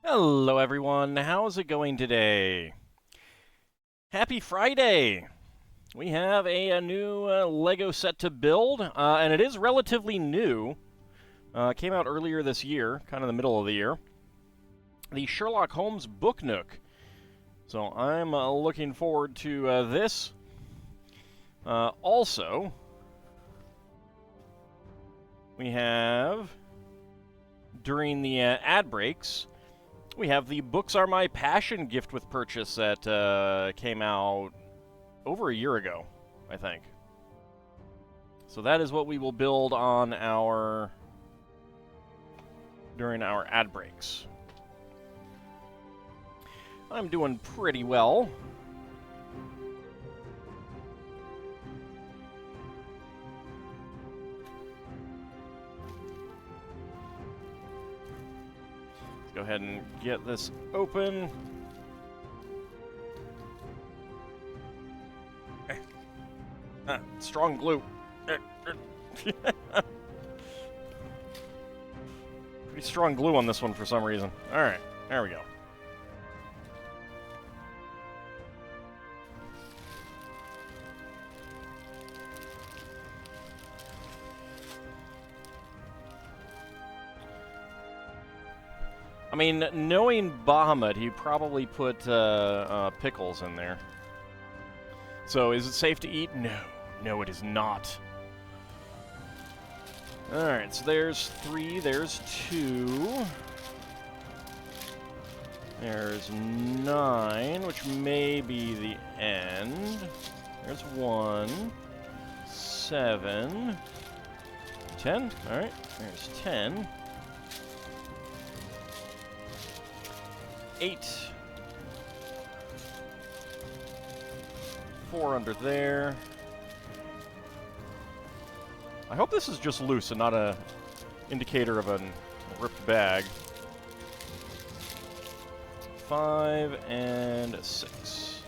Hello everyone, how's it going today? Happy Friday! We have a new Lego set to build, and it is relatively new. Came out earlier this year, kind of the middle of the year. The Sherlock Holmes Book Nook. So I'm looking forward to this. Also, we have, during the ad breaks, we have the Books Are My Passion gift with purchase that came out over a year ago, I think. So that is what we will build on during our ad breaks. I'm doing pretty well. Let's go ahead and get this open. Strong glue. Pretty strong glue on this one for some reason. Alright, there we go. I mean, knowing Bahamut, he probably put pickles in there. So, is it safe to eat? No. No, it is not. Alright, so there's 3, there's 2. There's 9, which may be the end. There's 1. 7. 10. Alright, there's 10. 8. 4 under there. I hope this is just loose and not a indicator of a ripped bag. 5 and 6.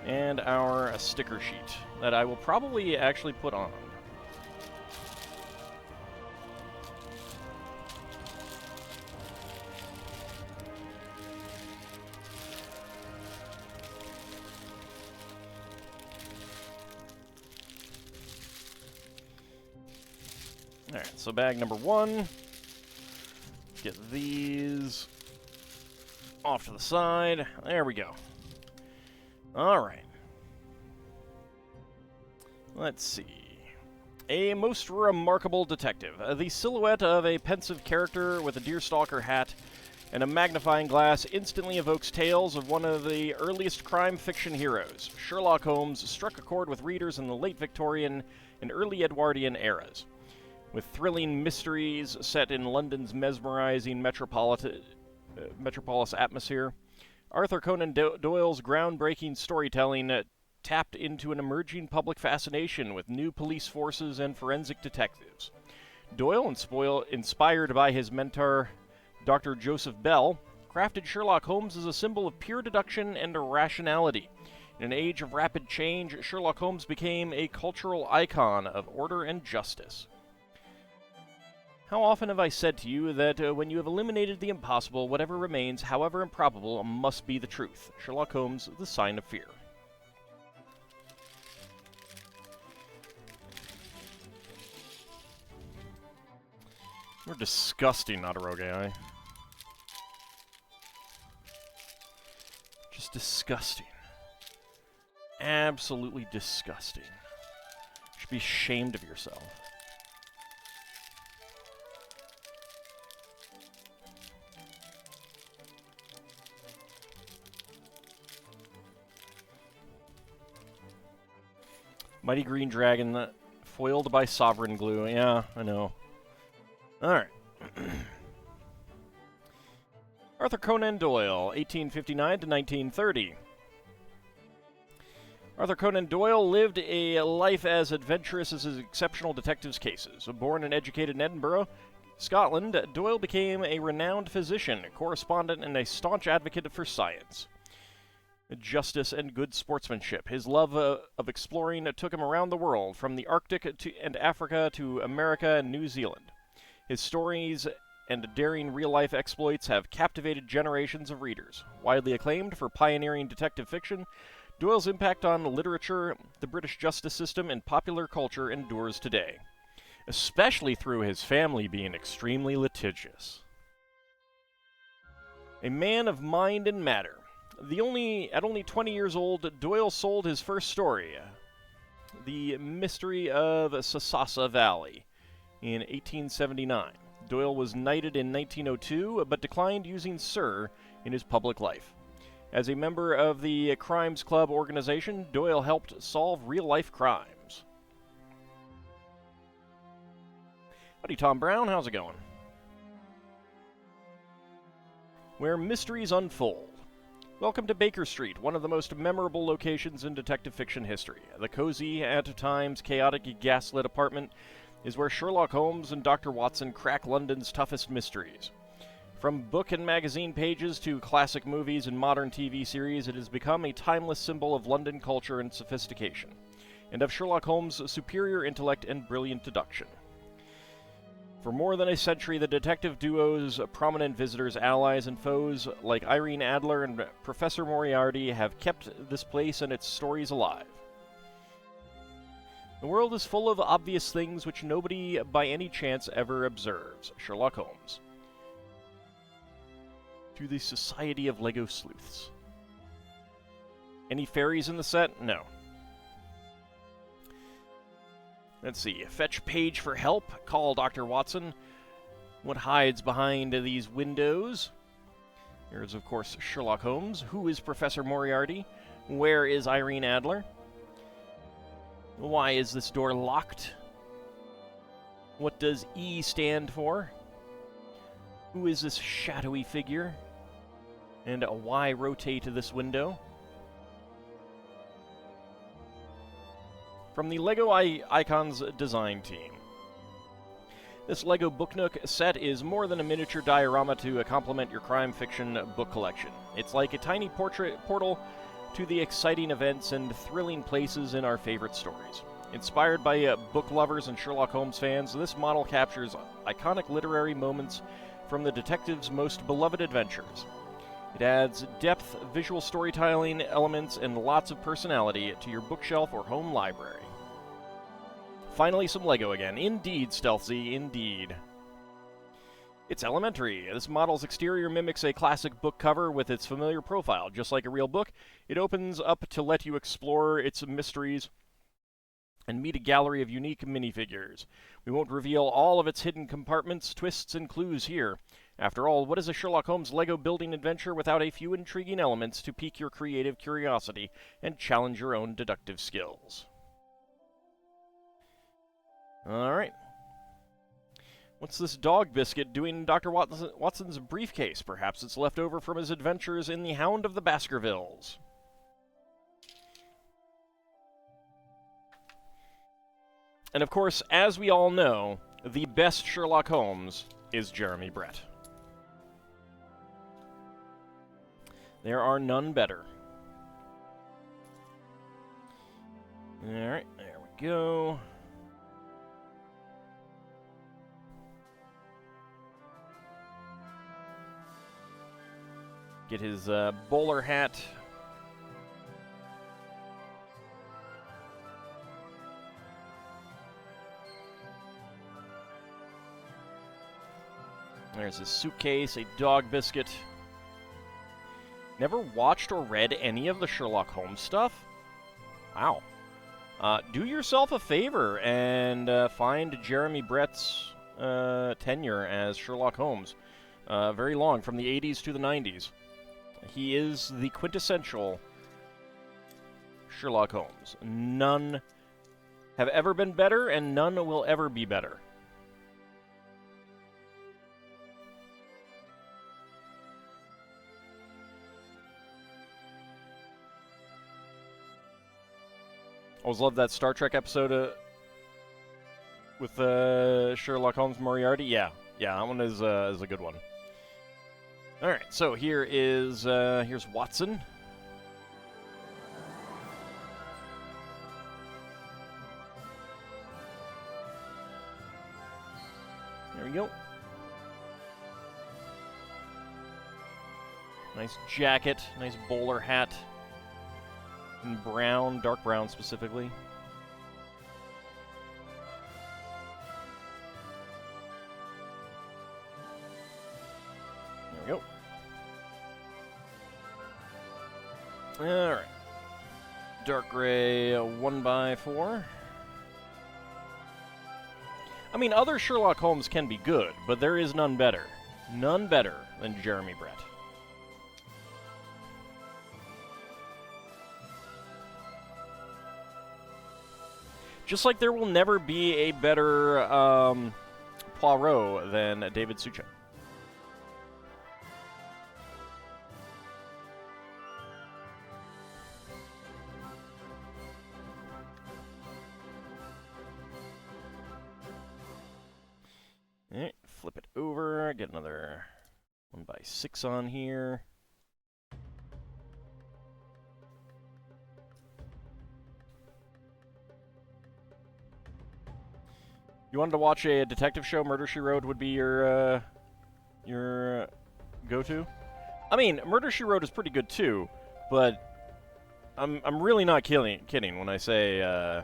And our sticker sheet that I will probably actually put on. Alright, so bag number 1. Get these off to the side. There we go. Alright. Let's see. A most remarkable detective. The silhouette of a pensive character with a deerstalker hat and a magnifying glass instantly evokes tales of one of the earliest crime fiction heroes. Sherlock Holmes struck a chord with readers in the late Victorian and early Edwardian eras. With thrilling mysteries set in London's mesmerizing metropolis atmosphere, Arthur Conan Doyle's groundbreaking storytelling tapped into an emerging public fascination with new police forces and forensic detectives. Doyle, inspired by his mentor, Dr. Joseph Bell, crafted Sherlock Holmes as a symbol of pure deduction and rationality. In an age of rapid change, Sherlock Holmes became a cultural icon of order and justice. How often have I said to you that when you have eliminated the impossible, whatever remains, however improbable, must be the truth? Sherlock Holmes, The Sign of Fear. You're disgusting, not a rogue AI. Just disgusting. Absolutely disgusting. You should be ashamed of yourself. Mighty Green Dragon, foiled by Sovereign Glue. Yeah, I know. Alright. Arthur Conan Doyle, 1859 to 1930. Arthur Conan Doyle lived a life as adventurous as his exceptional detectives' cases. Born and educated in Edinburgh, Scotland, Doyle became a renowned physician, correspondent, and a staunch advocate for science, justice, and good sportsmanship. His love of exploring took him around the world, from the Arctic and Africa to America and New Zealand. His stories and daring real-life exploits have captivated generations of readers. Widely acclaimed for pioneering detective fiction, Doyle's impact on literature, the British justice system, and popular culture endures today, especially through his family being extremely litigious. A man of mind and matter. At only 20 years old, Doyle sold his first story, The Mystery of Sasasa Valley, in 1879. Doyle was knighted in 1902, but declined using Sir in his public life. As a member of the Crimes Club organization, Doyle helped solve real-life crimes. Howdy, Tom Brown. How's it going? Where mysteries unfold. Welcome to Baker Street, one of the most memorable locations in detective fiction history. The cozy, at times chaotic, gaslit apartment is where Sherlock Holmes and Dr. Watson crack London's toughest mysteries. From book and magazine pages to classic movies and modern TV series, it has become a timeless symbol of London culture and sophistication, and of Sherlock Holmes' superior intellect and brilliant deduction. For more than a century, the detective duo's prominent visitors, allies, and foes like Irene Adler and Professor Moriarty have kept this place and its stories alive. The world is full of obvious things which nobody by any chance ever observes. Sherlock Holmes. To the Society of Lego Sleuths. Any fairies in the set? No. Let's see. Fetch page for help. Call Dr. Watson. What hides behind these windows? There's, of course, Sherlock Holmes. Who is Professor Moriarty? Where is Irene Adler? Why is this door locked? What does E stand for? Who is this shadowy figure? And why rotate this window? From the LEGO Icons design team. This LEGO Book Nook set is more than a miniature diorama to complement your crime fiction book collection. It's like a tiny portal to the exciting events and thrilling places in our favorite stories. Inspired by book lovers and Sherlock Holmes fans, this model captures iconic literary moments from the detective's most beloved adventures. It adds depth, visual storytelling elements, and lots of personality to your bookshelf or home library. Finally, some LEGO again. Indeed, Stealthy, indeed. It's elementary. This model's exterior mimics a classic book cover with its familiar profile. Just like a real book, it opens up to let you explore its mysteries and meet a gallery of unique minifigures. We won't reveal all of its hidden compartments, twists, and clues here. After all, what is a Sherlock Holmes LEGO building adventure without a few intriguing elements to pique your creative curiosity and challenge your own deductive skills? Alright. What's this dog biscuit doing in Dr. Watson's briefcase? Perhaps it's left over from his adventures in The Hound of the Baskervilles. And of course, as we all know, the best Sherlock Holmes is Jeremy Brett. There are none better. Alright, there we go. Get his bowler hat. There's his suitcase, a dog biscuit. Never watched or read any of the Sherlock Holmes stuff? Wow. Do yourself a favor and find Jeremy Brett's tenure as Sherlock Holmes. Very long, from the 80s to the 90s. He is the quintessential Sherlock Holmes. None have ever been better, and none will ever be better. Always loved that Star Trek episode with Sherlock Holmes Moriarty. Yeah, that one is a good one. All right, so here's Watson. There we go. Nice jacket, nice bowler hat. In brown, dark brown specifically. There we go. Alright. Dark gray 1x4. I mean, other Sherlock Holmes can be good, but there is none better. None better than Jeremy Brett. Just like there will never be a better Poirot than David Suchet. Alright, flip it over, get another 1x6 on here. You wanted to watch a detective show, Murder, She Wrote would be your go-to? I mean, Murder, She Wrote is pretty good too, but I'm really not kidding when I say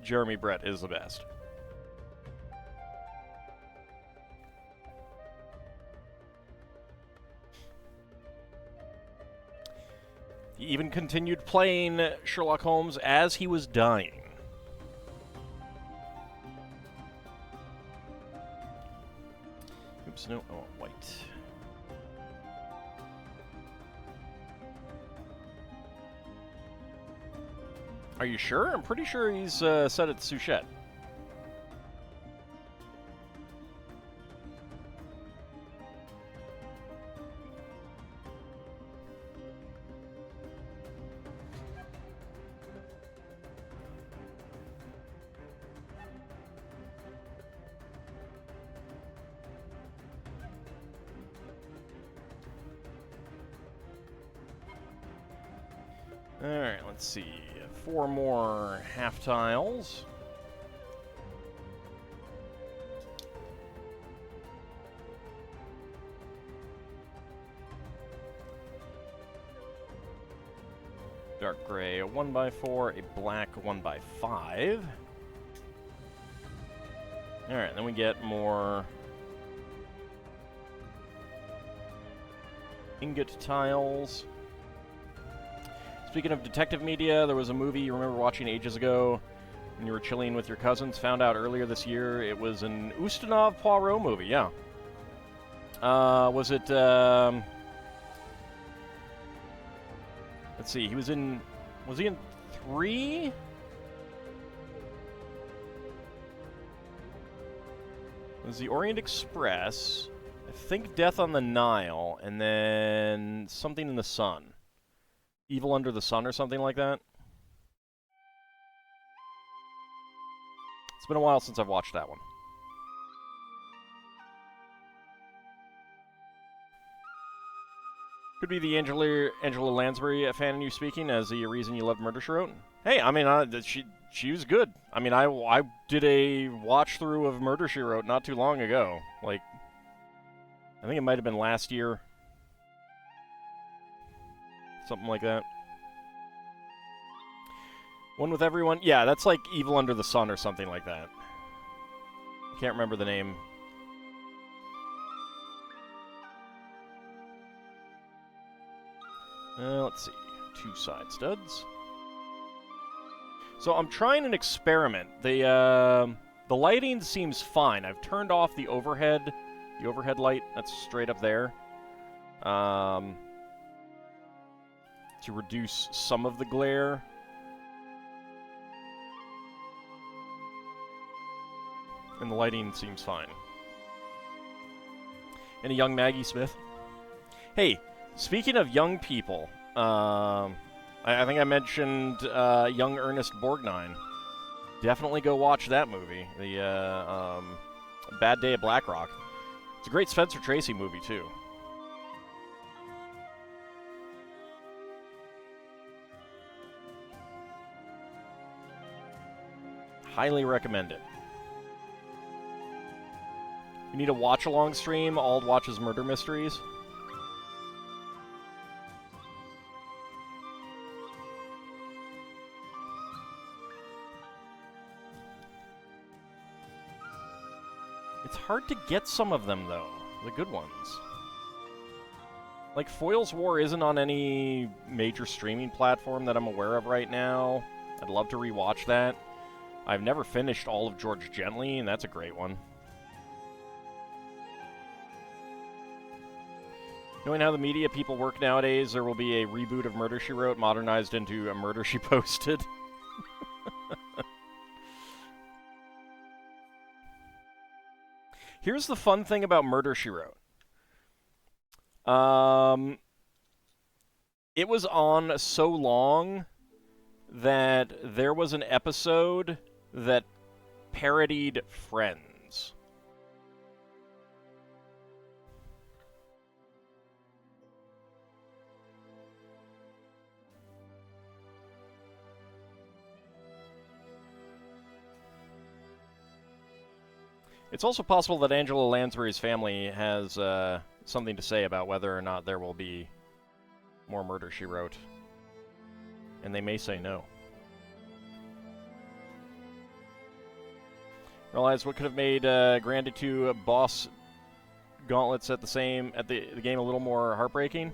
Jeremy Brett is the best. He even continued playing Sherlock Holmes as he was dying. Oops, no, I want white. Are you sure? I'm pretty sure he's set at Suchet. Alright, let's see. 4 more half tiles. Dark gray, a 1x4, a black 1x5. Alright, then we get more ingot tiles. Speaking of detective media, there was a movie you remember watching ages ago when you were chilling with your cousins. Found out earlier this year it was an Ustinov Poirot movie, yeah. Was it, let's see, was he in 3? It was the Orient Express, I think Death on the Nile, and then something in the Sun. Evil Under the Sun or something like that. It's been a while since I've watched that one. Could be the Angela Lansbury fan in you speaking as the reason you loved Murder, She Wrote. Hey, I mean, she was good. I mean, I did a watch through of Murder, She Wrote not too long ago. Like, I think it might have been last year. Something like that. One with Everyone? Yeah, that's like Evil Under the Sun or something like that. Can't remember the name. Let's see. 2 side studs. So I'm trying an experiment. The lighting seems fine. I've turned off the overhead light that's straight up there. To reduce some of the glare. And the lighting seems fine. And a young Maggie Smith. Hey, speaking of young people, I think I mentioned young Ernest Borgnine. Definitely go watch that movie. The Bad Day at Black Rock. It's a great Spencer Tracy movie, too. Highly recommend it. You need a watch-along stream. Ald watches murder mysteries. It's hard to get some of them, though. The good ones. Like, Foils War isn't on any major streaming platform that I'm aware of right now. I'd love to rewatch that. I've never finished all of George Gently, and that's a great one. Knowing how the media people work nowadays, there will be a reboot of Murder, She Wrote modernized into a Murder, She Posted. Here's the fun thing about Murder, She Wrote. It was on so long that there was an episode that parodied Friends. It's also possible that Angela Lansbury's family has something to say about whether or not there will be more Murder, She Wrote. And they may say no. Realize what could have made Granted 2 boss gauntlets at the game a little more heartbreaking?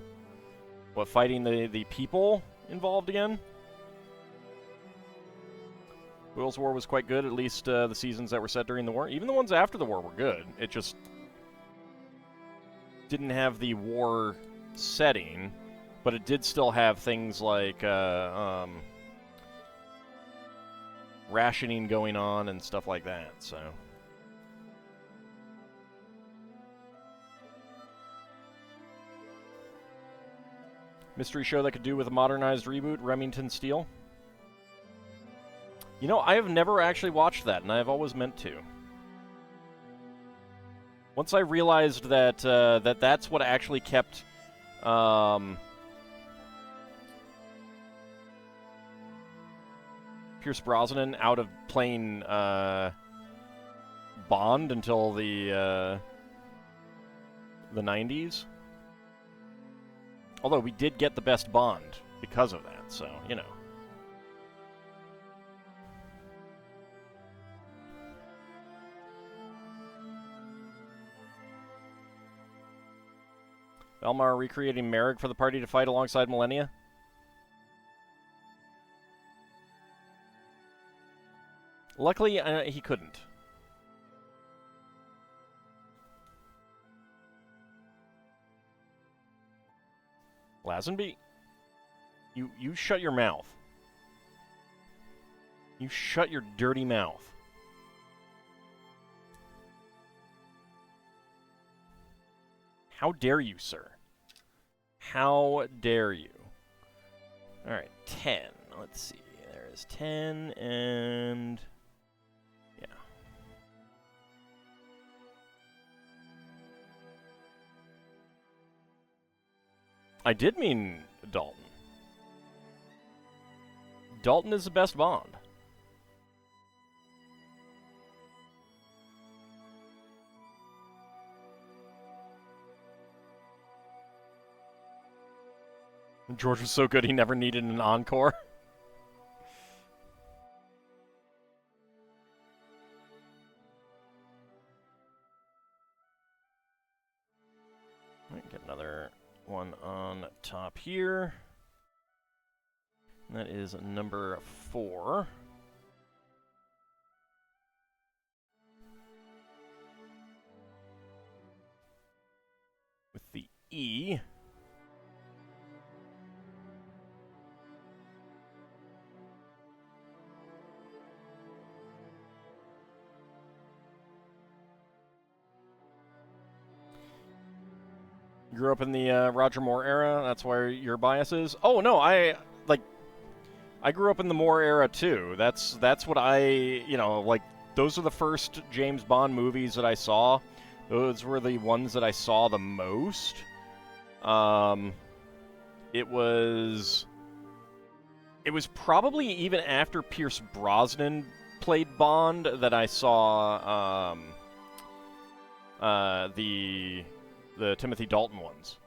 What, fighting the people involved again? Wheels War was quite good, at least the seasons that were set during the war. Even the ones after the war were good. It just didn't have the war setting, but it did still have things like rationing going on and stuff like that, so. Mystery show that could do with a modernized reboot, Remington Steele. You know, I have never actually watched that, and I have always meant to. Once I realized that that's what actually kept Pierce Brosnan out of playing Bond until the 90s. Although we did get the best Bond because of that, so, you know. Elmar recreating Merrick for the party to fight alongside Millennia? Luckily, he couldn't. Lazenby? You shut your mouth. You shut your dirty mouth. How dare you, sir? How dare you? Alright, 10. Let's see. There is 10 and... yeah. I did mean Dalton. Dalton is the best Bond. George was so good he never needed an encore. Right, get another one on top here. And that is number 4. With the E. Grew up in the Roger Moore era. That's where your bias is. Oh no, I grew up in the Moore era too. That's what like. Those are the first James Bond movies that I saw. Those were the ones that I saw the most. It was probably even after Pierce Brosnan played Bond that I saw the Timothy Dalton ones.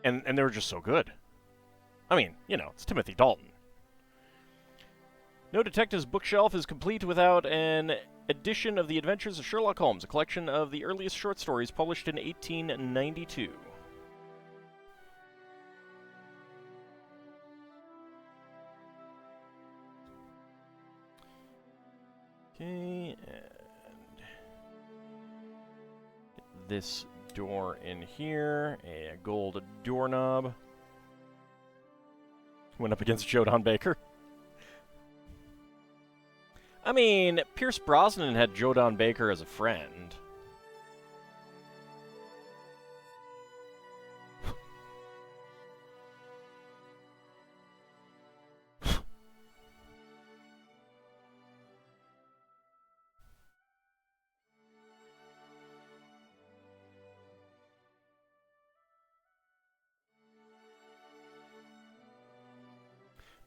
And they were just so good. I mean, you know, it's Timothy Dalton. No Detective's bookshelf is complete without an edition of The Adventures of Sherlock Holmes, a collection of the earliest short stories published in 1892. Okay, and this door in here, a gold doorknob. Went up against Jodan Baker. I mean, Pierce Brosnan had Jodan Baker as a friend.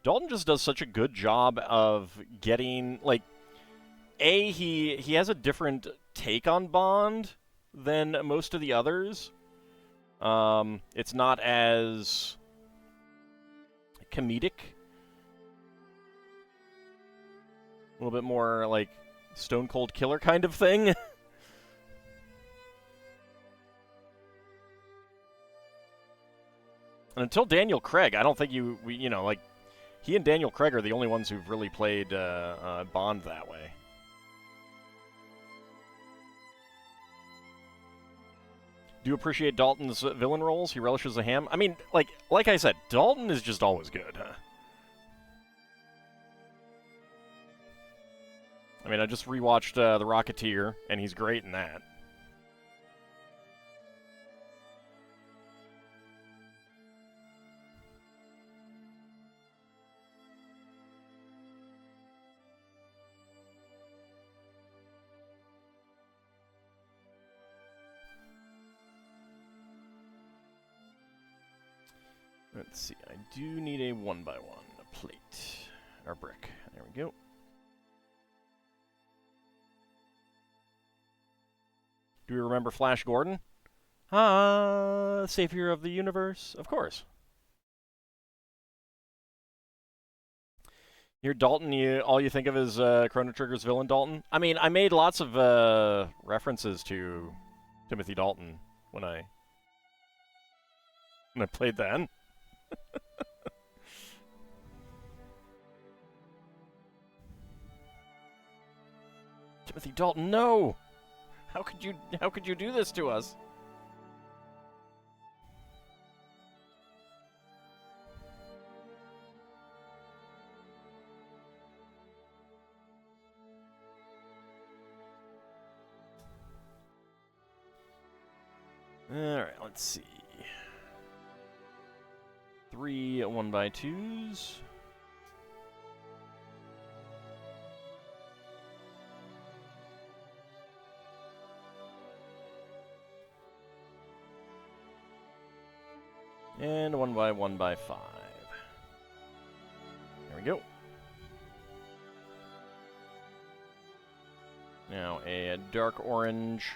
Dalton just does such a good job of getting, like, he has a different take on Bond than most of the others. It's not as comedic. A little bit more, like, Stone Cold Killer kind of thing. And until Daniel Craig, I don't think you know, like, he and Daniel Craig are the only ones who've really played Bond that way. Do you appreciate Dalton's villain roles? He relishes the ham. I mean, like I said, Dalton is just always good, huh? I mean, I just rewatched The Rocketeer, and he's great in that. Let's see, I do need a 1x1 plate, or brick. There we go. Do we remember Flash Gordon? Savior of the universe? Of course. You're Dalton, all you think of is Chrono Trigger's villain Dalton? I mean, I made lots of references to Timothy Dalton when I played that. Timothy Dalton, no! How could you do this to us? Alright, let's see. 3 1x2s. And 1x1x5. There we go. Now a dark orange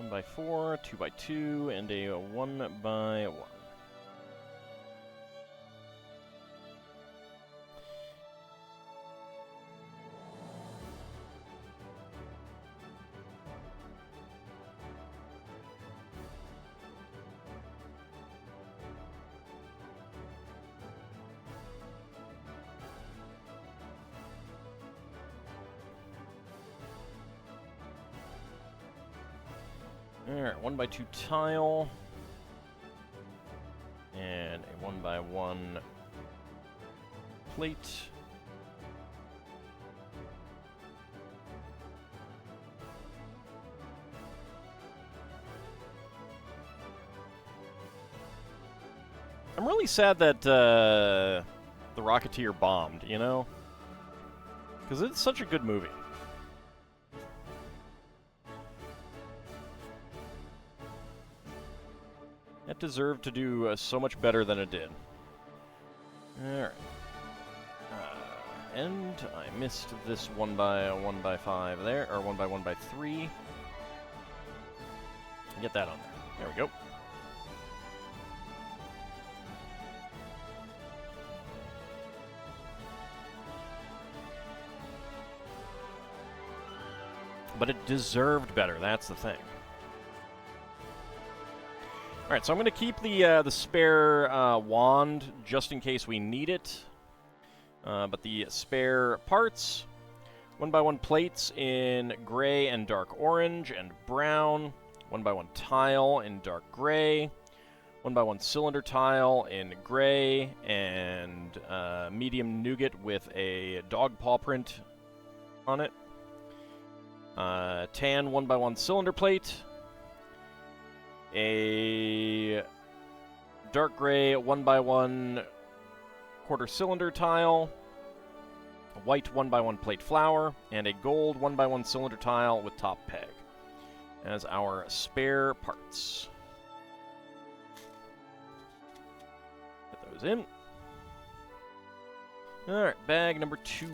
1x4, 2x2, and a 1x1. Alright, 1x2 tile. And a 1x1 plate. I'm really sad that The Rocketeer bombed, you know? Because it's such a good movie. It deserved to do so much better than it did. Alright. and I missed this 1x1x5 there, or 1x1x3. Get that on there. There we go. But it deserved better, that's the thing. Alright, so I'm going to keep the spare wand just in case we need it. But the spare parts, 1x1 plates in gray and dark orange and brown, 1x1 tile in dark gray, 1x1 cylinder tile in gray, and medium nougat with a dog paw print on it. Tan 1x1 cylinder plate, a dark gray 1x1 quarter cylinder tile, a white 1x1 plate flower, and a gold 1x1 cylinder tile with top peg as our spare parts. Put those in. Alright, bag number 2.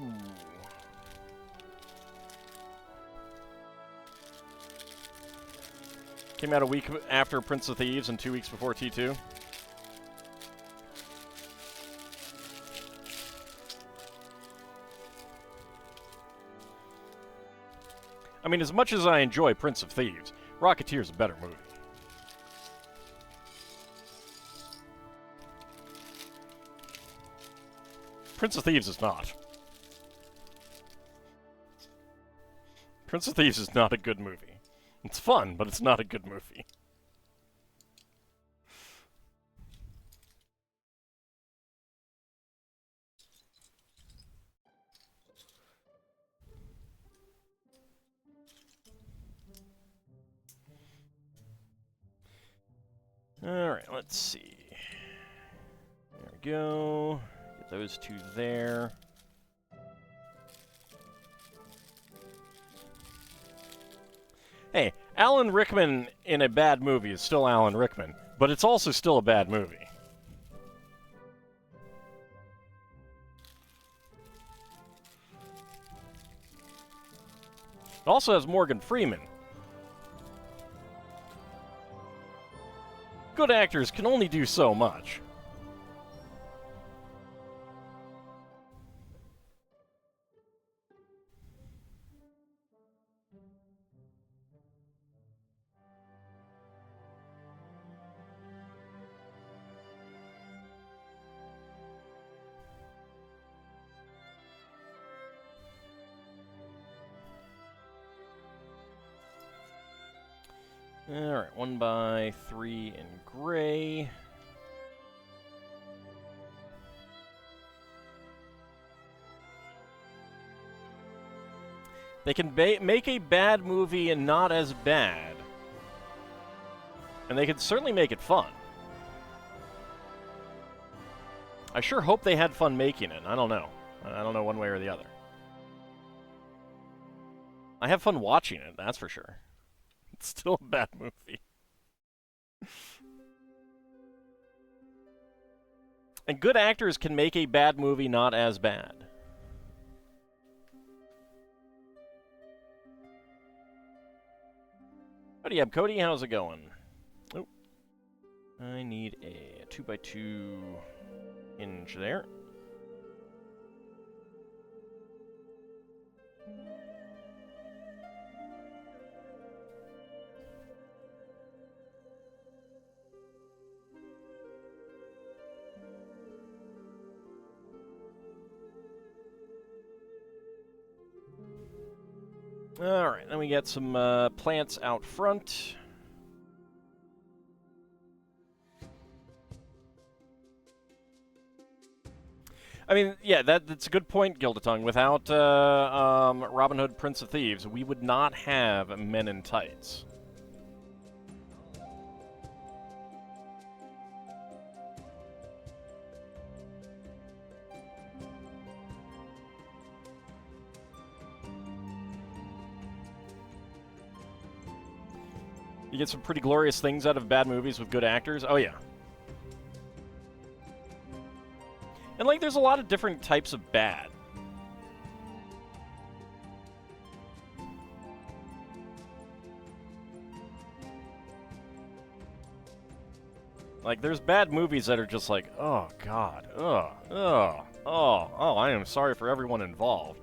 Came out a week after Prince of Thieves and 2 weeks before T2. I mean, as much as I enjoy Prince of Thieves, Rocketeer's a better movie. Prince of Thieves is not. Prince of Thieves is not a good movie. It's fun, but it's not a good movie. Alright, let's see. There we go. Get those 2 there. Hey, Alan Rickman in a bad movie is still Alan Rickman, but it's also still a bad movie. It also has Morgan Freeman. Good actors can only do so much. Alright, 1x3 in gray. They can make a bad movie and not as bad. And they can certainly make it fun. I sure hope they had fun making it. I don't know. I don't know one way or the other. I have fun watching it, that's for sure. It's still a bad movie. And good actors can make a bad movie not as bad. Howdy up, Cody. How's it going? Oh, I need a 2x2 hinge there. Alright, then we got some plants out front. I mean, yeah, that's a good point, Gildatongue. Without Robin Hood, Prince of Thieves, we would not have Men in Tights. You get some pretty glorious things out of bad movies with good actors. Oh, yeah. And, like, there's a lot of different types of bad. Like, there's bad movies that are just like, oh, God, I am sorry for everyone involved.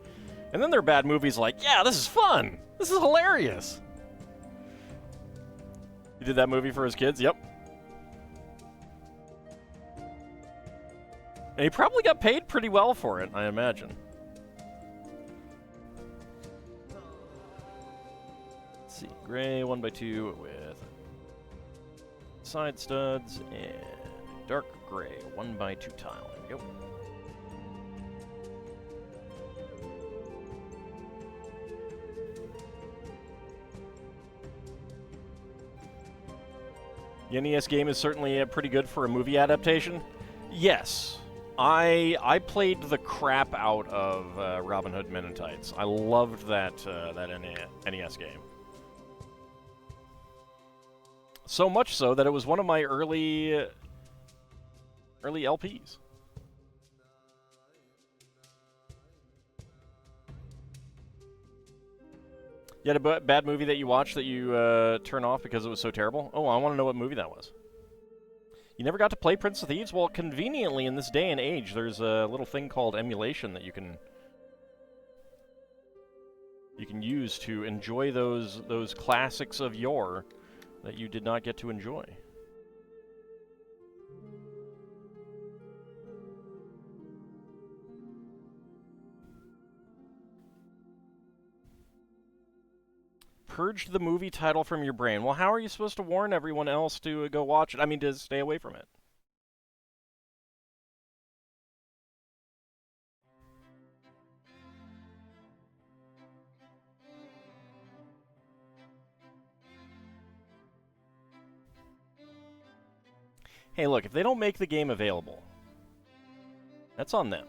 And then there are bad movies like, yeah, this is fun! This is hilarious! You did that movie for his kids? Yep. And he probably got paid pretty well for it, I imagine. Let's see, gray 1x2 with side studs and dark gray 1x2 tile. There we go. The NES game is certainly pretty good for a movie adaptation. Yes, I played the crap out of Robin Hood Men in Tights. I loved that NES game. So much so that it was one of my early LPs. You had a bad movie that you watched that you turn off because it was so terrible? Oh, I want to know what movie that was. You never got to play Prince of Thieves? Well, conveniently in this day and age, there's a little thing called emulation that you can use to enjoy those classics of yore that you did not get to enjoy. Purged the movie title from your brain. Well, how are you supposed to warn everyone else to go watch it? I mean, to stay away from it. Hey, look, if they don't make the game available, that's on them.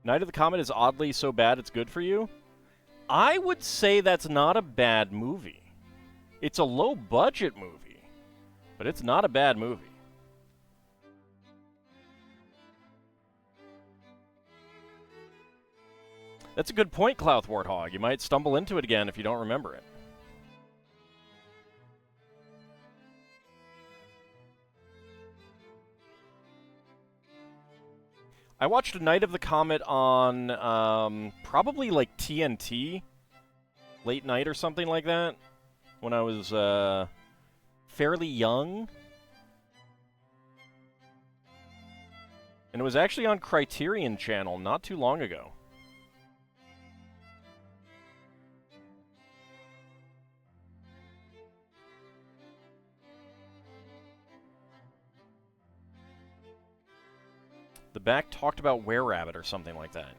Night of the Comet is oddly so bad it's good for you? I would say that's not a bad movie. It's a low-budget movie, but it's not a bad movie. That's a good point, Clouth Warthog. You might stumble into it again if you don't remember it. I watched Night of the Comet on probably like TNT, late night or something like that, when I was fairly young. And it was actually on Criterion Channel not too long ago. The back talked about Were-Rabbit or something like that.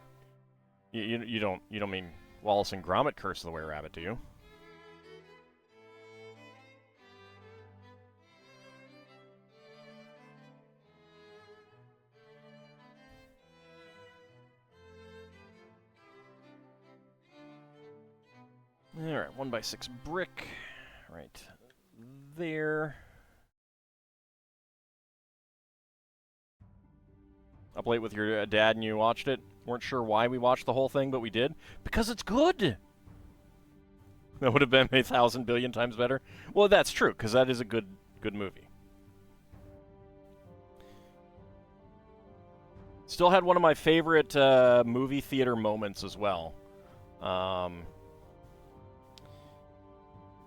You don't mean Wallace and Gromit Curse of the Were-Rabbit, do you? Alright, 1x6 brick. Right there. Up late with your dad and you watched it. Weren't sure why we watched the whole thing, but we did. Because it's good! That would have been 1,000 billion times better. Well, that's true, because that is a good movie. Still had one of my favorite movie theater moments as well.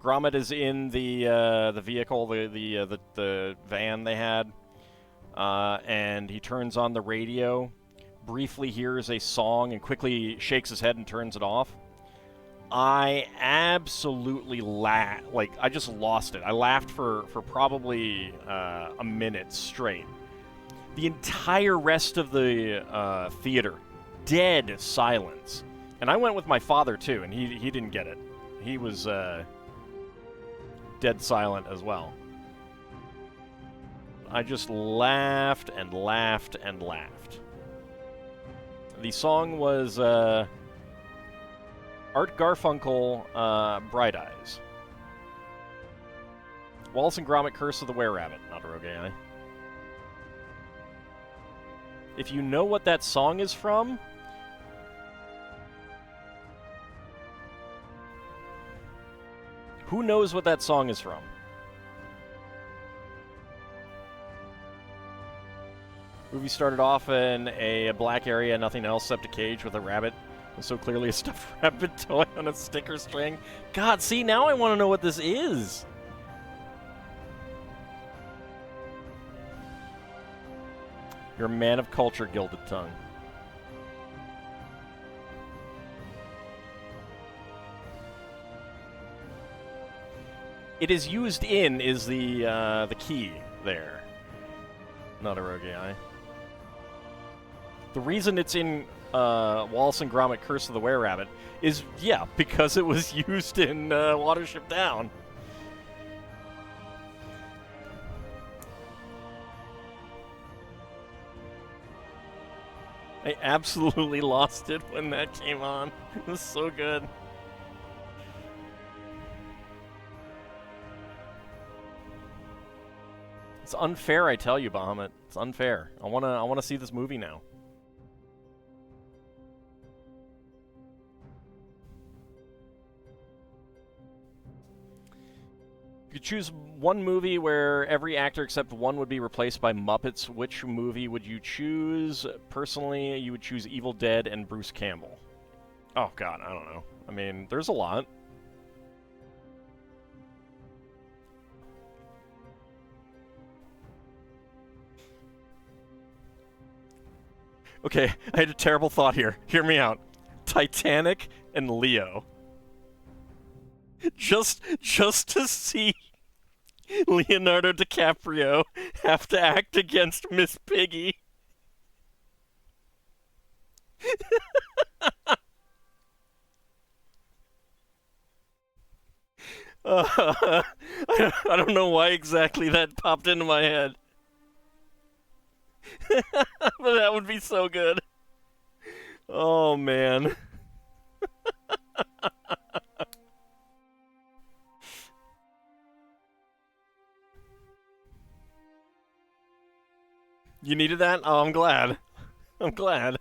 Gromit is in the vehicle, the van they had. And he turns on the radio, briefly hears a song, and quickly shakes his head and turns it off. I absolutely laughed. Like, I just lost it. I laughed for probably a minute straight. The entire rest of the theater, dead silence. And I went with my father, too, and he didn't get it. He was dead silent as well. I just laughed and laughed and laughed. The song was Art Garfunkel, Bright Eyes. Wallace and Gromit Curse of the Were-Rabbit, not a Rogue AI. If you know what that song is from, Who knows what that song is from? Movie started off in a black area, nothing else except a cage with a rabbit. And so clearly a stuffed rabbit toy on a sticker string. God, see, now I want to know what this is. You're a man of culture, Gilded Tongue. It is used in is the key there. Not a rogue AI. The reason it's in Wallace and Gromit Curse of the Were-Rabbit is, yeah, because it was used in Watership Down. I absolutely lost it when that came on. It was so good. It's unfair, I tell you, Bahamut. It's unfair. I wanna see this movie now. If you could choose one movie where every actor except one would be replaced by Muppets, which movie would you choose? Personally, you would choose Evil Dead and Bruce Campbell. Oh, God, I don't know. I mean, there's a lot. Okay, I had a terrible thought here. Hear me out. Titanic and Leo. Just to see Leonardo DiCaprio have to act against Miss Piggy. I don't know why exactly that popped into my head. But that would be so good. Oh, man. You needed that? Oh, I'm glad. I'm glad.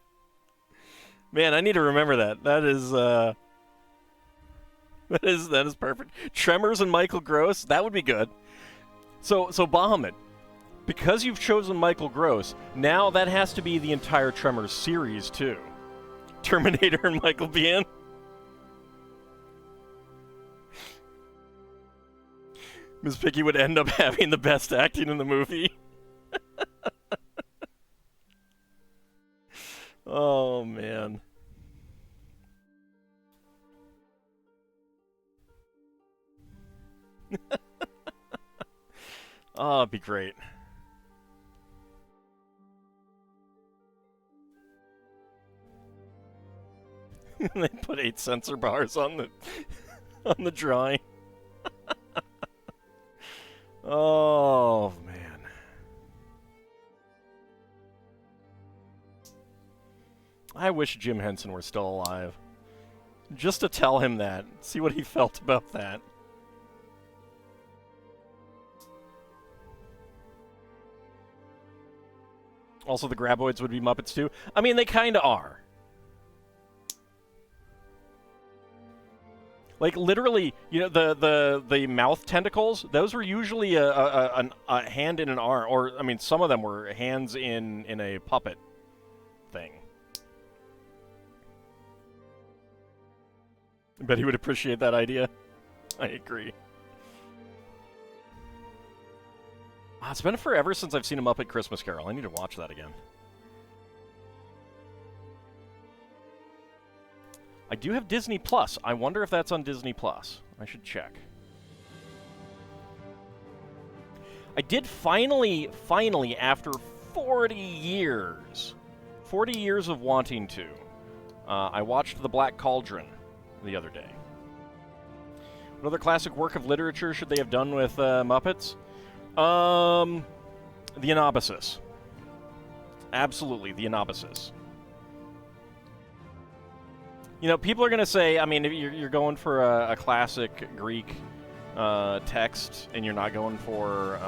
Man, I need to remember that. That is perfect. Tremors and Michael Gross, that would be good. So Bahamut, because you've chosen Michael Gross, now that has to be the entire Tremors series too. Terminator and Michael Biehn. Miss Piggy would end up having the best acting in the movie. Oh, man. Oh, it'd be great. They put 8 sensor bars on the drawing. Oh, man. I wish Jim Henson were still alive. Just to tell him that. See what he felt about that. Also, the Graboids would be Muppets too. I mean, they kind of are. Like, literally, you know, the mouth tentacles, those were usually a hand in an arm. Or, I mean, some of them were hands in a puppet thing. I bet he would appreciate that idea. I agree. It's been forever since I've seen a Muppet Christmas Carol. I need to watch that again. I do have Disney Plus. I wonder if that's on Disney Plus. I should check. I did finally, after 40 years of wanting to, I watched The Black Cauldron the other day. What other classic work of literature should they have done with Muppets? The Anabasis. Absolutely, the Anabasis. You know, people are going to say, I mean, if you're going for a classic Greek text and you're not going for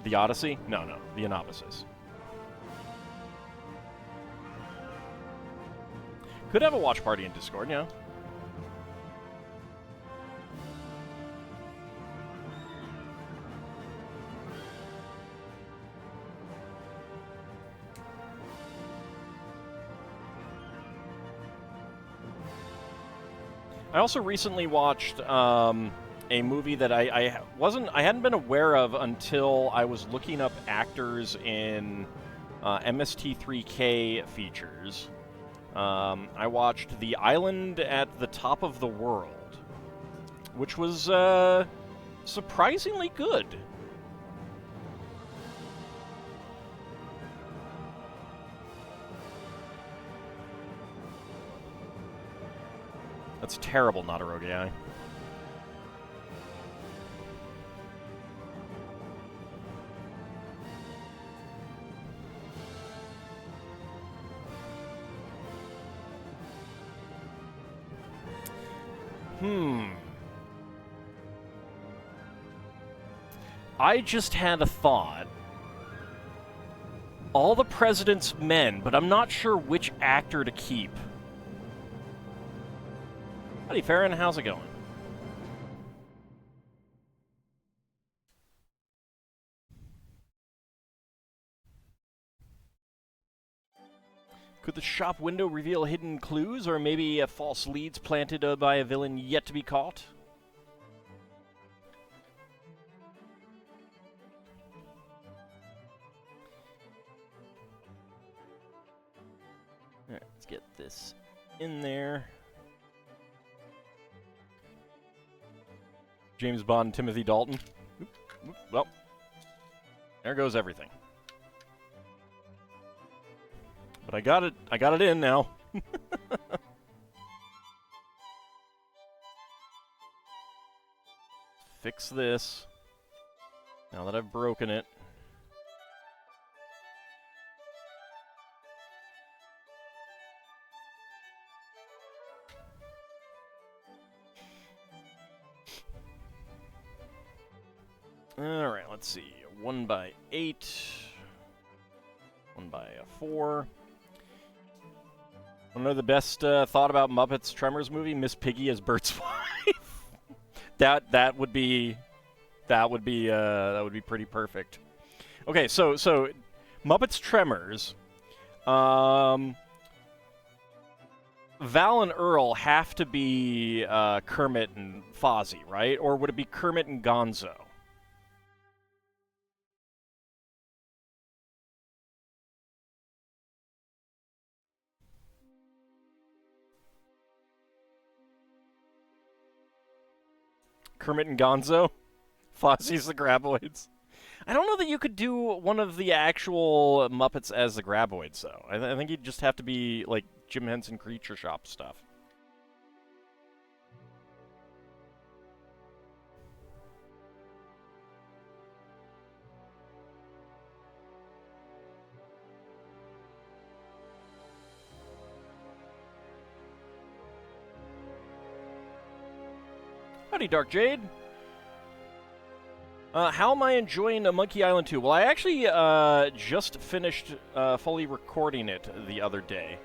the Odyssey? No, the Anabasis. Could have a watch party in Discord, yeah. I also recently watched a movie that I hadn't been aware of until I was looking up actors in MST3K features. I watched The Island at the Top of the World, which was surprisingly good. That's terrible, not a rogue AI. I just had a thought. All the President's Men, but I'm not sure which actor to keep. Howdy, Farron. How's it going? Could the shop window reveal hidden clues, or maybe false leads planted by a villain yet to be caught? Alright, let's get this in there. James Bond, Timothy Dalton. Oop, oop, well, there goes everything. But I got it in now. Fix this. Now that I've broken it. Alright, let's see. 1 by 8. 1 by 4. Wanna know the best thought about Muppets Tremors movie? Miss Piggy as Bert's wife. that would be pretty perfect. Okay, so Muppets Tremors. Val and Earl have to be Kermit and Fozzie, right? Or would it be Kermit and Gonzo? Kermit and Gonzo? Fozzie's the Graboids? I don't know that you could do one of the actual Muppets as the Graboids, though. I think you'd just have to be, like, Jim Henson Creature Shop stuff. Howdy, Dark Jade. How am I enjoying Monkey Island 2? Well, I actually just finished fully recording it the other day.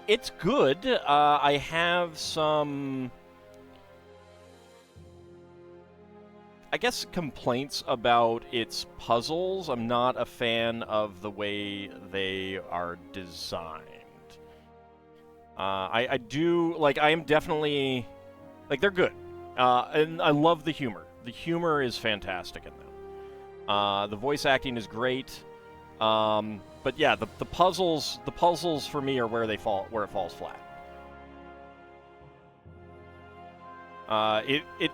It's good. I have some, I guess, complaints about its puzzles. I'm not a fan of the way they are designed. I do, like, I am definitely, like, they're good. And I love the humor. The humor is fantastic in them. The voice acting is great. But yeah, the puzzles for me are where it falls flat. It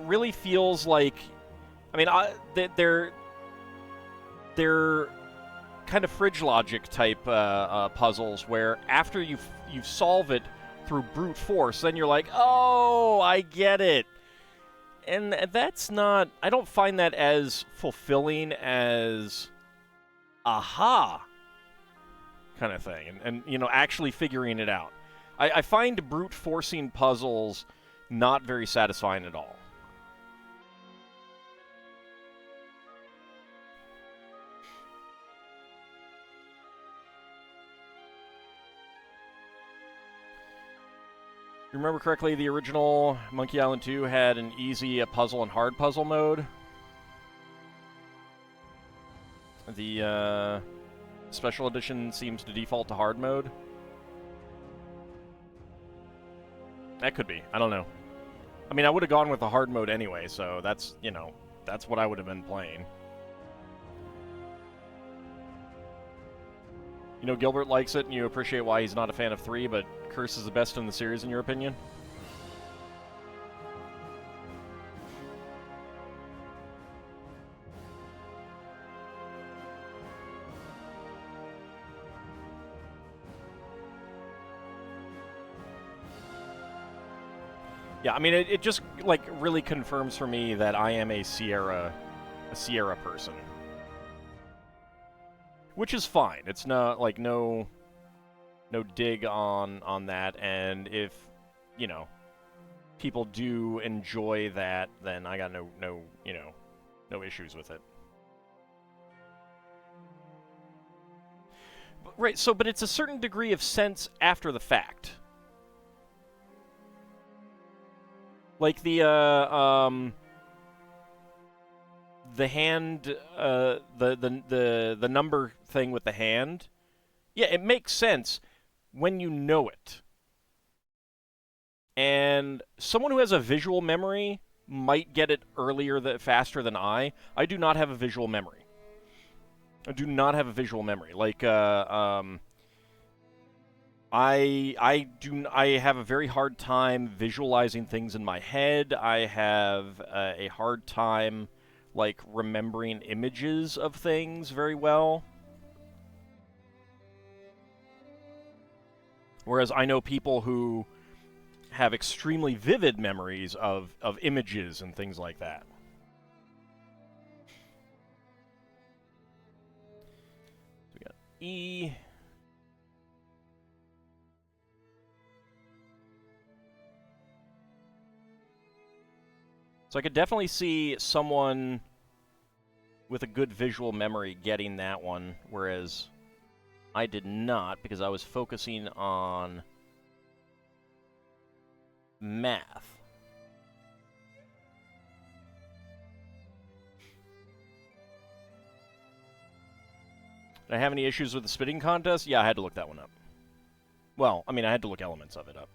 really feels like, I mean, they're kind of fridge logic type puzzles where after you solve it through brute force, then you're like, oh, I get it. And that's not, I don't find that as fulfilling as aha kind of thing. And you know, actually figuring it out. I find brute forcing puzzles not very satisfying at all. You remember correctly, the original Monkey Island 2 had an easy puzzle and hard puzzle mode. The special edition seems to default to hard mode. That could be. I don't know. I mean, I would have gone with the hard mode anyway, so that's, you know, that's what I would have been playing. You know, Gilbert likes it, and you appreciate why he's not a fan of 3, but Curse is the best in the series, in your opinion? Yeah, I mean, it just, like, really confirms for me that I am a Sierra person. Which is fine. It's not, like, no dig on that, and if, you know, people do enjoy that, then I got no issues with it. Right, so, but it's a certain degree of sense after the fact. Like the hand, the number thing with the hand. Yeah, it makes sense when you know it. And someone who has a visual memory might get it faster than I. I do not have a visual memory. I do not have a visual memory. Like, I have a very hard time visualizing things in my head. I have a hard time, like, remembering images of things very well. Whereas I know people who have extremely vivid memories of images and things like that. So we got E. So I could definitely see someone with a good visual memory getting that one, whereas I did not, because I was focusing on math. Did I have any issues with the spitting contest? Yeah, I had to look that one up. Well, I mean, I had to look elements of it up.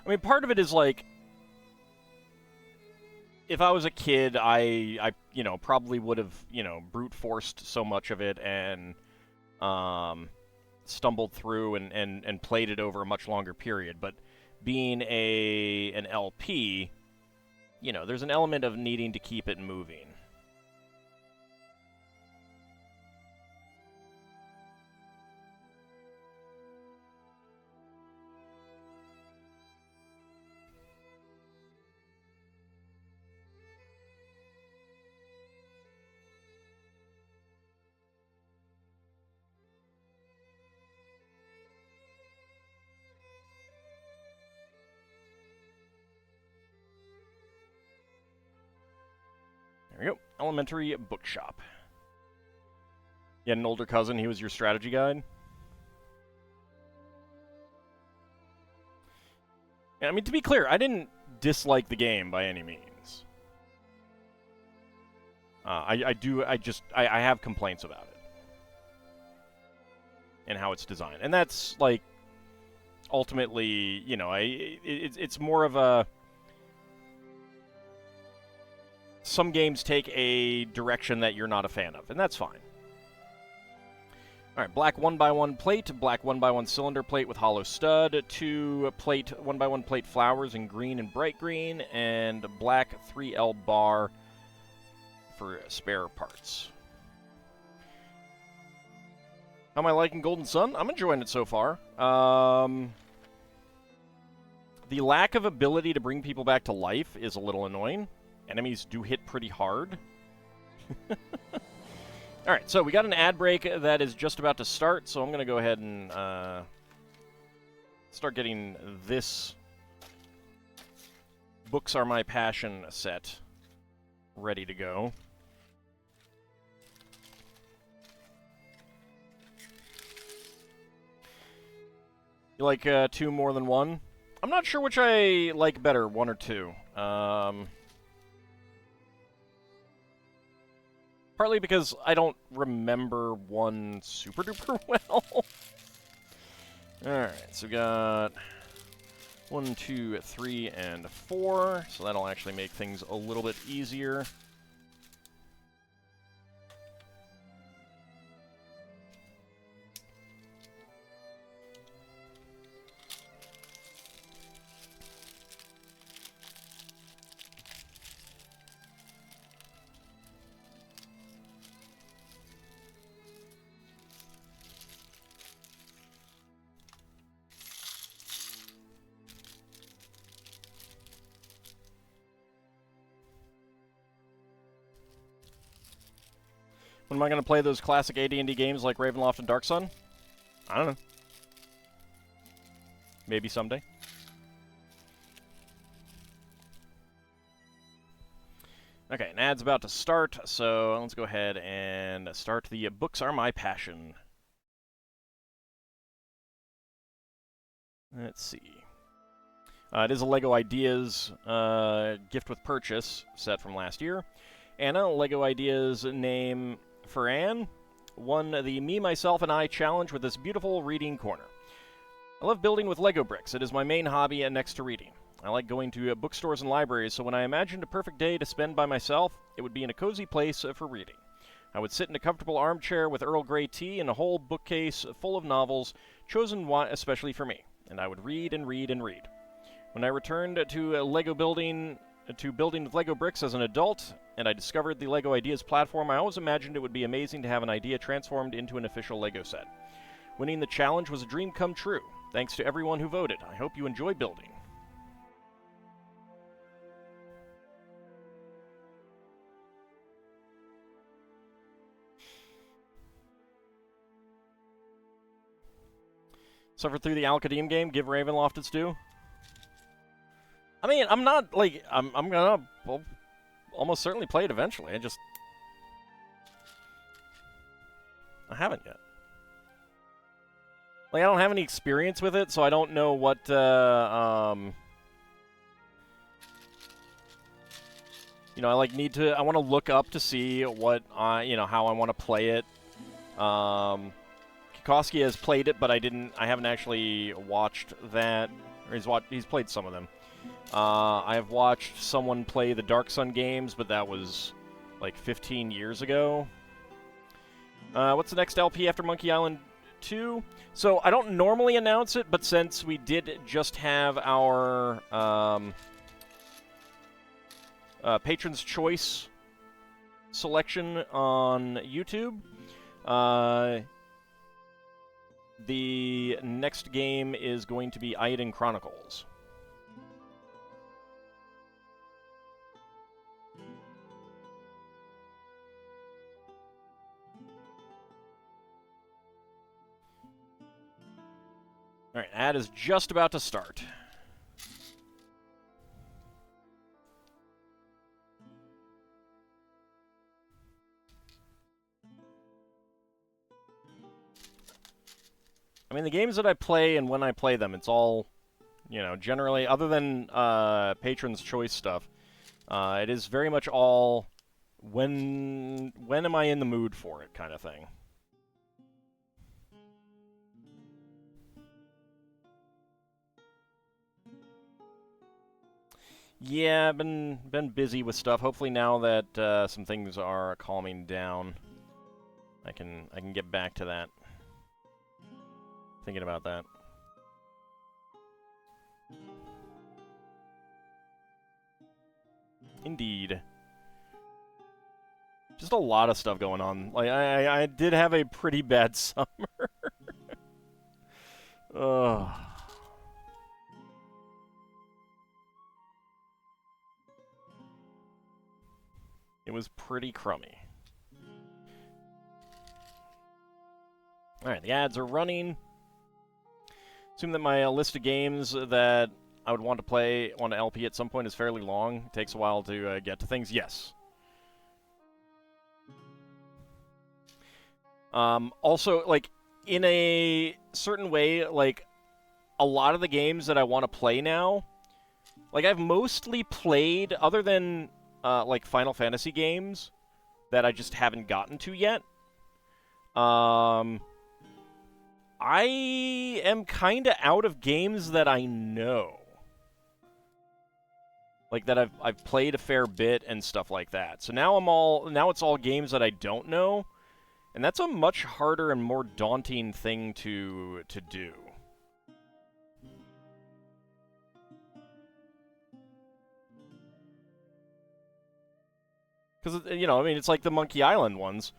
I mean, part of it is like, if I was a kid, I you know, probably would have, you know, brute forced so much of it and stumbled through and played it over a much longer period. But being an LP, you know, there's an element of needing to keep it moving. There you go. Elementary bookshop. You had an older cousin, he was your strategy guide? I mean, to be clear, I didn't dislike the game by any means. I have complaints about it. And how it's designed. And that's, like, ultimately, you know, it's more of a... Some games take a direction that you're not a fan of, and that's fine. Alright, black 1x1 plate, black 1x1 cylinder plate with hollow stud, 2 plate 1x1 plate flowers in green and bright green, and black 3L bar for spare parts. How am I liking Golden Sun? I'm enjoying it so far. The lack of ability to bring people back to life is a little annoying. Enemies do hit pretty hard. Alright, so we got an ad break that is just about to start, so I'm going to go ahead and start getting this Books Are My Passion set ready to go. You like 2 more than 1? I'm not sure which I like better, 1 or 2. Partly because I don't remember one super duper well. Alright, so we got 1, 2, 3, and 4, so that'll actually make things a little bit easier. When am I going to play those classic AD&D games like Ravenloft and Dark Sun? I don't know. Maybe someday. Okay, an ad's about to start, so let's go ahead and start the Books Are My Passion. Let's see. It is a LEGO Ideas gift with purchase set from last year. Anna, LEGO Ideas name for Anne, won the Me, Myself, and I challenge with this beautiful reading corner. I love building with LEGO bricks. It is my main hobby and next to reading. I like going to bookstores and libraries, so when I imagined a perfect day to spend by myself, it would be in a cozy place for reading. I would sit in a comfortable armchair with Earl Grey tea and a whole bookcase full of novels, chosen especially for me, and I would read and read and read. When I returned to building with LEGO bricks as an adult, and I discovered the LEGO Ideas platform, I always imagined it would be amazing to have an idea transformed into an official LEGO set. Winning the challenge was a dream come true. Thanks to everyone who voted. I hope you enjoy building. Suffer through the Al-Qadim game, give Ravenloft its due. I mean, I'm not, like, I'm gonna almost certainly play it eventually. I haven't yet. Like, I don't have any experience with it, so I don't know what, you know, I want to look up to see what how I want to play it. Kikoski has played it, but I haven't actually watched that, or he's played some of them. I have watched someone play the Dark Sun games, but that was like 15 years ago. What's the next LP after Monkey Island 2? So I don't normally announce it, but since we did just have our Patron's Choice selection on YouTube, the next game is going to be Eiyuden Chronicles. Alright, ad is just about to start. I mean, the games that I play and when I play them, it's all, generally, other than Patron's Choice stuff, it is very much all when am I in the mood for it kind of thing. Yeah, I've been busy with stuff. Hopefully now that some things are calming down, I can get back to that. Thinking about that. Indeed. Just a lot of stuff going on. Like, I did have a pretty bad summer. Ugh. It was pretty crummy. Alright, the ads are running. Assume that my list of games that I would want to LP at some point is fairly long. It takes a while to get to things. Yes. Also, like, in a certain way, like, a lot of the games that I want to play now, like, I've mostly played, other than, like, Final Fantasy games, that I just haven't gotten to yet. I am kind of out of games that I know. Like, that I've played a fair bit and stuff like that. So now it's all games that I don't know, and that's a much harder and more daunting thing to do. Because, you know, I mean, it's like the Monkey Island ones.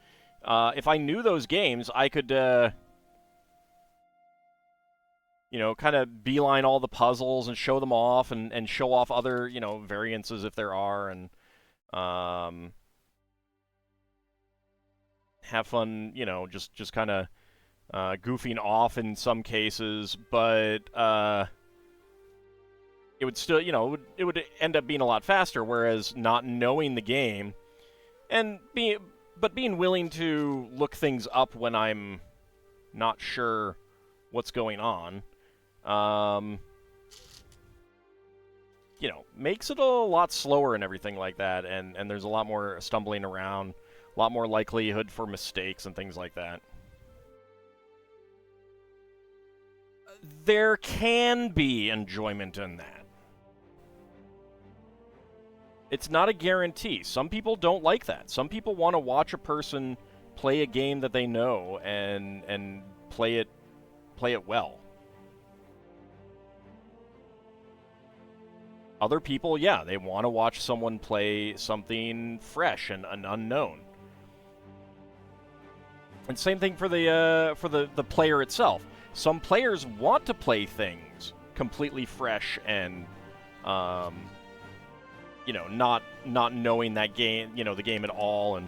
If I knew those games, I could, you know, kind of beeline all the puzzles and show them off and show off other, you know, variances if there are, and have fun, you know, just kind of goofing off in some cases, but it would still, you know, it would end up being a lot faster, whereas not knowing the game and being willing to look things up when I'm not sure what's going on, you know, makes it a lot slower and everything like that, and there's a lot more stumbling around, a lot more likelihood for mistakes and things like that. There can be enjoyment in that. It's not a guarantee. Some people don't like that. Some people want to watch a person play a game that they know and play it well. Other people, yeah, they want to watch someone play something fresh and unknown. And same thing for the player itself. Some players want to play things completely fresh and you know, not knowing that game, you know, the game at all,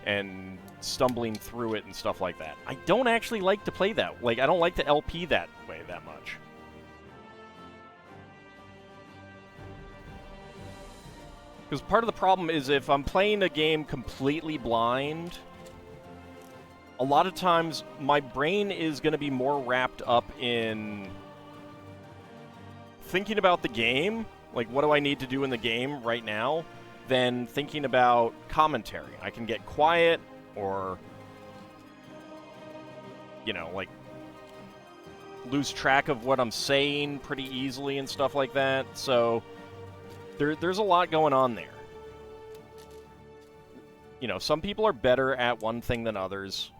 and stumbling through it and stuff like that. I don't actually like to play that. Like, I don't like to LP that way that much. Because part of the problem is if I'm playing a game completely blind, a lot of times my brain is going to be more wrapped up in thinking about the game, like what do I need to do in the game right now, than thinking about commentary. I can get quiet or, you know, like lose track of what I'm saying pretty easily and stuff like that. So there's a lot going on there. You know, some people are better at one thing than others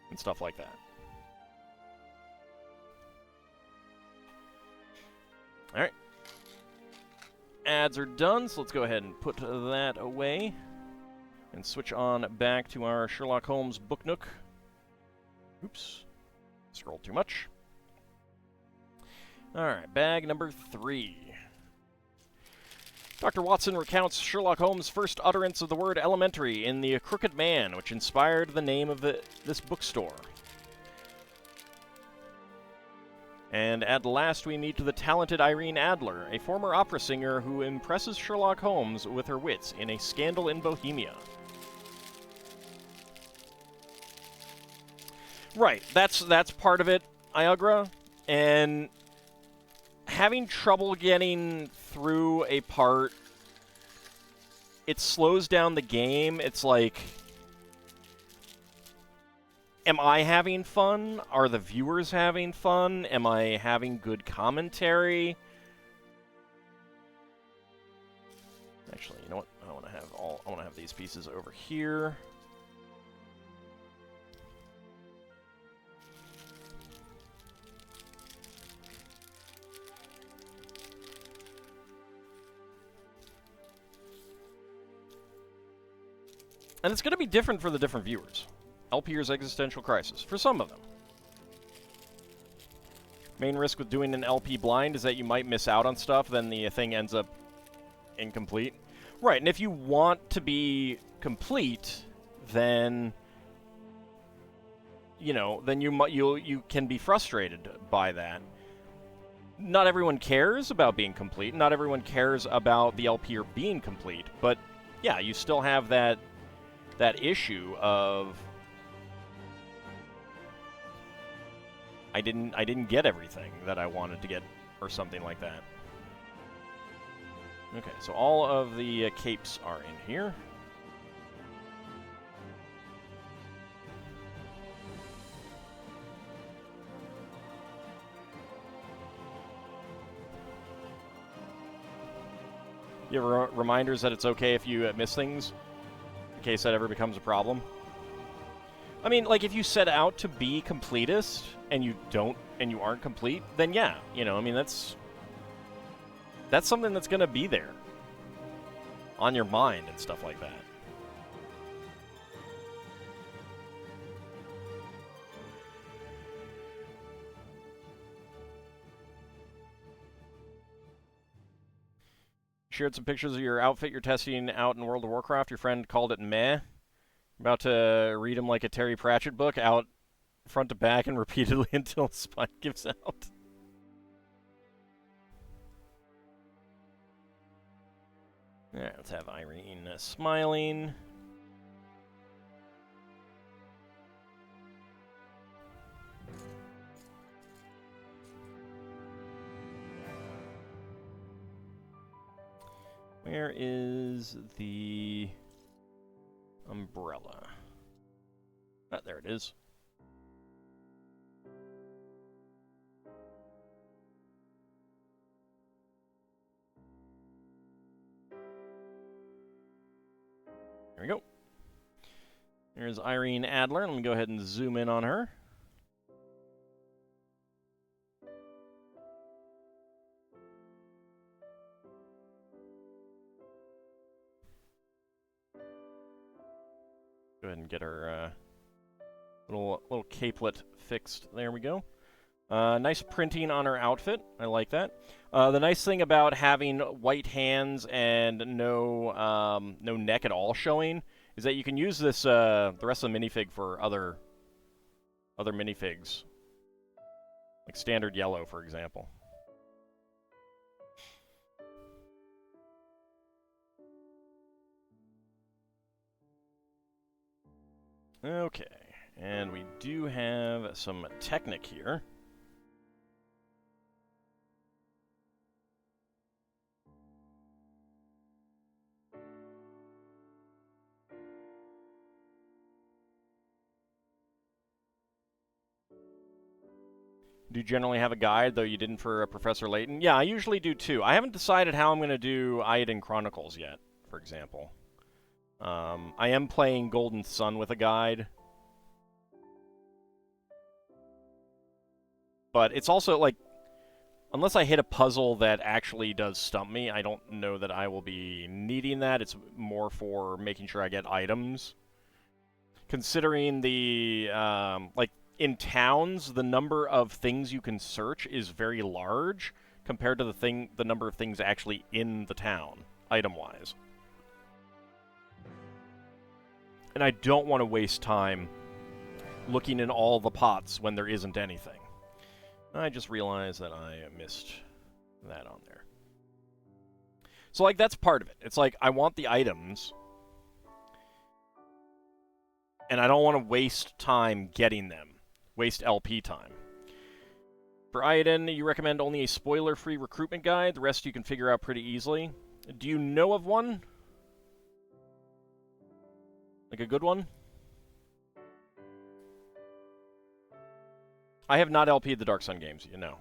and stuff like that. All right. Ads are done, so let's go ahead and put that away and switch on back to our Sherlock Holmes Book Nook. Oops. Scrolled too much. All right, bag number 3. Dr. Watson recounts Sherlock Holmes' first utterance of the word elementary in The Crooked Man, which inspired the name of this bookstore. And at last we meet the talented Irene Adler, a former opera singer who impresses Sherlock Holmes with her wits in A Scandal in Bohemia. Right, that's part of it, Iagra, and having trouble getting through a part, it slows down the game. It's like, am I having fun? Are the viewers having fun? Am I having good commentary? Actually, you know what? I want to have these pieces over here. And it's going to be different for the different viewers. LPer's existential crisis, for some of them. Main risk with doing an LP blind is that you might miss out on stuff, then the thing ends up incomplete. Right, and if you want to be complete, then, you know, then you can be frustrated by that. Not everyone cares about being complete. Not everyone cares about the LPer being complete, but yeah, you still have that issue of I didn't get everything that I wanted to get, or something like that. Okay, so all of the capes are in here. You have reminders that it's okay if you miss things, in case that ever becomes a problem. I mean, like, if you set out to be completist and you aren't complete, then yeah, you know, I mean, that's something that's gonna be there on your mind and stuff like that. Shared some pictures of your outfit you're testing out in World of Warcraft. Your friend called it meh. About to read him like a Terry Pratchett book, out front to back and repeatedly until the spine gives out. Alright, let's have Irene smiling. Where is the umbrella? Ah, there it is. There we go. There's Irene Adler. Let me go ahead and zoom in on her. Go ahead and get her little capelet fixed. There we go. Nice printing on her outfit. I like that. The nice thing about having white hands and no neck at all showing is that you can use this the rest of the minifig for other minifigs, like standard yellow, for example. Okay, and we do have some Technic here. Do you generally have a guide, though you didn't for Professor Layton? Yeah, I usually do too. I haven't decided how I'm going to do Eiyuden Chronicles yet, for example. I am playing Golden Sun with a guide. But it's also, like, unless I hit a puzzle that actually does stump me, I don't know that I will be needing that. It's more for making sure I get items. Considering the, like, in towns, the number of things you can search is very large compared to the number of things actually in the town, item-wise. And I don't want to waste time looking in all the pots when there isn't anything. I just realized that I missed that on there. So, like, that's part of it. It's like, I want the items, and I don't want to waste time getting them. Waste LP time. For Eiyuden, you recommend only a spoiler-free recruitment guide. The rest you can figure out pretty easily. Do you know of one? Like a good one? I have not LP'd the Dark Sun games, you know.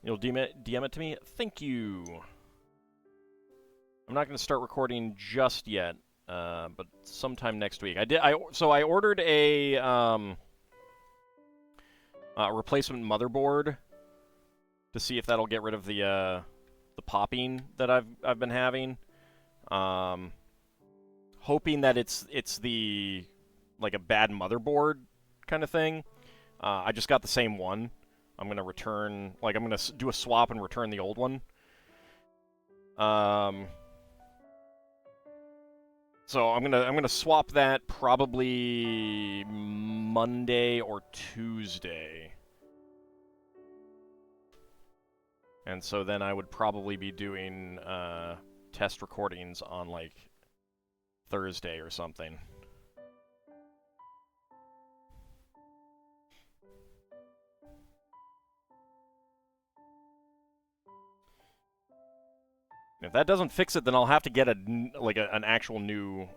You'll DM it to me? Thank you. I'm not going to start recording just yet, but sometime next week. So I ordered a replacement motherboard to see if that'll get rid of the popping that I've been having. Hoping that it's the, like, a bad motherboard kind of thing. I just got the same one. I'm gonna return, like, I'm gonna do a swap and return the old one. So I'm gonna swap that probably Monday or Tuesday. And so then I would probably be doing test recordings on, like, Thursday or something. If that doesn't fix it, then I'll have to get an actual new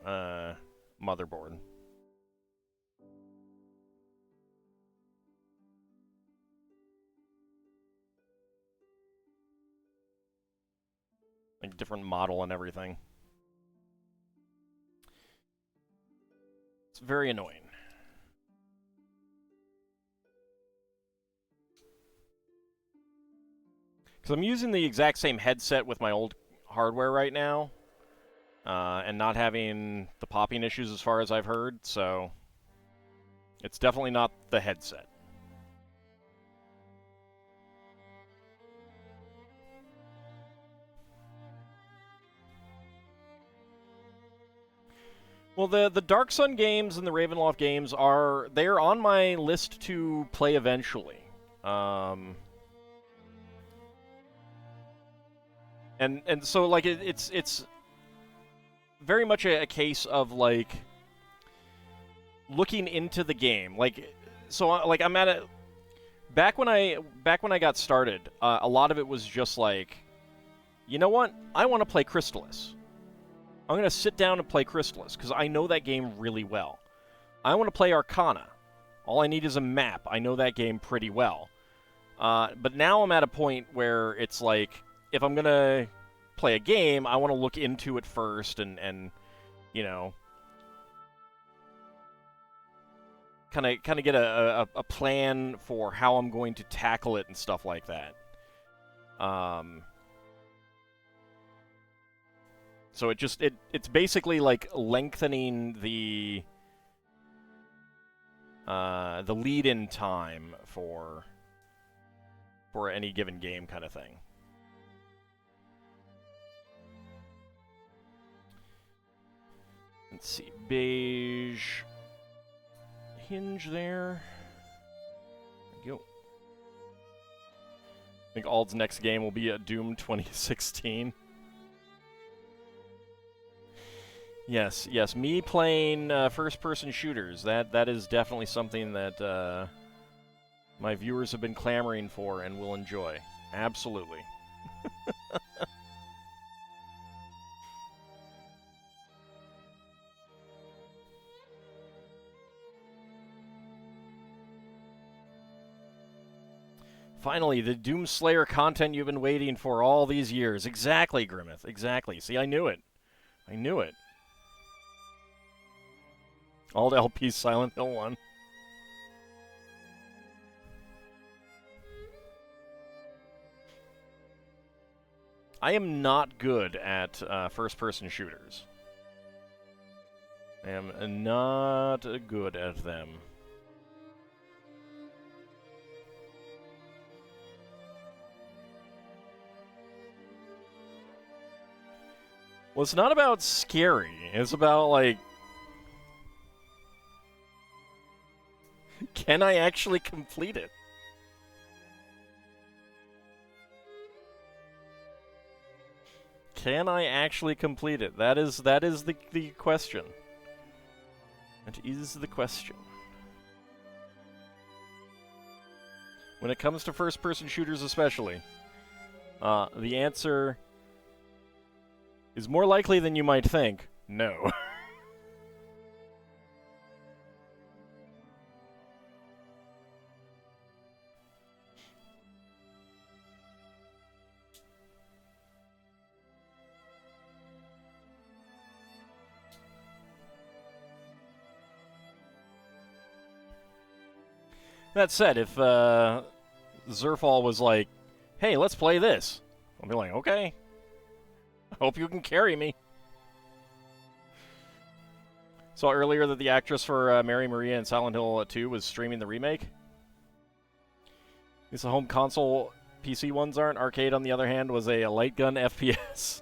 motherboard. different model and everything. It's very annoying. Because I'm using the exact same headset with my old hardware right now, and not having the popping issues as far as I've heard, so it's definitely not the headset. Well, the Dark Sun games and the Ravenloft games they're on my list to play eventually. And so like it's very much a case of like looking into the game. Like so like I'm at a back when I got started, a lot of it was just like, you know what? I want to play Crystalis. I'm going to sit down and play Crystalis, because I know that game really well. I want to play Arcana. All I need is a map. I know that game pretty well. But now I'm at a point where it's like, if I'm going to play a game, I want to look into it first and you know, kind of get a plan for how I'm going to tackle it and stuff like that. So it's basically like lengthening the lead-in time for any given game kind of thing. Let's see, beige hinge there. There we go. I think Ald's next game will be Doom 2016. Yes, me playing first-person shooters, that is definitely something that my viewers have been clamoring for and will enjoy. Absolutely. Finally, the Doomslayer content you've been waiting for all these years. Exactly, Grimmeth, exactly. See, I knew it. I knew it. All LP Silent Hill 1. I am not good at first-person shooters. I am not good at them. Well, it's not about scary. It's about, like, can I actually complete it? Can I actually complete it? That is the question. That is the question. When it comes to first-person shooters especially, the answer is more likely than you might think, no. That said, if Zerfall was like, hey, let's play this, I'll be like, okay. I hope you can carry me. Saw earlier that the actress for Mary Maria in Silent Hill 2 was streaming the remake. These home console PC ones aren't. Arcade, on the other hand, was a light gun FPS.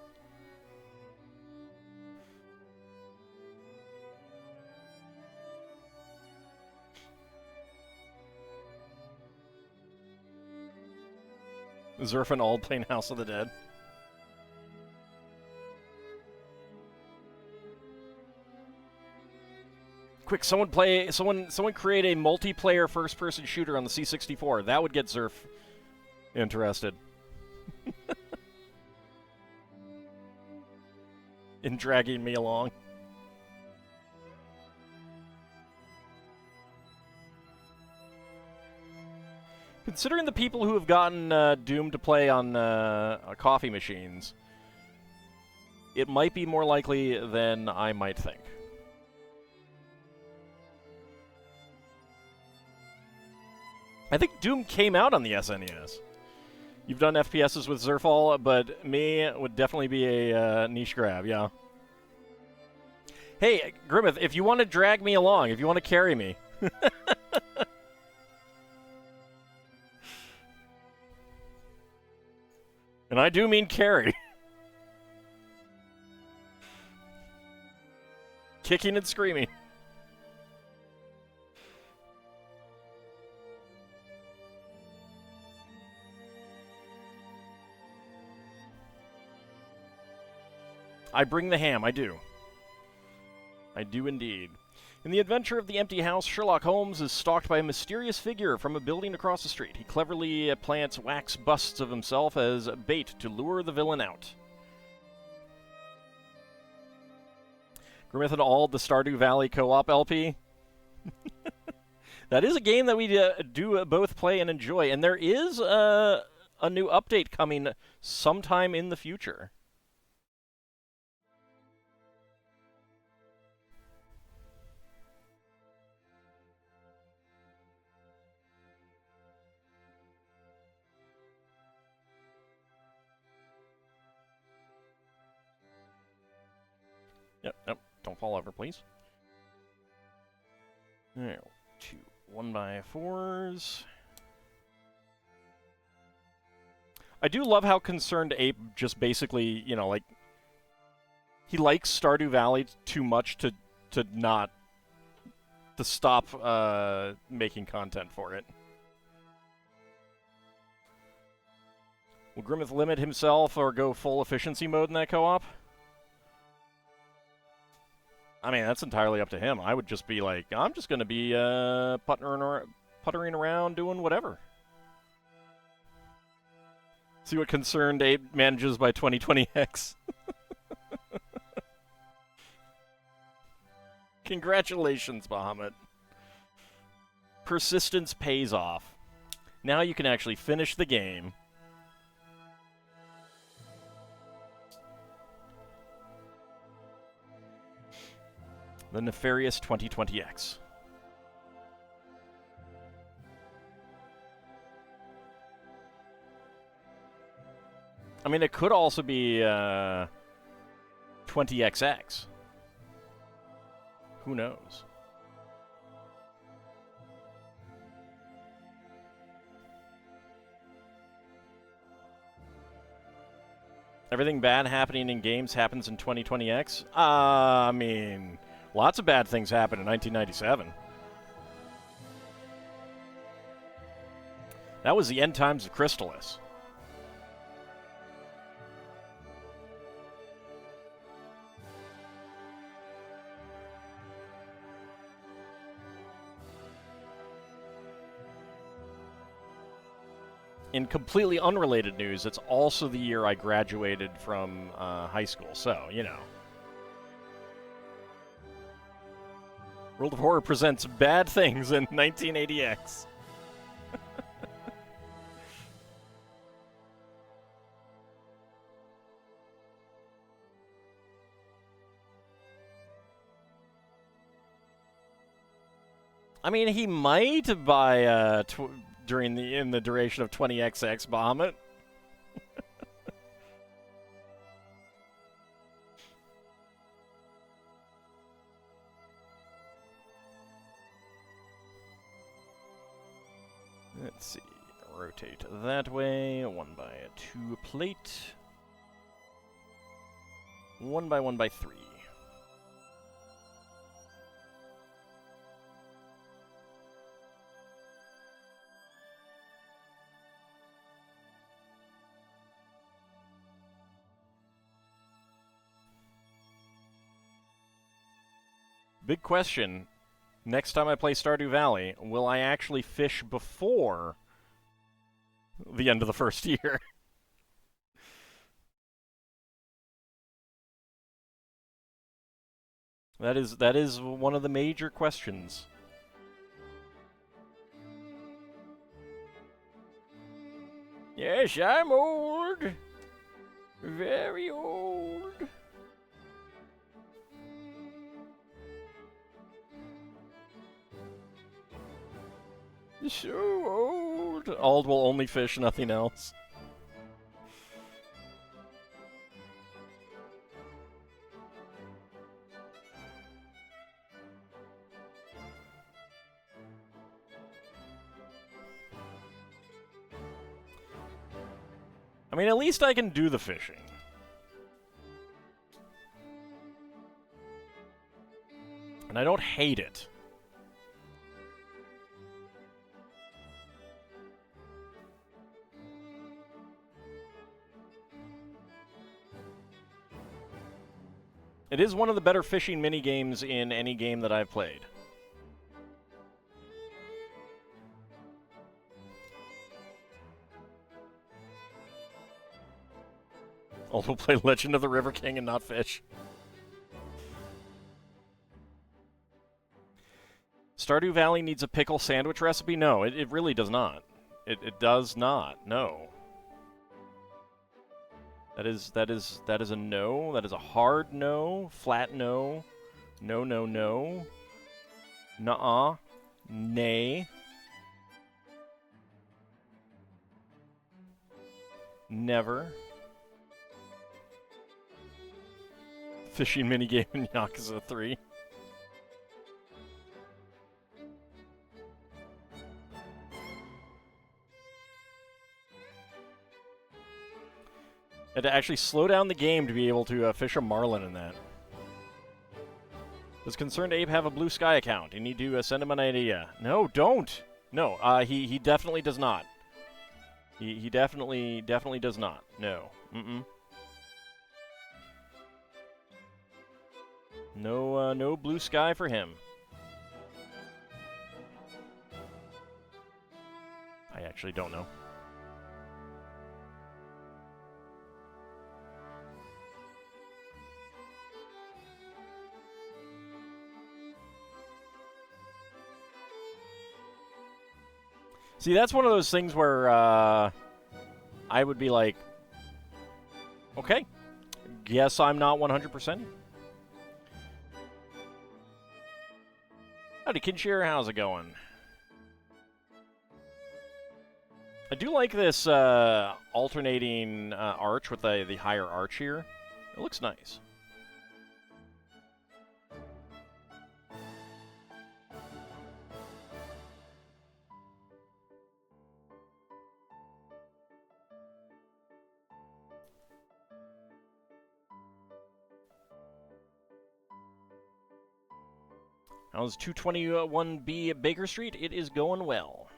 Zerf and Ald playing House of the Dead. Quick, someone create a multiplayer first-person shooter on the C64. That would get Zerf interested. In dragging me along. Considering the people who have gotten Doom to play on coffee machines, it might be more likely than I might think. I think Doom came out on the SNES. You've done FPSs with Zerfall, but me would definitely be a niche grab, yeah. Hey, Grimmeth, if you want to drag me along, if you want to carry me. And I do mean carry. Kicking and screaming. I bring the ham, I do. I do indeed. In the adventure of the empty house, Sherlock Holmes is stalked by a mysterious figure from a building across the street. He cleverly plants wax busts of himself as bait to lure the villain out. Grimmeth and all, the Stardew Valley co-op LP. That is a game that we do both play and enjoy, and there is a new update coming sometime in the future. Yep, don't fall over, please. There, 2 1x4s. I do love how Concerned Ape just basically, you know, like, he likes Stardew Valley too much to stop making content for it. Will Grimmeth limit himself or go full efficiency mode in that co-op? I mean, that's entirely up to him. I would just be like, I'm just going to be puttering around doing whatever. See what Concerned Ape manages by 2020X. Congratulations, Bahamut. Persistence pays off. Now you can actually finish the game. The nefarious 2020X. I mean, it could also be 20XX. Who knows? Everything bad happening in games happens in 2020X? I mean, lots of bad things happened in 1997. That was the end times of Crystalis. In completely unrelated news, it's also the year I graduated from high school, so, you know. World of Horror presents bad things in 1980X. I mean, he might buy in the duration of 20XX Bahamut. Let's see. Rotate that way. 1x2 plate. 1x1x3. Big question. Next time I play Stardew Valley, will I actually fish before the end of the first year? That is one of the major questions. Yes, I'm old. Very old. So old. Old will only fish, nothing else. I mean, at least I can do the fishing. And I don't hate it. It is one of the better fishing mini-games in any game that I've played. Although play Legend of the River King and not fish. Stardew Valley needs a pickle sandwich recipe? No, it really does not. It does not. No. That is a no. That is a hard no. Flat no. No, no, no. Nuh-uh. Nay. Never. Fishing minigame in Yakuza 3. Had to actually slow down the game to be able to fish a marlin in that. Does Concerned Ape have a Blue Sky account? You need to send him an idea. No, don't! No, he definitely does not. He definitely does not. No. Mm-mm. No, no Blue Sky for him. I actually don't know. See, that's one of those things where I would be like, okay, guess I'm not 100%. Howdy, Kinshire, how's it going? I do like this alternating arch with the higher arch here. It looks nice. How's 221B at Baker Street? It is going well.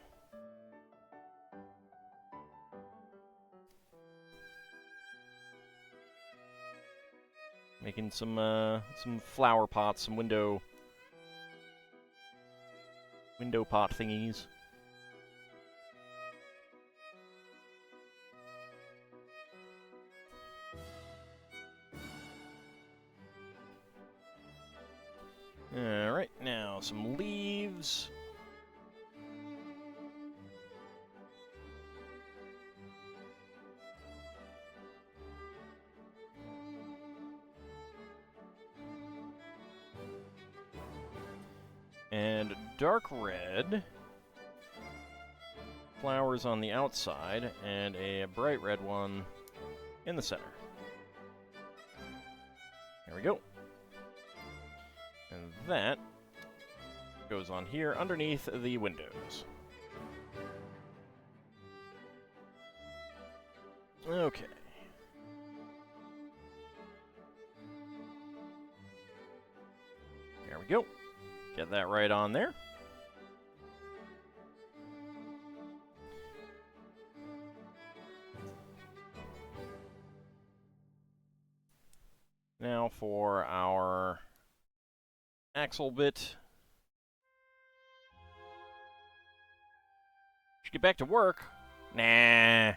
Making some flower pots, some window pot thingies. Alright, now some leaves. And dark red. Flowers on the outside, and a bright red one in the center. There we go. And that goes on here underneath the windows. Okay. There we go. Get that right on there. Now for our axle bit. Should get back to work. Nah.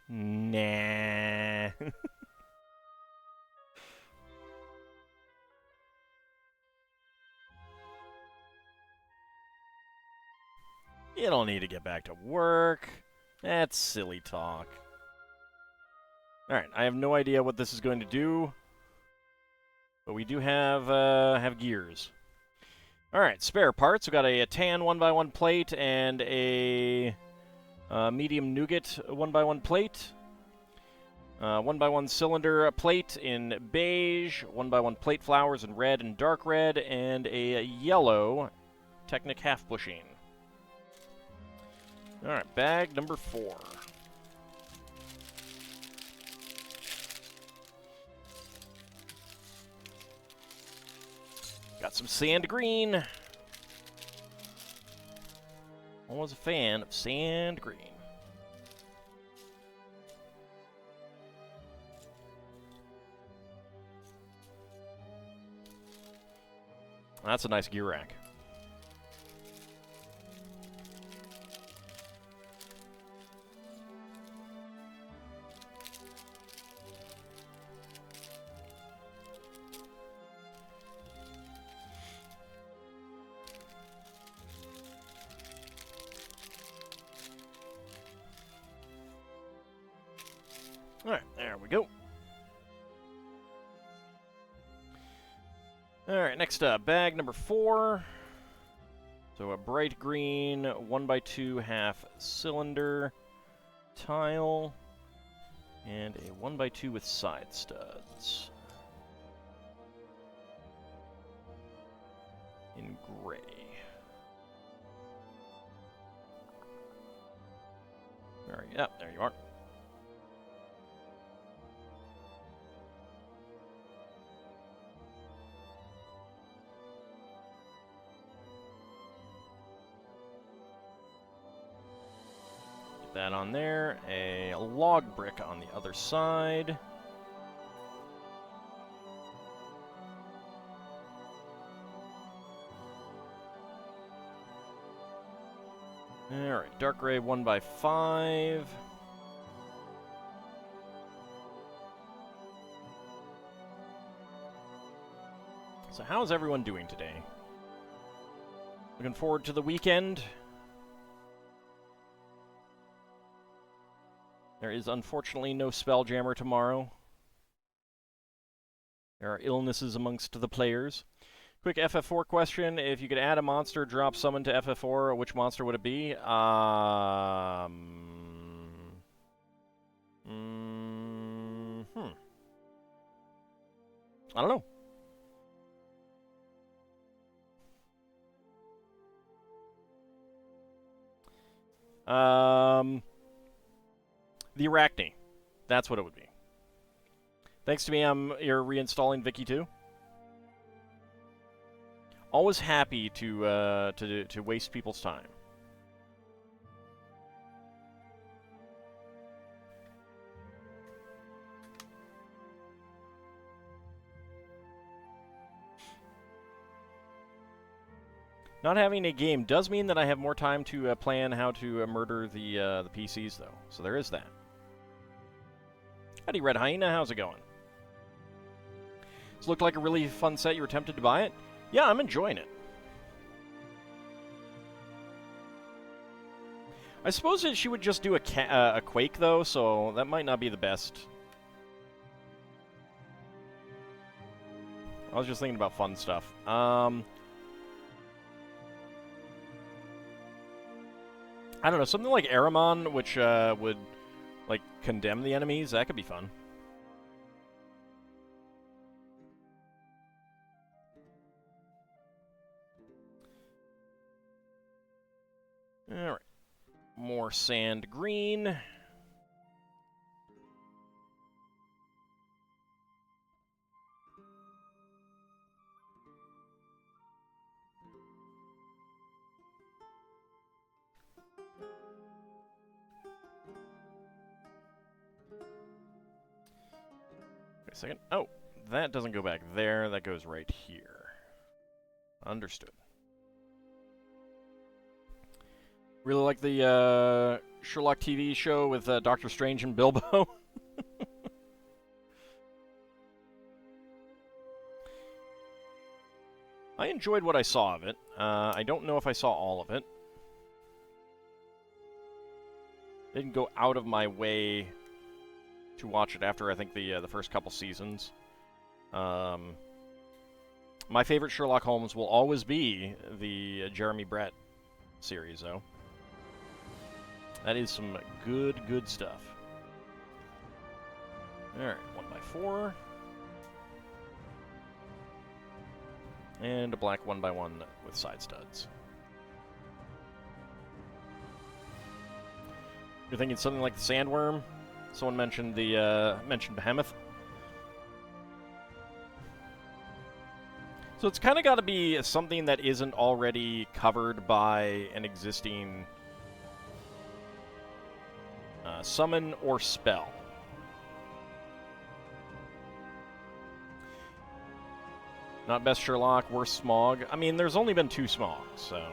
Nah. You don't need to get back to work. That's silly talk. Alright, I have no idea what this is going to do. But we do have gears. Alright, spare parts. We've got a tan 1x1 plate and a medium nougat 1x1 plate. 1x1 cylinder plate in beige, 1x1 plate flowers in red and dark red, and a yellow Technic half bushing. Alright, bag number 4. Got some sand green. Always a fan of sand green. That's a nice gear rack. Alright, there we go. Alright, next up, bag number 4. So a bright green 1x2 half cylinder tile, and a 1x2 with side studs. In gray. Alright, yep, there you are. That on there, a log brick on the other side. Alright, dark gray 1x5. So how's everyone doing today? Looking forward to the weekend. There is unfortunately no Spelljammer tomorrow. There are illnesses amongst the players. Quick FF4 question. If you could add a monster, drop summon to FF4, which monster would it be? I don't know. The Arachne. That's what it would be. Thanks to me, you're reinstalling Vicky too. Always happy to waste people's time. Not having a game does mean that I have more time to plan how to murder the PCs, though. So there is that. Howdy, Red Hyena. How's it going? This looked like a really fun set. You were tempted to buy it? Yeah, I'm enjoying it. I suppose that she would just do a Quake, though, so that might not be the best. I was just thinking about fun stuff. I don't know, something like Aramon, which would, like, condemn the enemies. That could be fun. Alright. More sand green. Wait a second. Oh, that doesn't go back there. That goes right here. Understood. Really like the Sherlock TV show with Doctor Strange and Bilbo. I enjoyed what I saw of it. I don't know if I saw all of it. Didn't go out of my way to watch it after, I think, the first couple seasons. My favorite Sherlock Holmes will always be the Jeremy Brett series, though. That is some good stuff. Alright, 1x4. And a black 1x1 with side studs. You're thinking something like the Sandworm? Someone mentioned the mentioned Behemoth. So it's kind of got to be something that isn't already covered by an existing summon or spell. Not best Sherlock, worst Smog. I mean, there's only been 2 Smogs, so...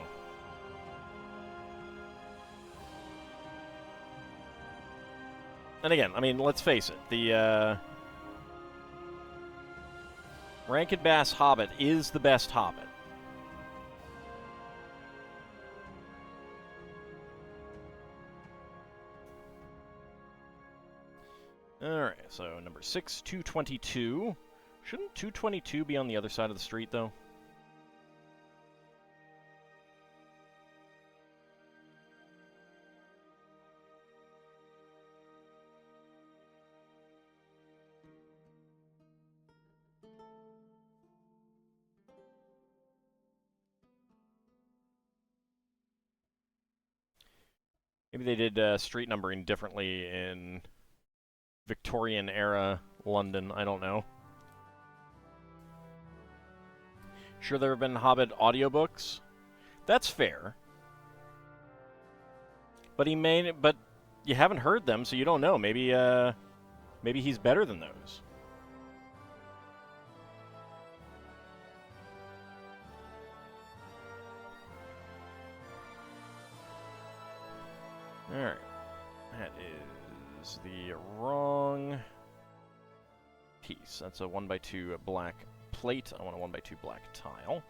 And again, I mean, let's face it, the Rankin Bass Hobbit is the best Hobbit. Alright, so number 6, 222. Shouldn't 222 be on the other side of the street, though? Maybe they did street numbering differently in Victorian-era London. I don't know. Sure, there have been Hobbit audiobooks. That's fair. But but you haven't heard them, so you don't know. Maybe he's better than those. Alright. That is the wrong piece. That's a 1x2 black plate. I want a 1x2 black tile.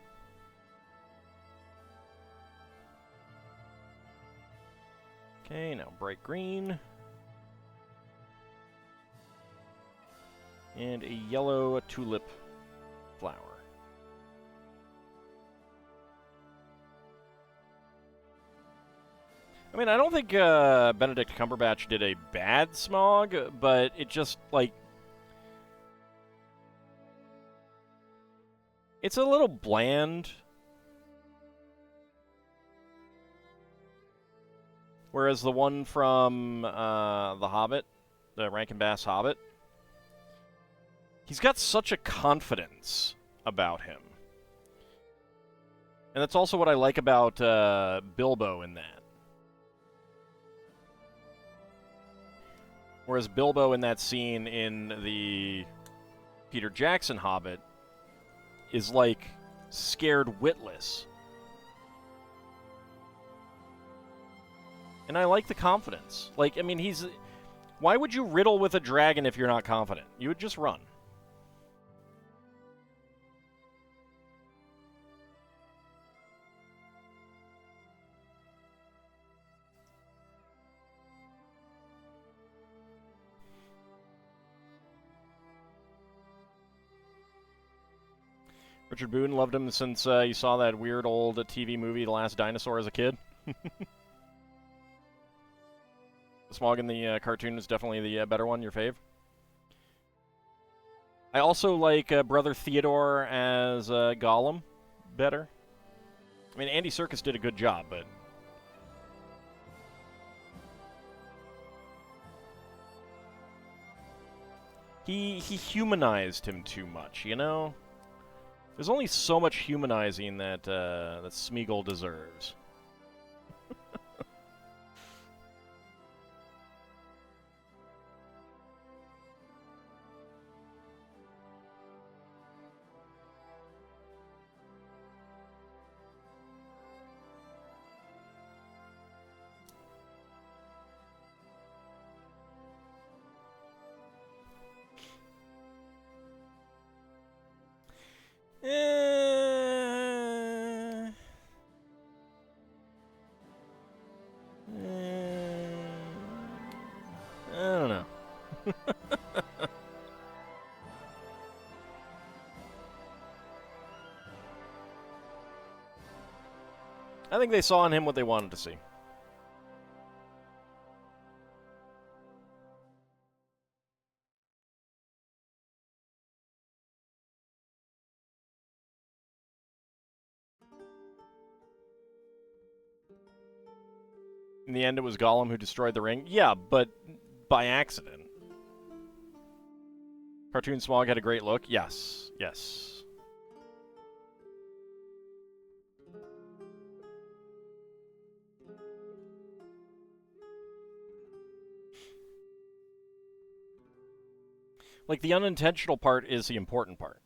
Okay, now bright green. And a yellow tulip flower. I mean, I don't think Benedict Cumberbatch did a bad Smog, but it just, like... It's a little bland. Whereas the one from The Hobbit, the Rankin Bass Hobbit, he's got such a confidence about him. And that's also what I like about Bilbo in that. Whereas Bilbo in that scene in the Peter Jackson Hobbit is, like, scared witless. And I like the confidence. Like, I mean, he's... Why would you riddle with a dragon if you're not confident? You would just run. Richard Boone loved him since you saw that weird old TV movie, The Last Dinosaur, as a kid. The Smog in the cartoon is definitely the better one, your fave. I also like Brother Theodore as Gollum better. I mean, Andy Serkis did a good job, but... He humanized him too much, you know? There's only so much humanizing that that Smeagol deserves. I think they saw in him what they wanted to see. In the end, it was Gollum who destroyed the ring. Yeah, but by accident. Cartoon Smog had a great look. Yes, yes. Like, the unintentional part is the important part.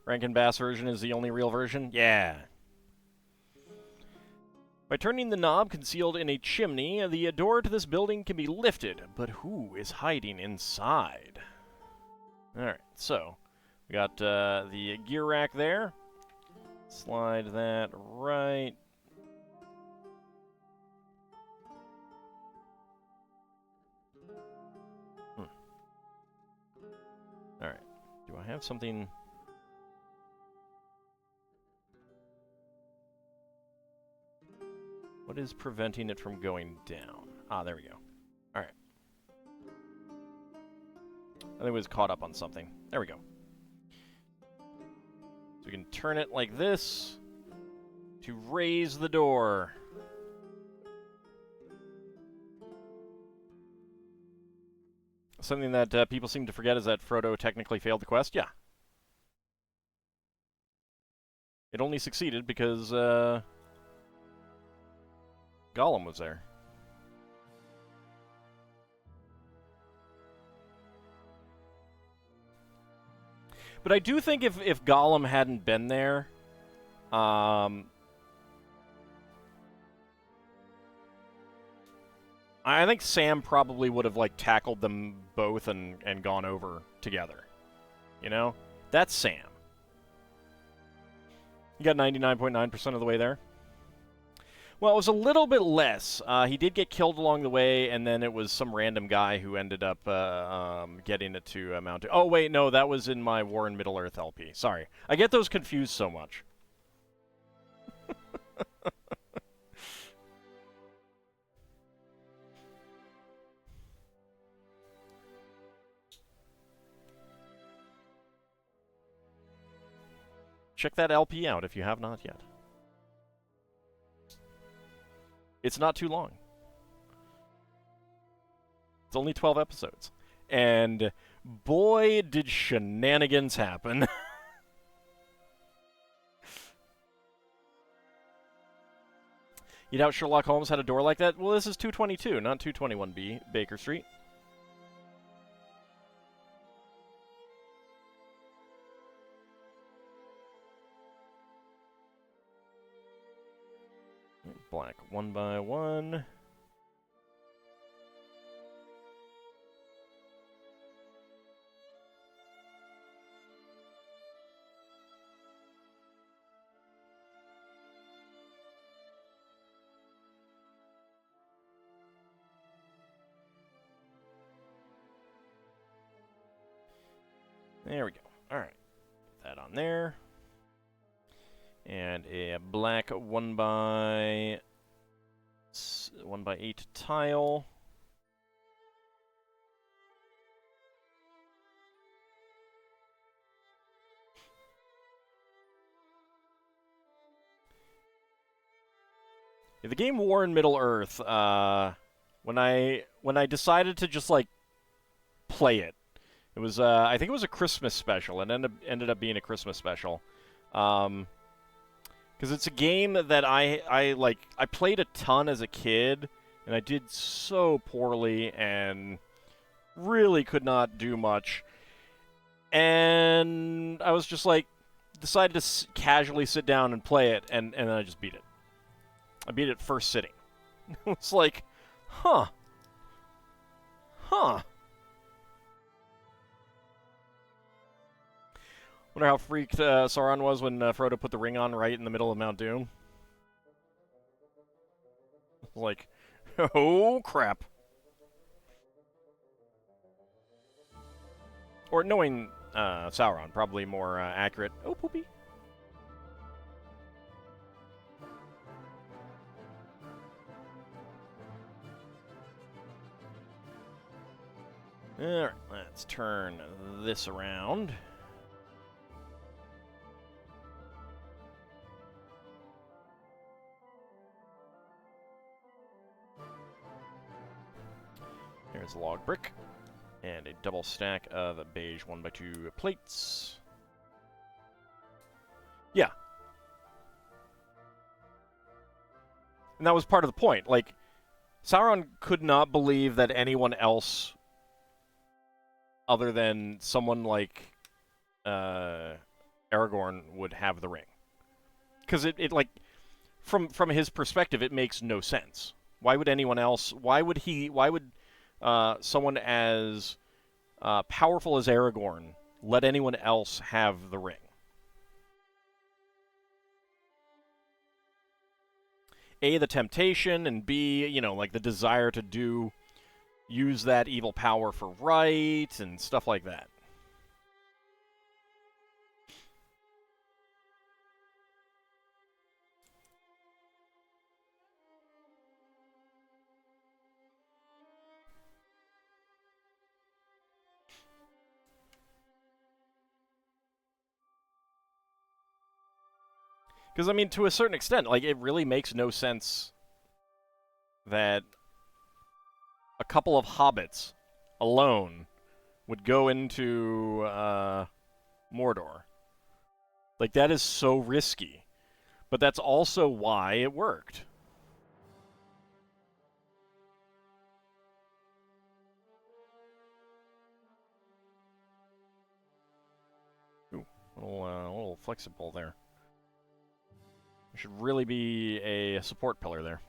Rankin Bass version is the only real version? Yeah. By turning the knob concealed in a chimney, the door to this building can be lifted, but who is hiding inside? Alright, so we got the gear rack there. Slide that right. Alright, do I have something... What is preventing it from going down? Ah, there we go. Alright. I think it was caught up on something. There we go. So we can turn it like this to raise the door. Something that people seem to forget is that Frodo technically failed the quest. Yeah. It only succeeded because Gollum was there. But I do think if Gollum hadn't been there, I think Sam probably would have like tackled them both and gone over together. You know? That's Sam. You got 99.9% of the way there. Well, it was a little bit less. He did get killed along the way, and then it was some random guy who ended up getting it to Mount Doom. Oh, wait, no, that was in my War in Middle-earth LP. Sorry. I get those confused so much. Check that LP out if you have not yet. It's not too long. It's only 12 episodes. And boy, did shenanigans happen. You doubt Sherlock Holmes had a door like that? Well, this is 222, not 221B, Baker Street. Black one by one. There we go. All right. Put that on there. And a black 1x8 tile. Yeah, the game War in Middle-earth, when I decided to just like play it, it was I think it was a Christmas special. It ended up being a Christmas special. Because it's a game that I played a ton as a kid, and I did so poorly and really could not do much. And I was just like, decided to casually sit down and play it, and then I just beat it. I beat it first sitting. It's like, huh. Wonder how freaked Sauron was when Frodo put the ring on right in the middle of Mount Doom. Like, oh crap. Or knowing Sauron, probably more accurate. Oh, poopy. Alright, let's turn this around. There's a log brick. And a double stack of beige 1x2 plates. Yeah. And that was part of the point. Like, Sauron could not believe that anyone else other than someone like Aragorn would have the ring. Because it like, from his perspective, it makes no sense. Why would anyone else, why would someone as powerful as Aragorn let anyone else have the ring? A, the temptation, and B, you know, like the desire to use that evil power for right, and stuff like that. Because, I mean, to a certain extent, like, it really makes no sense that a couple of hobbits alone would go into Mordor. Like, that is so risky. But that's also why it worked. Ooh, a little flexible there. There should really be a support pillar there.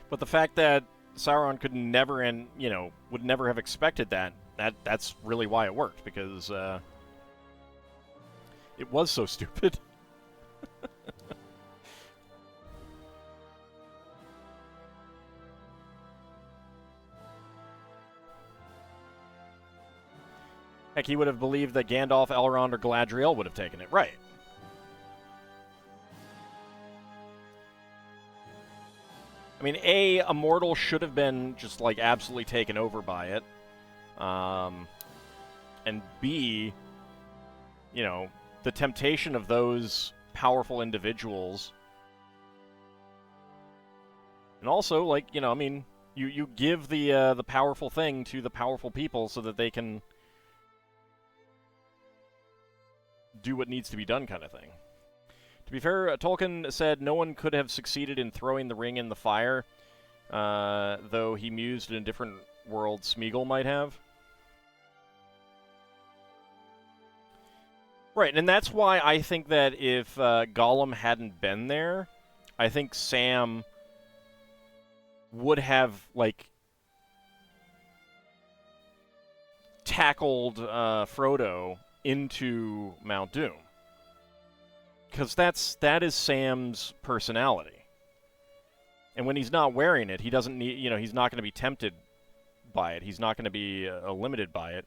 But the fact that Sauron could never, and would never have expected that's really why it worked, because it was so stupid. Heck, he would have believed that Gandalf, Elrond, or Galadriel would have taken it. Right. I mean, A mortal should have been just, like, absolutely taken over by it. And B, the temptation of those powerful individuals. And also, like, I mean, you give the powerful thing to the powerful people so that they can do what needs to be done, kind of thing. To be fair, Tolkien said no one could have succeeded in throwing the ring in the fire, though he mused in a different world Smeagol might have. Right, and that's why I think that if Gollum hadn't been there, I think Sam would have, like, tackled Frodo into Mount Doom. Because that is Sam's personality. And when he's not wearing it, he doesn't need, he's not going to be tempted by it. He's not going to be limited by it.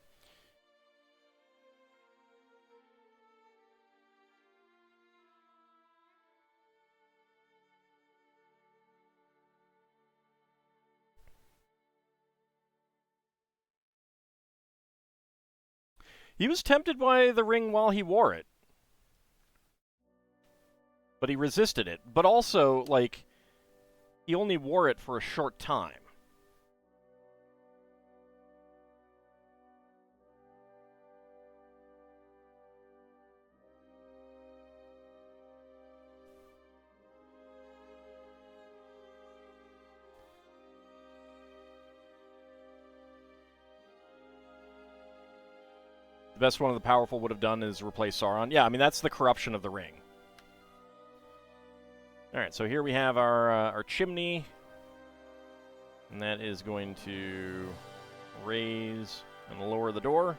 He was tempted by the ring while he wore it. But he resisted it. But also, like, he only wore it for a short time. The best one of the powerful would have done is replace Sauron. Yeah, I mean, that's the corruption of the ring. Alright, so here we have our chimney. And that is going to raise and lower the door.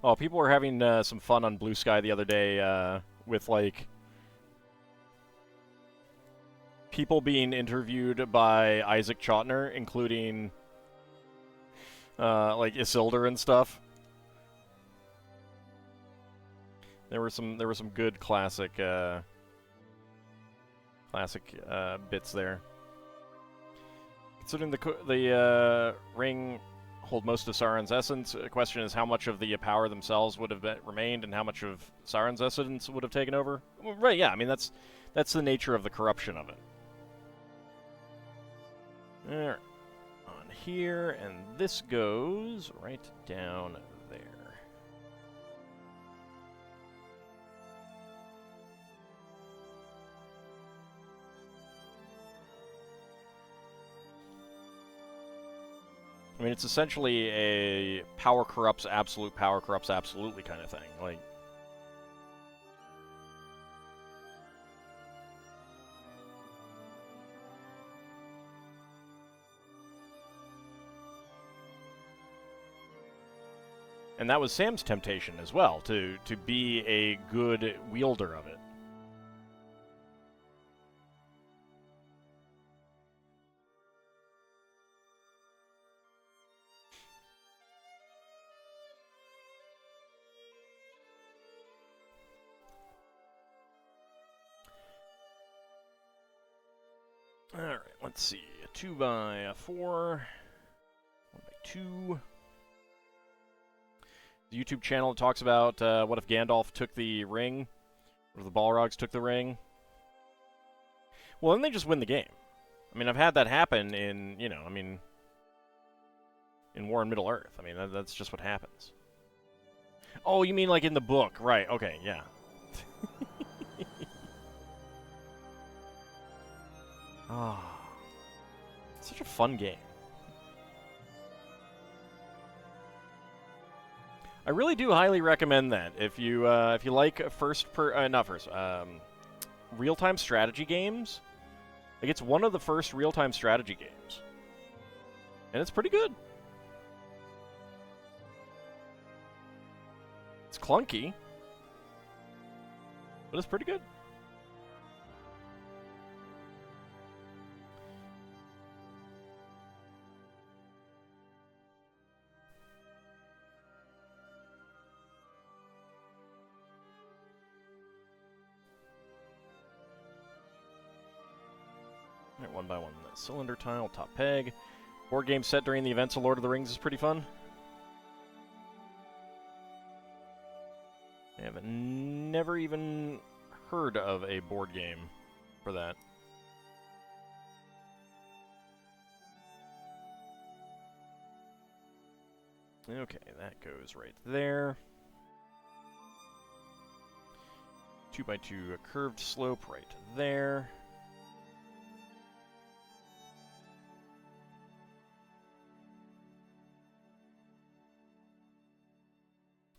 Oh, people were having some fun on Blue Sky the other day with, like, people being interviewed by Isaac Chotner, including, like, Isildur and stuff. There were some good classic bits there. Considering the ring hold most of Sauron's essence, the question is how much of the power themselves would have remained, and how much of Sauron's essence would have taken over. Well, right? Yeah, I mean that's the nature of the corruption of it. There, on here, and this goes right down there. I mean, it's essentially a power corrupts absolutely kind of thing. Like, and that was Sam's temptation as well, to be a good wielder of it. Alright, let's see. 2x4. 1x2. The YouTube channel talks about what if Gandalf took the ring? What if the Balrogs took the ring? Well, then they just win the game. I mean, I've had that happen in, you know, I mean, in War in Middle-earth. I mean, that's just what happens. Oh, you mean like in the book. Right, okay, yeah. Ah, such a fun game. I really do highly recommend that if you like real-time strategy games. Like, it's one of the first real-time strategy games, and it's pretty good. It's clunky, but it's pretty good. Alright, one by one. The cylinder tile, top peg. Board game set during the events of Lord of the Rings is pretty fun. I have never even heard of a board game for that. Okay, that goes right there. 2x2 curved slope right there.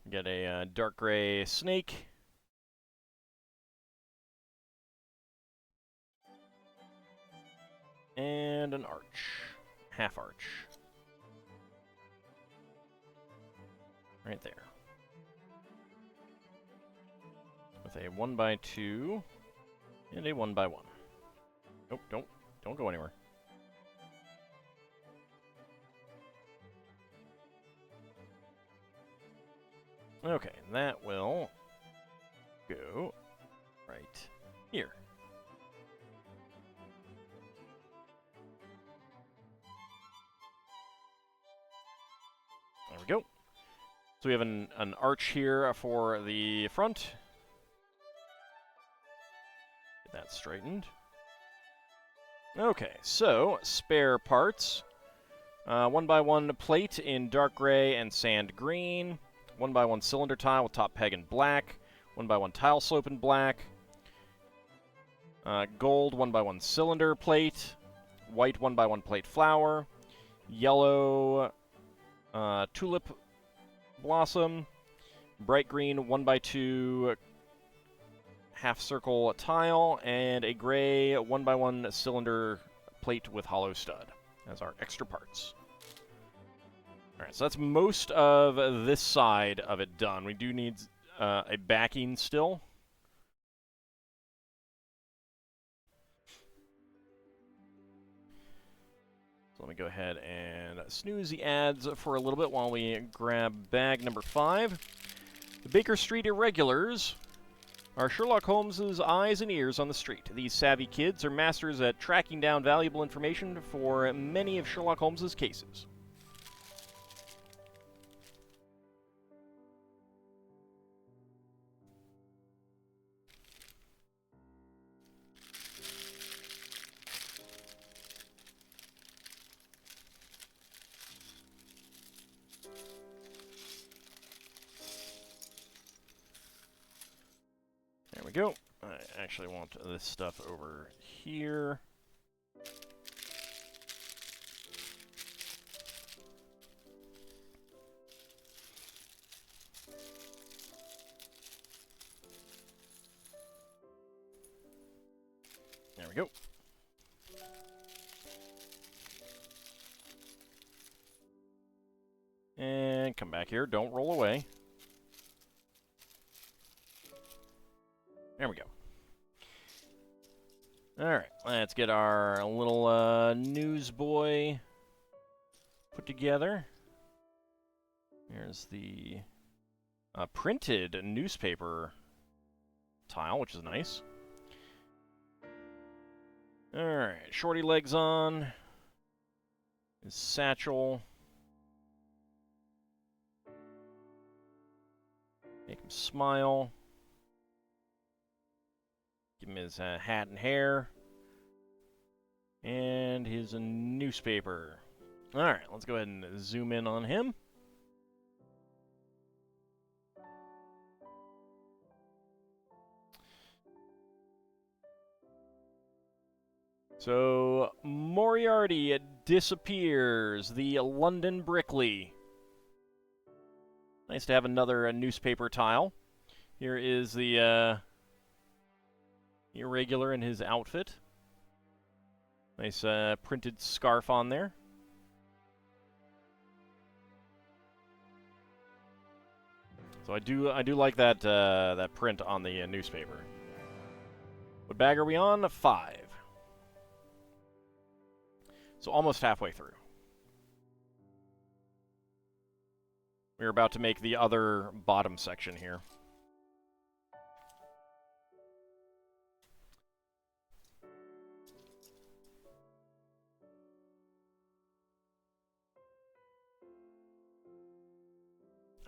Get a dark gray snake. And an arch. Half arch. Right there. With a 1x2 and a 1x1. Nope, don't go anywhere. Okay, that will go right here. There we go. So we have an arch here for the front. Get that straightened. Okay, so spare parts. 1x1 plate in dark gray and sand green. 1x1 cylinder tile with top peg in black. 1x1 tile slope in black. Gold 1x1 cylinder plate. White 1x1 plate flower. Yellow tulip blossom. bright green 1x2 half circle tile, and a gray 1x1 cylinder plate with hollow stud as our extra parts. Alright, so that's most of this side of it done. We do need a backing still. So let me go ahead and snooze the ads for a little bit while we grab bag number 5. The Baker Street Irregulars are Sherlock Holmes's eyes and ears on the street. These savvy kids are masters at tracking down valuable information for many of Sherlock Holmes's cases. There we go. I actually want this stuff over here. There we go. And come back here. Don't roll away. There we go. Alright, let's get our little newsboy put together. Here's the printed newspaper tile, which is nice. Alright, shorty legs on. His satchel. Make him smile. Give him his hat and hair. And his newspaper. Alright, let's go ahead and zoom in on him. So, Moriarty disappears. The London Brickley. Nice to have another newspaper tile. Here is the irregular in his outfit. Nice printed scarf on there. So I do like that that print on the newspaper. What bag are we on? 5. So almost halfway through. We're about to make the other bottom section here.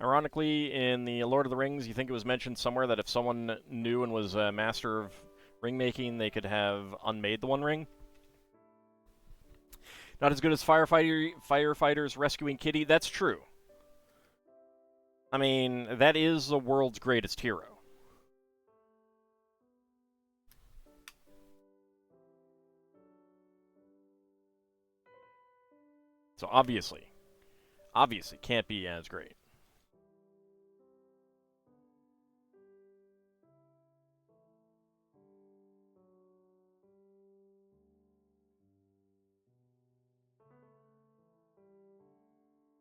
Ironically, in the Lord of the Rings, you think it was mentioned somewhere that if someone knew and was a master of ring making, they could have unmade the One Ring. Not as good as firefighters rescuing Kitty. That's true. I mean, that is the world's greatest hero. So obviously can't be as great.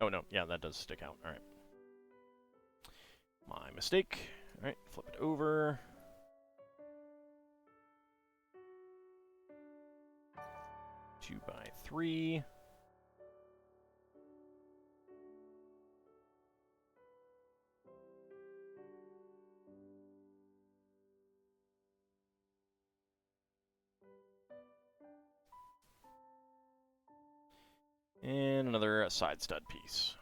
Oh, no. Yeah, that does stick out. All right. My mistake. All right, flip it over. Two by 3. And another side stud piece.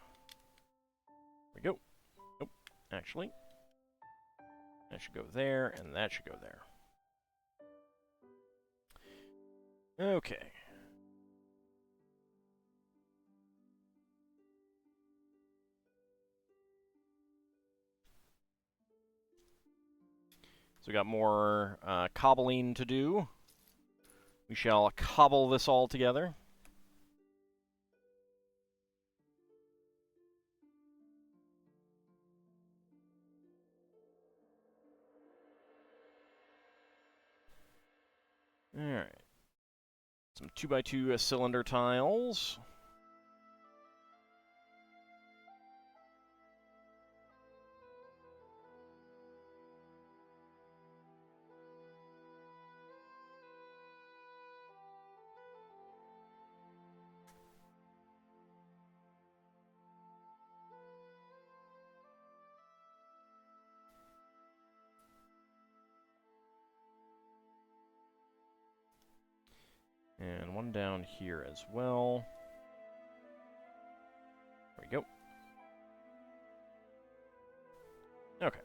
There we go. Nope, actually. That should go there, and that should go there. Okay. So we got more cobbling to do. We shall cobble this all together. Alright. Some 2x2 cylinder tiles. And one down here as well. There we go. Okay.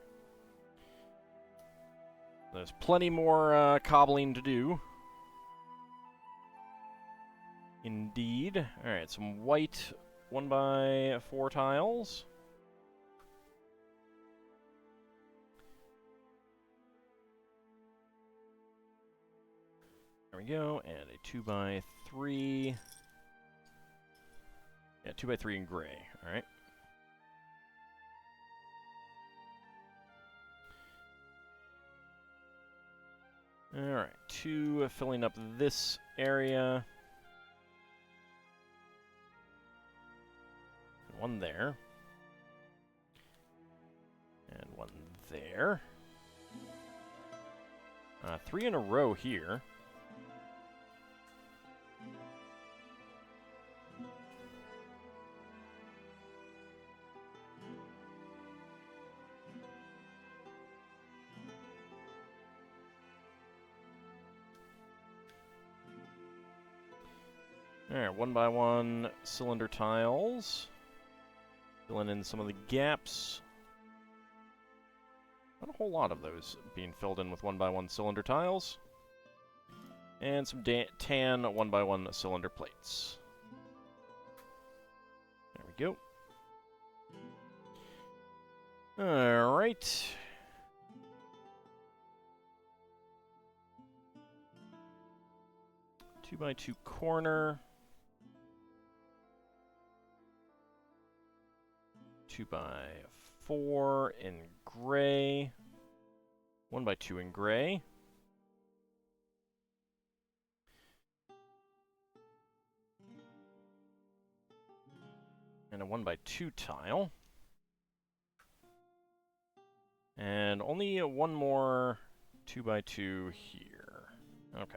There's plenty more cobbling to do. Indeed. Alright, some white 1x4 tiles. There we go, and a 2x3. Yeah, 2x3 in gray, alright. Alright, 2 filling up this area. And 1 there. And 1 there. 3 in a row here. Alright, 1x1 cylinder tiles. Filling in some of the gaps. Not a whole lot of those being filled in with 1x1 cylinder tiles. And some tan 1x1 cylinder plates. There we go. Alright. Two by two corner. 2x4 in gray. 1x2 in gray. And a 1x2 tile. And only one more 2x2 here. Okay.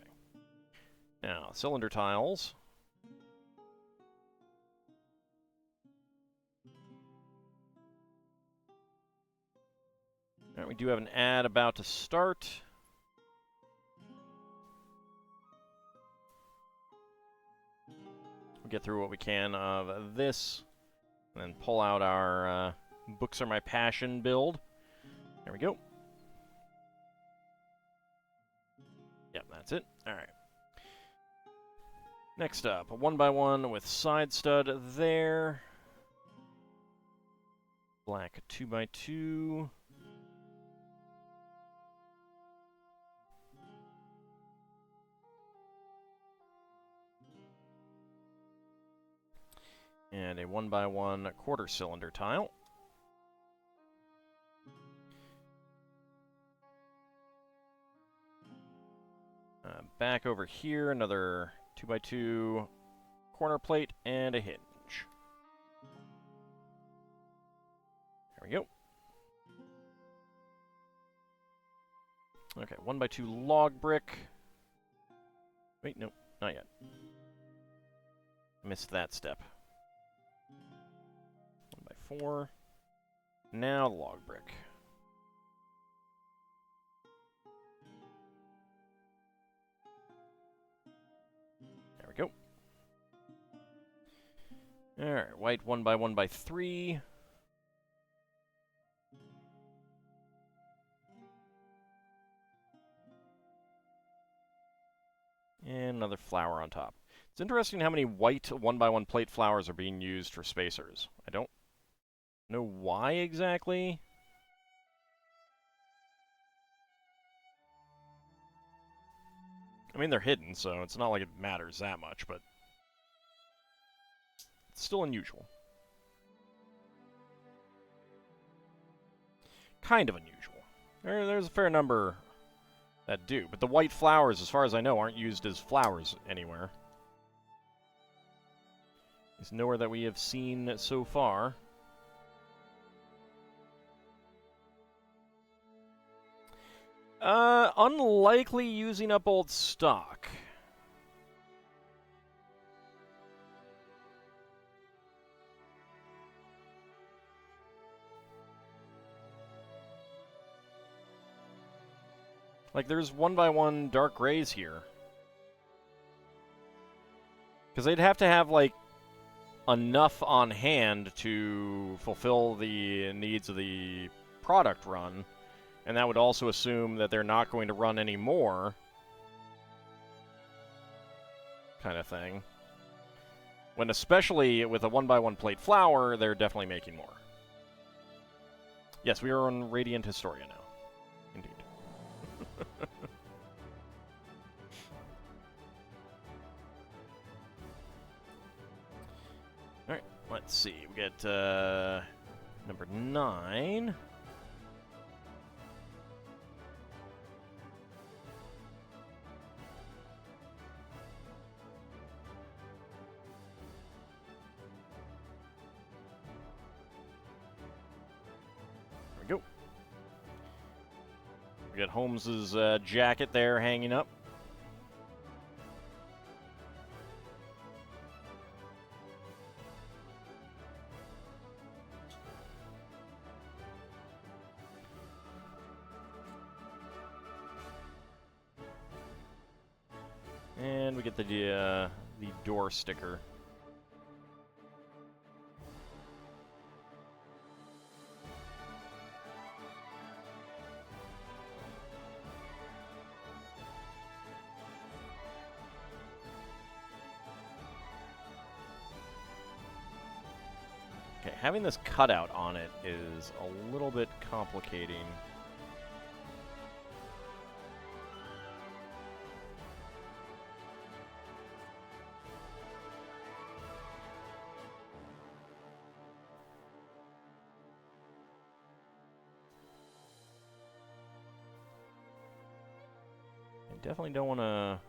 Now, cylinder tiles. Alright, we do have an ad about to start. We'll get through what we can of this, and then pull out our Books Are My Passion build. There we go. Yep, that's it. Alright. Next up, a 1x1 with side stud there. Black 2x2. And a 1x1 quarter cylinder tile. Back over here, another 2x2 corner plate and a hinge. There we go. Okay, 1x2 log brick. Wait, no, not yet. Missed that step. 1x4. Now the log brick. There we go. Alright, white 1x1x3. And another flower on top. It's interesting how many white 1x1 plate flowers are being used for spacers. I don't know why exactly. I mean, they're hidden, so it's not like it matters that much, but it's still unusual. Kind of unusual. There's a fair number that do. But the white flowers, as far as I know, aren't used as flowers anywhere. There's nowhere that we have seen so far. Unlikely using up old stock. Like, there's 1x1 dark grays here. Because they'd have to have, like, enough on hand to fulfill the needs of the product run. And that would also assume that they're not going to run any more. Kind of thing. When especially with a 1x1 plate flower, they're definitely making more. Yes, we are on Radiant Historia now. Indeed. Alright, let's see. We get number 9. There we go. We got Holmes's jacket there hanging up. And we get the door sticker. Okay, having this cutout on it is a little bit complicating. I definitely don't want to...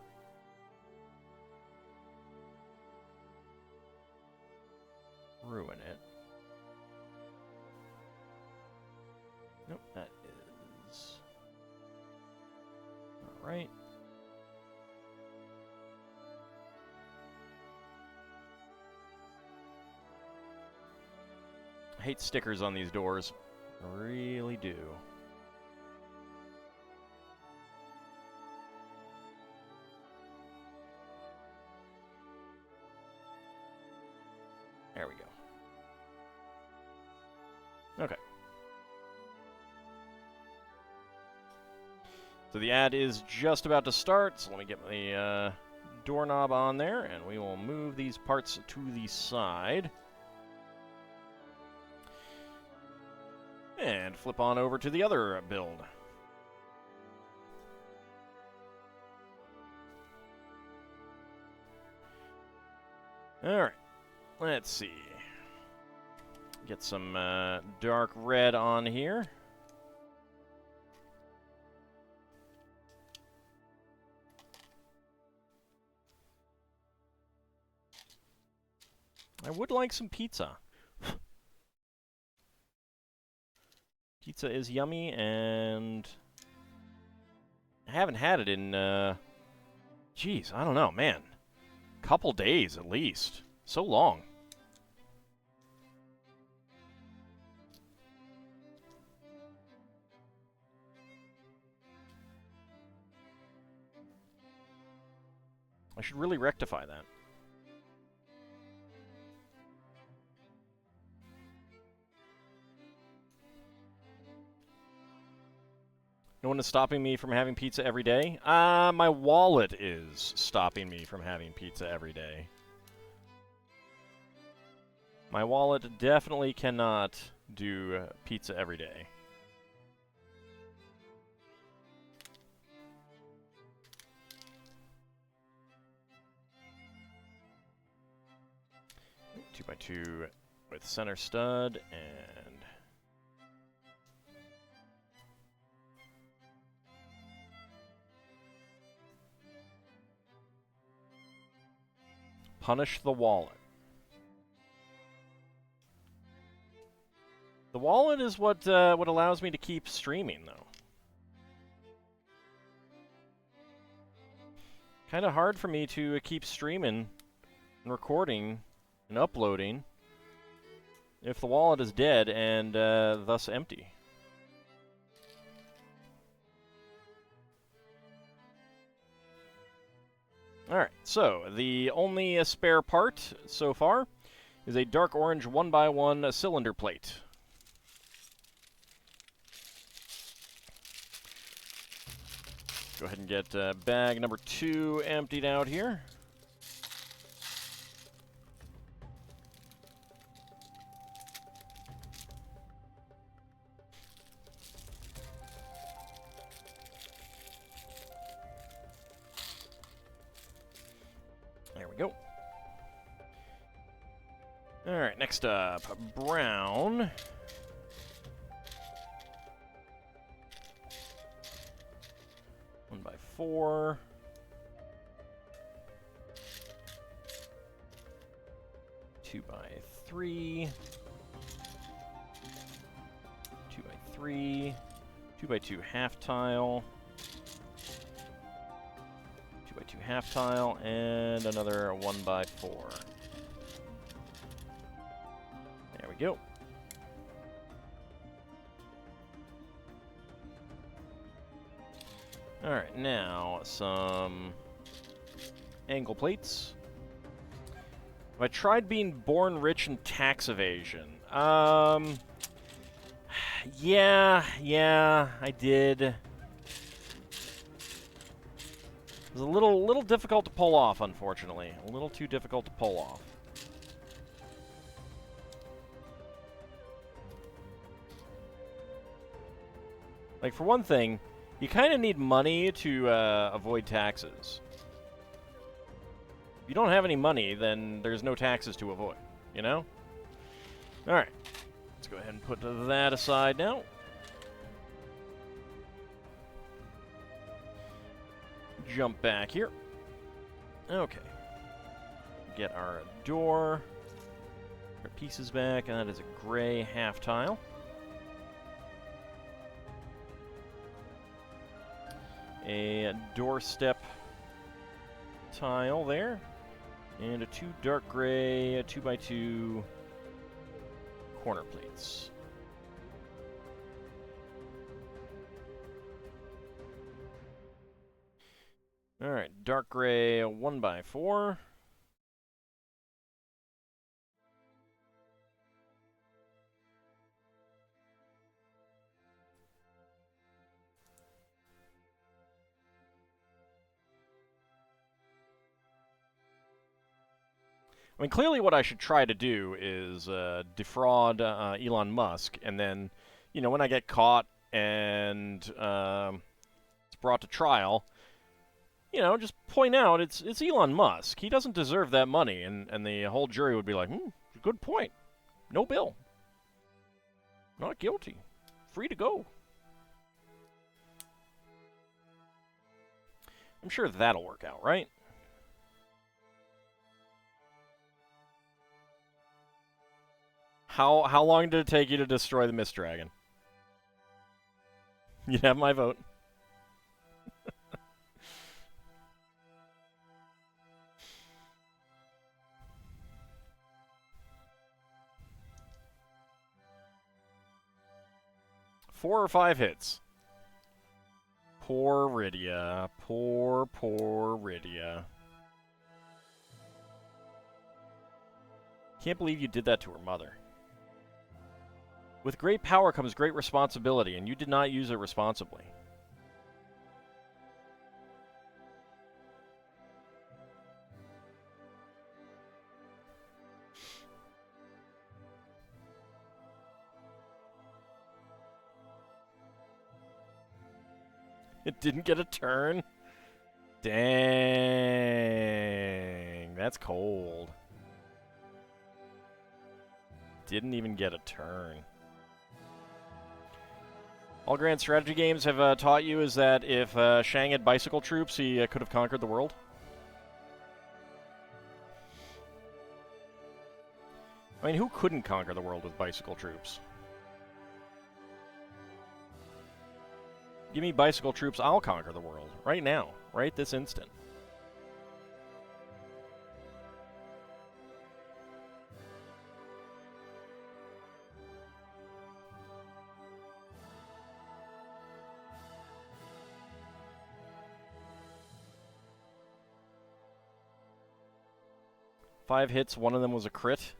ruin it. Nope, that is... not right. I hate stickers on these doors. I really do. There we go. Okay. So the ad is just about to start, so let me get the doorknob on there, and we will move these parts to the side. And flip on over to the other build. Alright, let's see. Get some dark red on here. I would like some pizza. Pizza is yummy, and I haven't had it in, geez, I don't know, man. Couple days, at least. So long. I should really rectify that. No one is stopping me from having pizza every day? My wallet is stopping me from having pizza every day. My wallet definitely cannot do pizza every day. Two by two with center stud and... Punish the wallet. The wallet is what allows me to keep streaming, though. Kind of hard for me to keep streaming and recording and uploading if the wallet is dead and thus empty. Alright, so the only spare part so far is a dark orange 1x1 cylinder plate. Go ahead and get bag number 2 emptied out here. There we go. Alright, next up, brown. One by 4. 2 by 3. 2 by 3. 2 by 2 half tile. 2 by 2 half tile, and another 1 by 4. There we go. Alright, now some angle plates. Have I tried being born rich in tax evasion? Yeah, I did. It was a little difficult to pull off, unfortunately. A little too difficult to pull off. Like, for one thing, you kind of need money to avoid taxes. If you don't have any money, then there's no taxes to avoid, you know? Alright. Let's go ahead and put that aside now. Jump back here. Okay. Get our door. Our pieces back, and that is a gray half tile. A doorstep tile there, and a 2 dark gray 2x2 corner plates. All right, dark gray 1x4. I mean, clearly what I should try to do is defraud Elon Musk, and then, you know, when I get caught and it's brought to trial, you know, just point out it's Elon Musk. He doesn't deserve that money, and the whole jury would be like, good point. No bill. Not guilty. Free to go. I'm sure that'll work out, right? How long did it take you to destroy the Mist Dragon? You have my vote. Four or 5 hits. Poor Rydia. Poor Rydia. Can't believe you did that to her mother. With great power comes great responsibility, and you did not use it responsibly. It didn't get a turn? Dang, that's cold. Didn't even get a turn. All grand strategy games have taught you is that if Shang had bicycle troops, he could have conquered the world. I mean, who couldn't conquer the world with bicycle troops? Give me bicycle troops, I'll conquer the world. Right now. Right this instant. Five hits, one of them was a crit.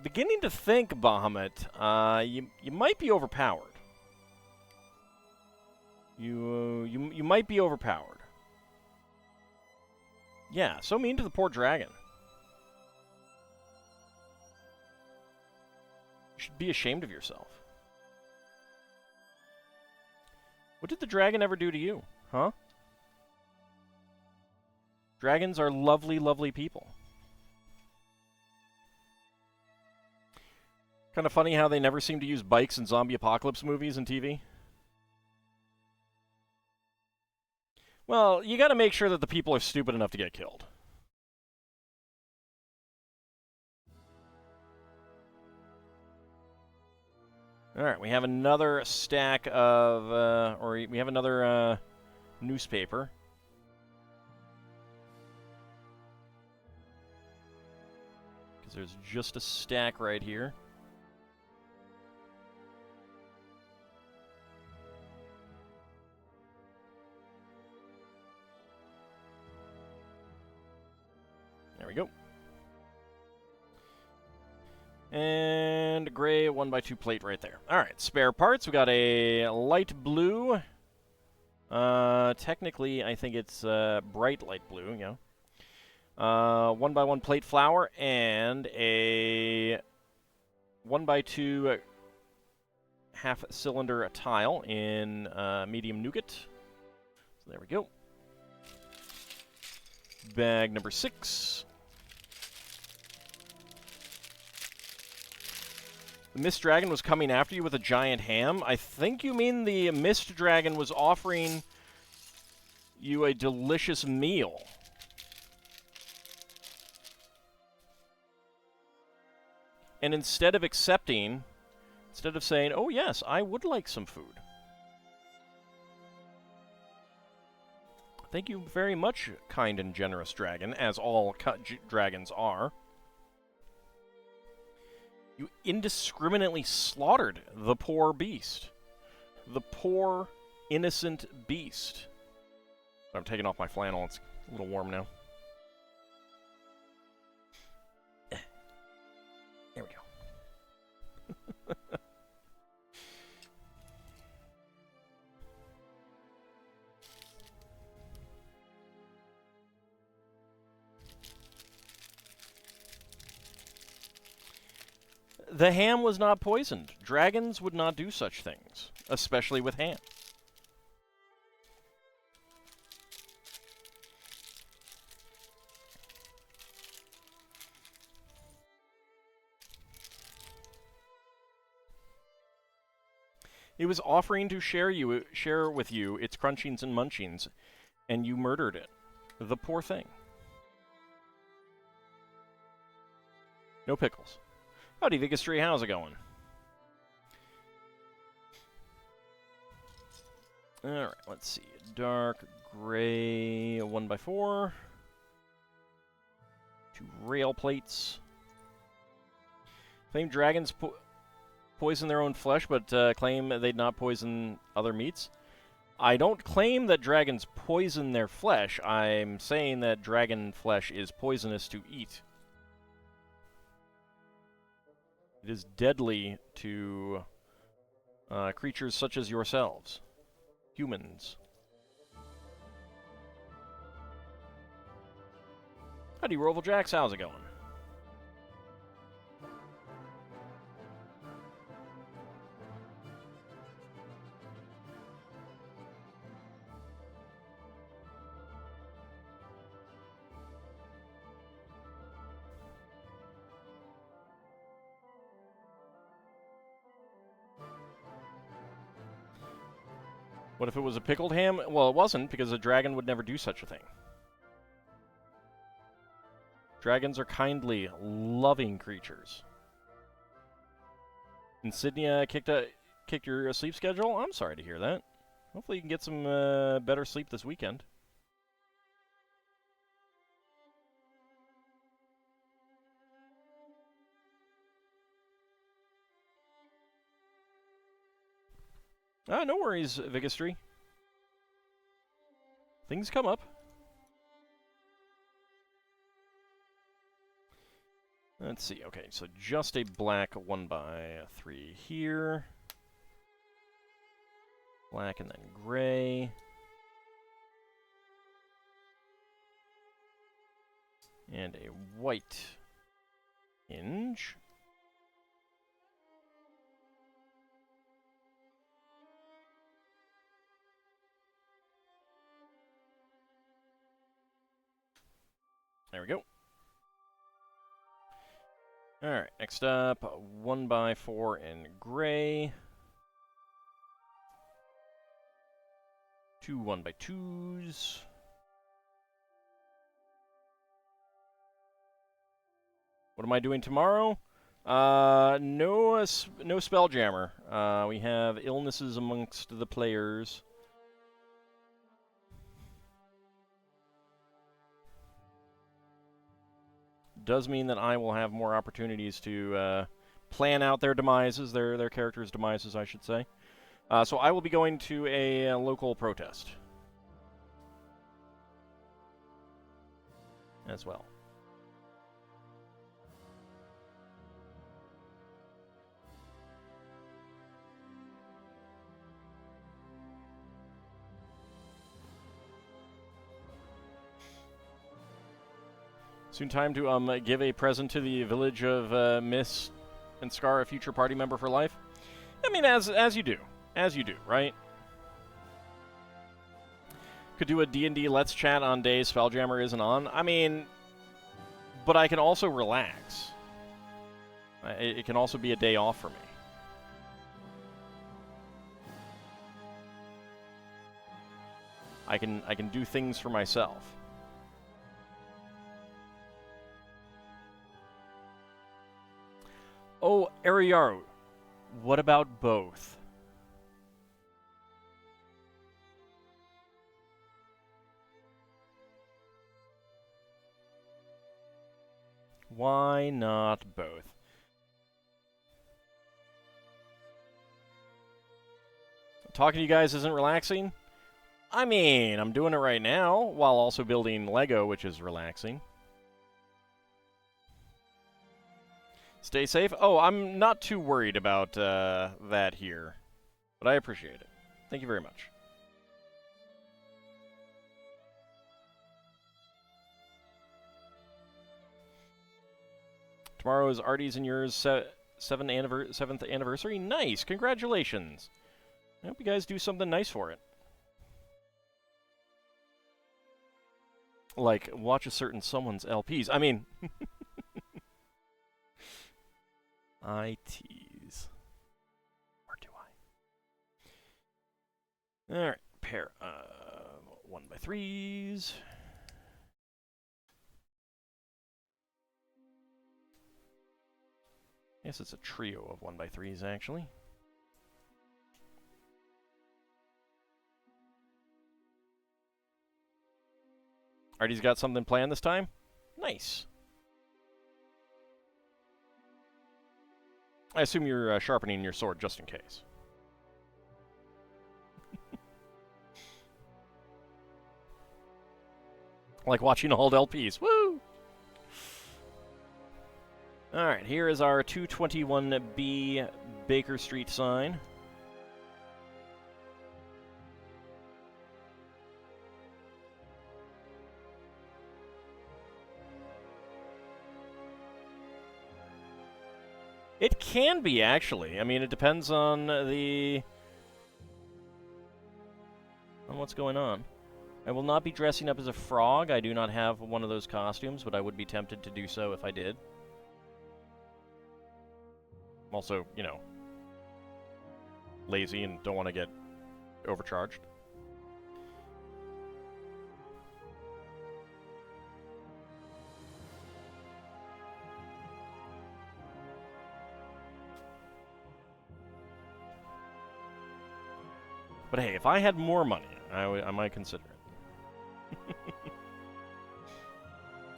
Beginning to think, Bahamut, you might be overpowered. You might be overpowered. Yeah, so mean to the poor dragon. You should be ashamed of yourself. What did the dragon ever do to you, huh? Dragons are lovely, lovely people. Kind of funny how they never seem to use bikes in zombie apocalypse movies and TV. Well, you gotta make sure that the people are stupid enough to get killed. Alright, we have another stack of, or we have another, newspaper. Because there's just a stack right here. There we go. And gray 1x2 plate right there. Alright, spare parts. We got a light blue. Technically, I think it's bright light blue, yeah. 1x1 plate flower and a 1x2 half cylinder tile in medium nougat. So there we go. Bag number 6. The Mist Dragon was coming after you with a giant ham. I think you mean the Mist Dragon was offering you a delicious meal. And instead of accepting, instead of saying, oh yes, I would like some food. Thank you very much, kind and generous dragon, as all dragons are. You indiscriminately slaughtered the poor beast. The poor, innocent beast. I'm taking off my flannel. It's a little warm now. There we go. The ham was not poisoned. Dragons would not do such things, especially with ham. It was offering to share with you its crunchings and munchings, and you murdered it. The poor thing. No pickles. Howdy, Vigastry, how's it going? Alright, let's see. Dark gray 1x4. 2 rail plates. Claim dragons poison their own flesh, but claim they'd not poison other meats. I don't claim that dragons poison their flesh. I'm saying that dragon flesh is poisonous to eat. It is deadly to creatures such as yourselves. Humans. Howdy, Roval Jacks, how's it going? What if it was a pickled ham? Well, it wasn't, because a dragon would never do such a thing. Dragons are kindly, loving creatures. Insignia kicked your sleep schedule? I'm sorry to hear that. Hopefully you can get some better sleep this weekend. No worries, Vigistry. Things come up. Let's see. Okay, so just a black 1x3 here. Black and then gray. And a white hinge. There we go. Alright, next up, 1x4 in gray. 2 1x2s. What am I doing tomorrow? No Spelljammer. We have illnesses amongst the players. Does mean that I will have more opportunities to plan out their demises, their characters' demises, I should say. So I will be going to a local protest as well. Soon time to give a present to the village of Miss and Scar, a future party member for life. I mean, as you do, right? Could do a D&D Let's Chat on days Spelljammer isn't on. I mean, but I can also relax. It can also be a day off for me. I can do things for myself. Oh, Ariaru, what about both? Why not both? Talking to you guys isn't relaxing? I mean, I'm doing it right now while also building Lego, which is relaxing. Stay safe? Oh, I'm not too worried about that here, but I appreciate it. Thank you very much. Tomorrow is Artie's and yours 7th anniversary. Nice! Congratulations! I hope you guys do something nice for it. Like, watch a certain someone's LPs. I mean... I tease. Or do I? Alright, pair of 1x3s. I guess it's a trio of 1x3s, actually. Artie's got something planned this time? Nice. I assume you're sharpening your sword just in case. Like watching old LPs. Woo! Alright, here is our 221B Baker Street sign. It can be, actually. I mean, it depends on what's going on. I will not be dressing up as a frog. I do not have one of those costumes, but I would be tempted to do so if I did. I'm also, you know, lazy and don't want to get overcharged. But hey, if I had more money, I might consider it.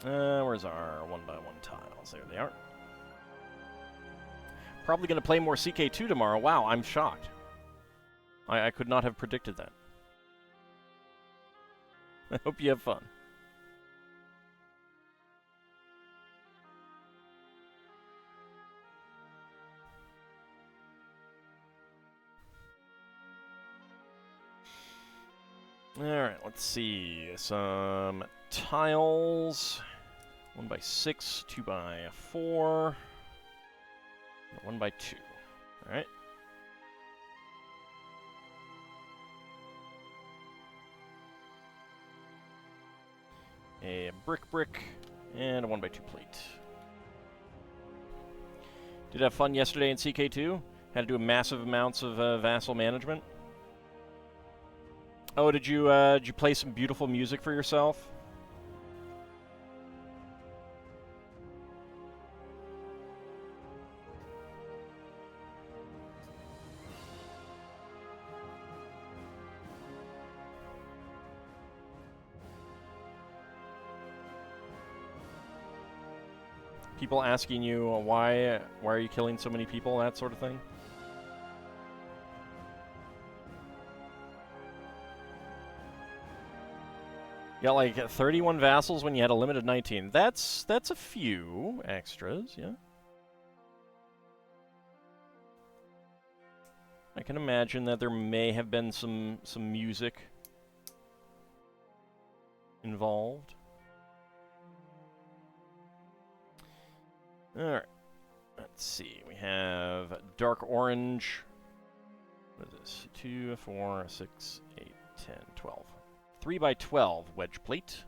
Where's our 1x1 tiles? There they are. Probably going to play more CK2 tomorrow. Wow, I'm shocked. I could not have predicted that. I hope you have fun. Alright, let's see. Some tiles. 1x6, 2x4, 1x2. Alright. A brick, and a 1x2 plate. Did have fun yesterday in CK2. Had to do massive amounts of vassal management. Oh, did you play some beautiful music for yourself? People asking you why are you killing so many people, that sort of thing? You got like 31 vassals when you had a limit of 19. That's a few extras, yeah. I can imagine that there may have been some music involved. Alright. Let's see. We have dark orange. What is this? 2, 4, 6, 8, 10, 12. 3x12 wedge plate.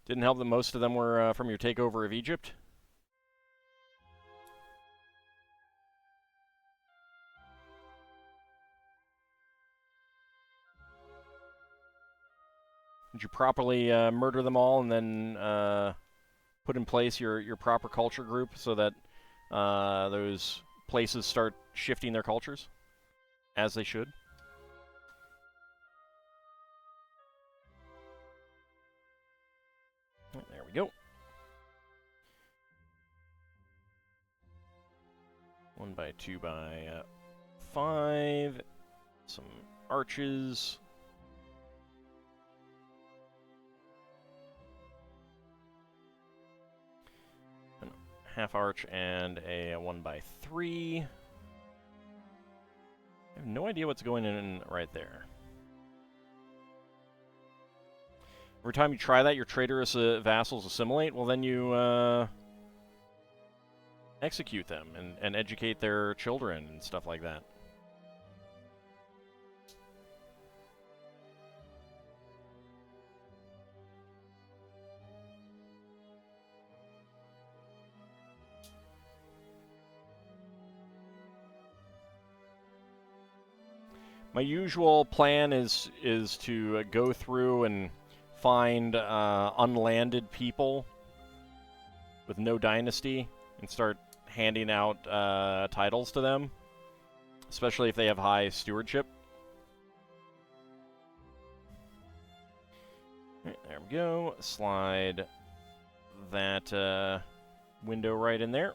Didn't help that most of them were from your takeover of Egypt. Did you properly murder them all and then put in place your proper culture group so that those places start shifting their cultures, as they should? There we go. 1x, 2x5. Some arches. Half arch and a 1x3. I have no idea what's going in right there. Every time you try that, your traitorous vassals assimilate. Well, then you execute them and educate their children and stuff like that. My usual plan is to go through and find unlanded people with no dynasty and start handing out titles to them, especially if they have high stewardship. Right, there we go. Slide that window right in there.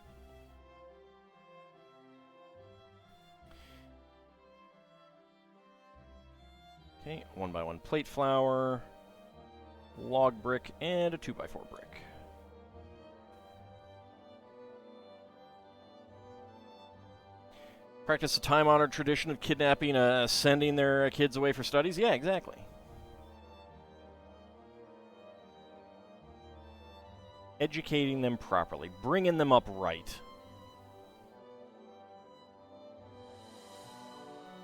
Okay, 1x1 plate flower, log brick, and a 2x4 brick. Practice a time-honored tradition of kidnapping, sending their kids away for studies? Yeah, exactly. Educating them properly, bringing them up right.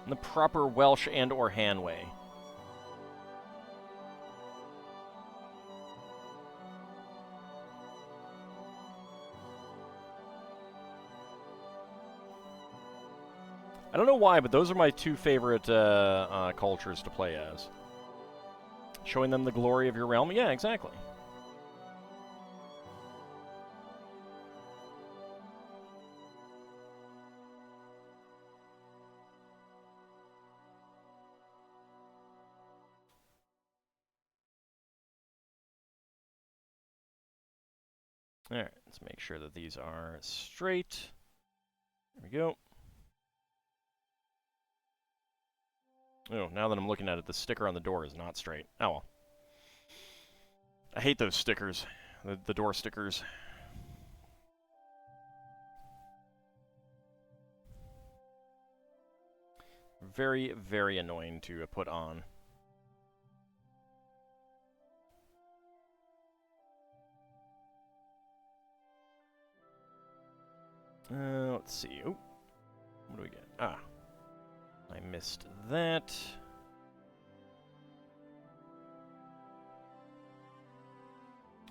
In the proper Welsh and or Han way. I don't know why, but those are my two favorite cultures to play as. Showing them the glory of your realm? Yeah, exactly. Alright, let's make sure that these are straight. There we go. Oh, now that I'm looking at it, the sticker on the door is not straight. Oh well. I hate those stickers. The door stickers. Very, very annoying to put on. Let's see. Oh, what do we get? Ah, I missed that.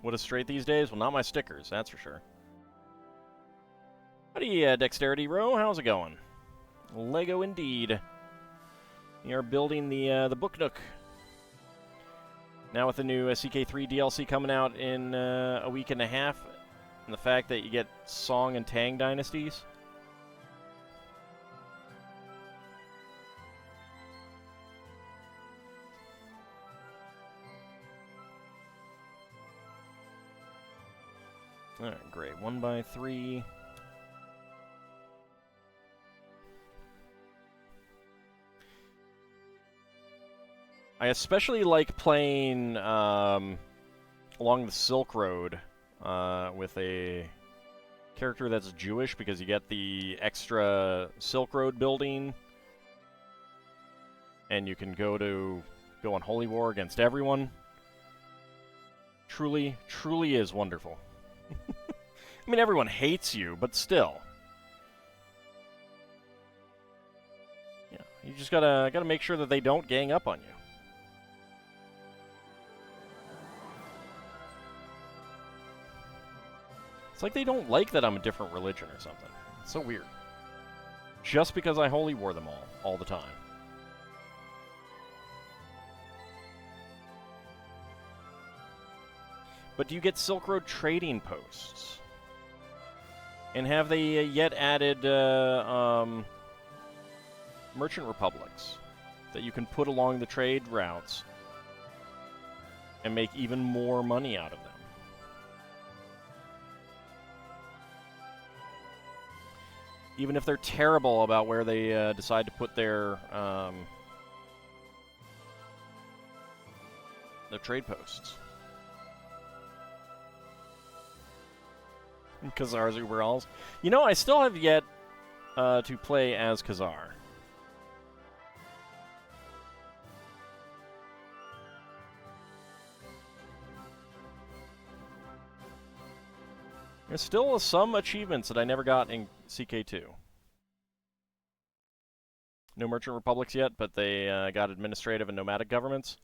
What is straight these days? Well, not my stickers, that's for sure. Howdy, Dexterity Row. How's it going? Lego indeed. We are building the Book Nook. Now with the new CK3 DLC coming out in a week and a half, and the fact that you get Song and Tang dynasties. Alright, great. 1x3. I especially like playing along the Silk Road with a character that's Jewish, because you get the extra Silk Road building, and you can go on Holy War against everyone. Truly, truly is wonderful. I mean, everyone hates you, but still. Yeah, you just gotta make sure that they don't gang up on you. It's like they don't like that I'm a different religion or something. It's so weird. Just because I holy war them all the time. But do you get Silk Road trading posts? And have they yet added merchant republics that you can put along the trade routes and make even more money out of them? Even if they're terrible about where they decide to put their trade posts. Khazar's Uberalls. You know, I still have yet to play as Khazar. There's still some achievements that I never got in CK2. No merchant republics yet, but they got administrative and nomadic governments.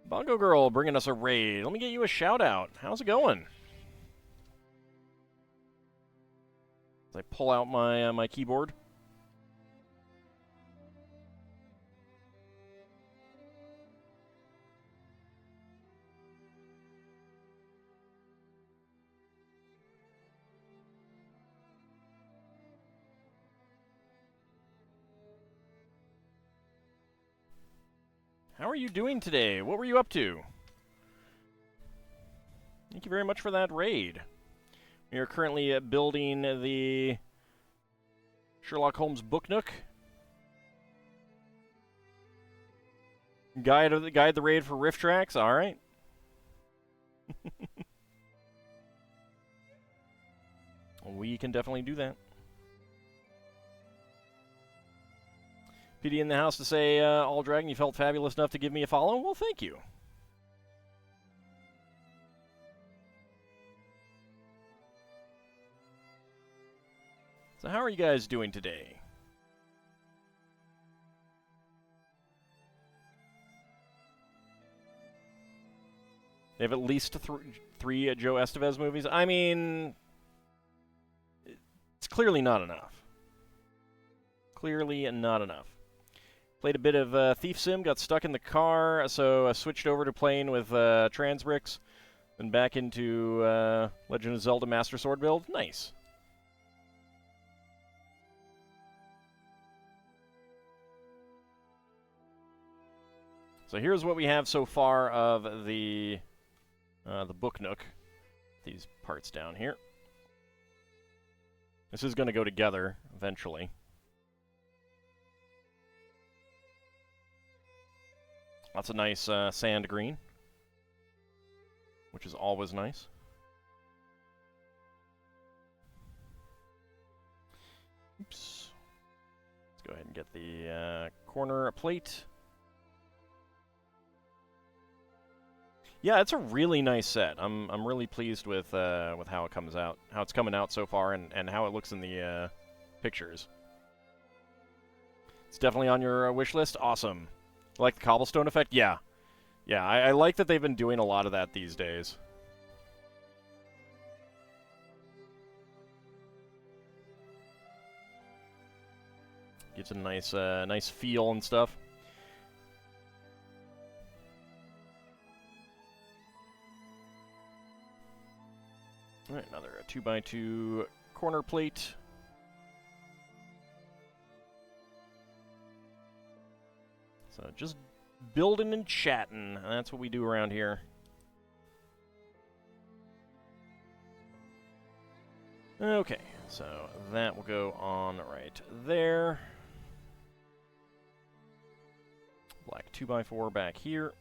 Bongo Girl bringing us a raid. Let me get you a shout out. How's it going? As I pull out my my keyboard. How are you doing today? What were you up to? Thank you very much for that raid. We are currently building the Sherlock Holmes Book Nook. Guide the raid for riff tracks. All right. We can definitely do that. PD in the house to say, All Dragon, you felt fabulous enough to give me a follow? Well, thank you. So how are you guys doing today? They have at least three Joe Estevez movies. I mean, it's clearly not enough. Clearly not enough. Played a bit of Thief Sim, got stuck in the car, so I switched over to playing with Transbricks, then back into Legend of Zelda Master Sword build. Nice. So here's what we have so far of the Book Nook. These parts down here. This is going to go together eventually. Lots of nice sand green, which is always nice. Oops. Let's go ahead and get the corner plate. Yeah, it's a really nice set. I'm really pleased with how it comes out, how it's coming out so far, and how it looks in the pictures. It's definitely on your wish list. Awesome. Like the cobblestone effect? Yeah. Yeah, I like that they've been doing a lot of that these days. Gives a nice nice feel and stuff. All right, another 2x2 corner plate. So just building and chatting. That's what we do around here. Okay, so that will go on right there. Black 2x4 back here.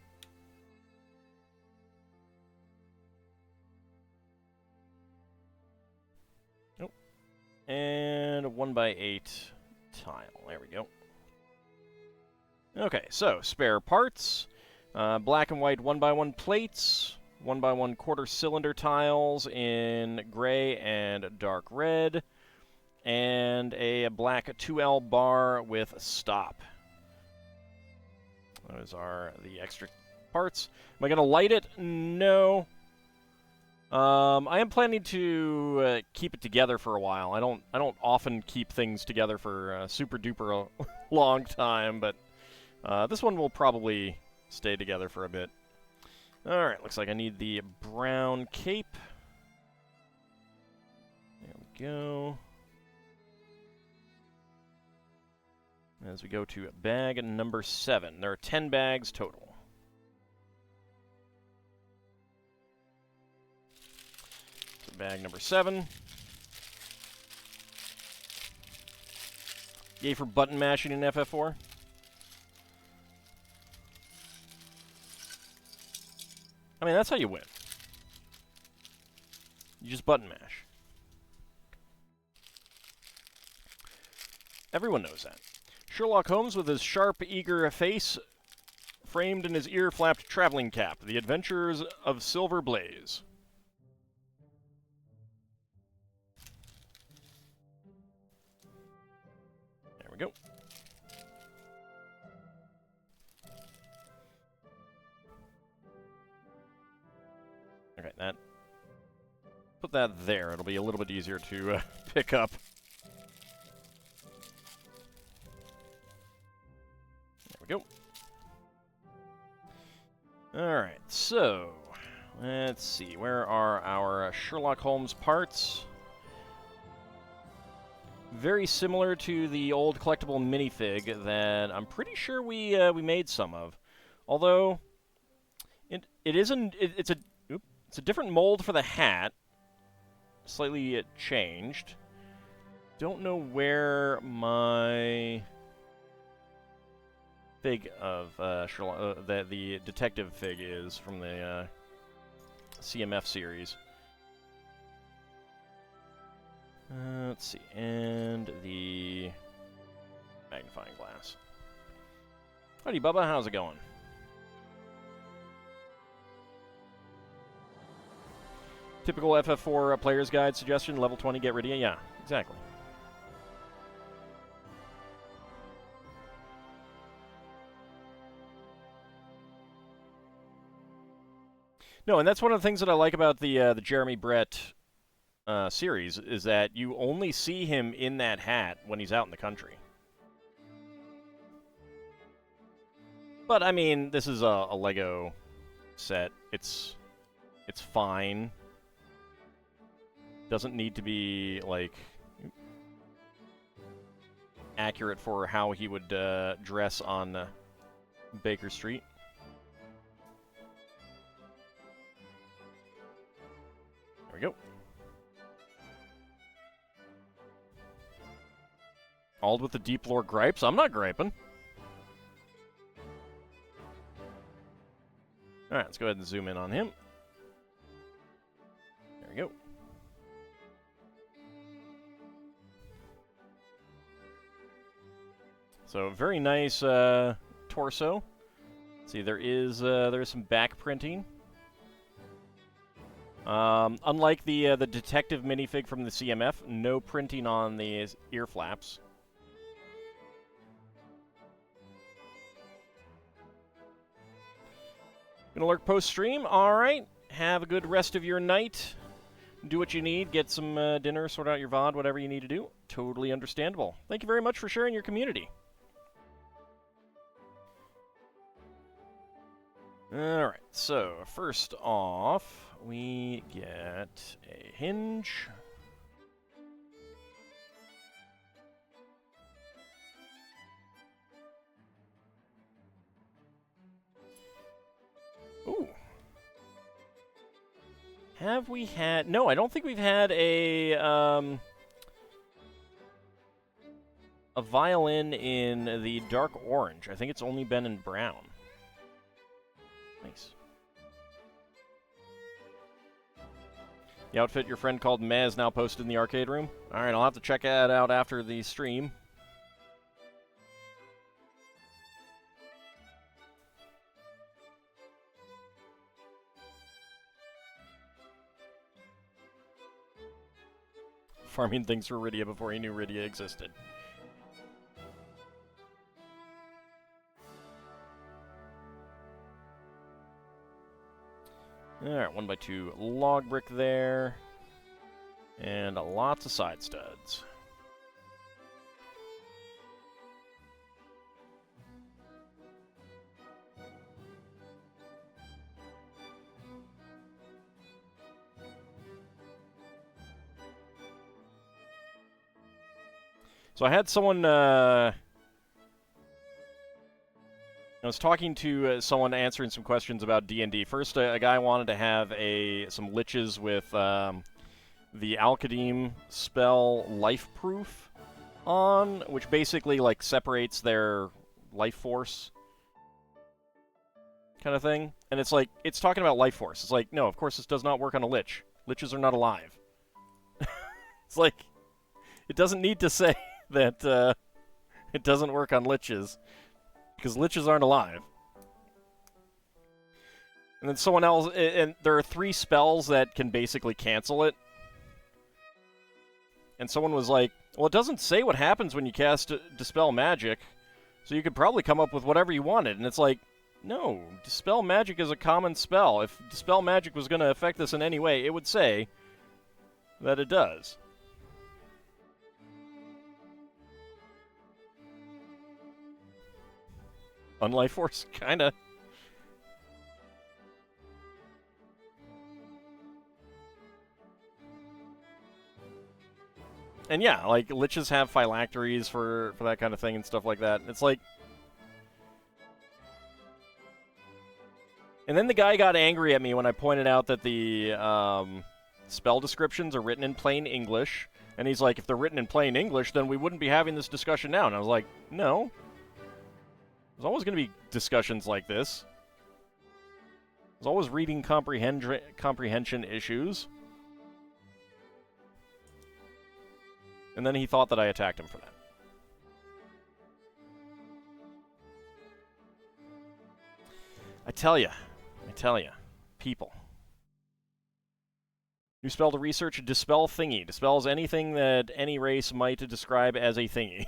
Nope. And a 1x8 tile. There we go. Okay, so spare parts. Black and white 1x1 plates. 1x1 quarter cylinder tiles in gray and dark red. And a black 2L bar with stop. Those are the extra parts. Am I going to light it? No. I am planning to keep it together for a while. I don't often keep things together for super duper long time, but this one will probably stay together for a bit. All right, looks like I need the brown cape. There we go. As we go to bag number 7. There are 10 bags total. So bag number 7. Yay for button mashing in FF4. I mean, that's how you win. You just button mash. Everyone knows that. Sherlock Holmes with his sharp, eager face framed in his ear-flapped traveling cap. The Adventures of Silver Blaze. There we go. Okay, that. Put that there. It'll be a little bit easier to pick up. There we go. Alright, so let's see. Where are our Sherlock Holmes parts? Very similar to the old collectible minifig that I'm pretty sure we made some of. Although it's a different mold for the hat. Slightly changed. Don't know where my fig of Sherlock, the detective fig is from the CMF series. Let's see, and the magnifying glass. Howdy, Bubba. How's it going? Typical FF4 player's guide suggestion, level 20, get rid of you. Yeah, exactly. No, and that's one of the things that I like about the Jeremy Brett series, is that you only see him in that hat when he's out in the country. But, I mean, this is a Lego set. It's fine. Doesn't need to be, like, accurate for how he would dress on Baker Street. we go. Ald with the deep lore gripes. I'm not griping. Alright, let's go ahead and zoom in on him. There we go. So, very nice torso. Let's see, there is some back printing. Unlike the detective minifig from the CMF, no printing on the ear flaps. Gonna lurk post-stream? Alright. Have a good rest of your night. Do what you need. Get some dinner, sort out your VOD, whatever you need to do. Totally understandable. Thank you very much for sharing your community. Alright, so first off, we get a hinge. Ooh. Have we had... No, I don't think we've had a violin in the dark orange. I think it's only been in brown. Nice. The outfit your friend called Mez now posted in the arcade room? Alright, I'll have to check that out after the stream. Farming things for Rydia before he knew Rydia existed. Alright, 1x2 log brick there. And lots of side studs. So I had someone, I was talking to someone answering some questions about D&D. First, a guy wanted to have some liches with the Alkadim spell Life Proof on, which basically, like, separates their life force kind of thing. And it's like, it's talking about life force. It's like, no, of course this does not work on a lich. Liches are not alive. It's like, it doesn't need to say that it doesn't work on liches, because liches aren't alive. And then someone else, and there are 3 spells that can basically cancel it. And someone was like, well, it doesn't say what happens when you cast Dispel Magic, so you could probably come up with whatever you wanted. And it's like, no, Dispel Magic is a common spell. If Dispel Magic was going to affect this in any way, it would say that it does. Unlife Force? Kinda. And yeah, like, liches have phylacteries for that kind of thing and stuff like that. It's like... And then the guy got angry at me when I pointed out that the spell descriptions are written in plain English. And he's like, if they're written in plain English, then we wouldn't be having this discussion now. And I was like, no. There's always going to be discussions like this. There's always reading comprehension issues. And then he thought that I attacked him for that. I tell ya, people. New spell to research, Dispel Thingy. Dispels anything that any race might describe as a thingy.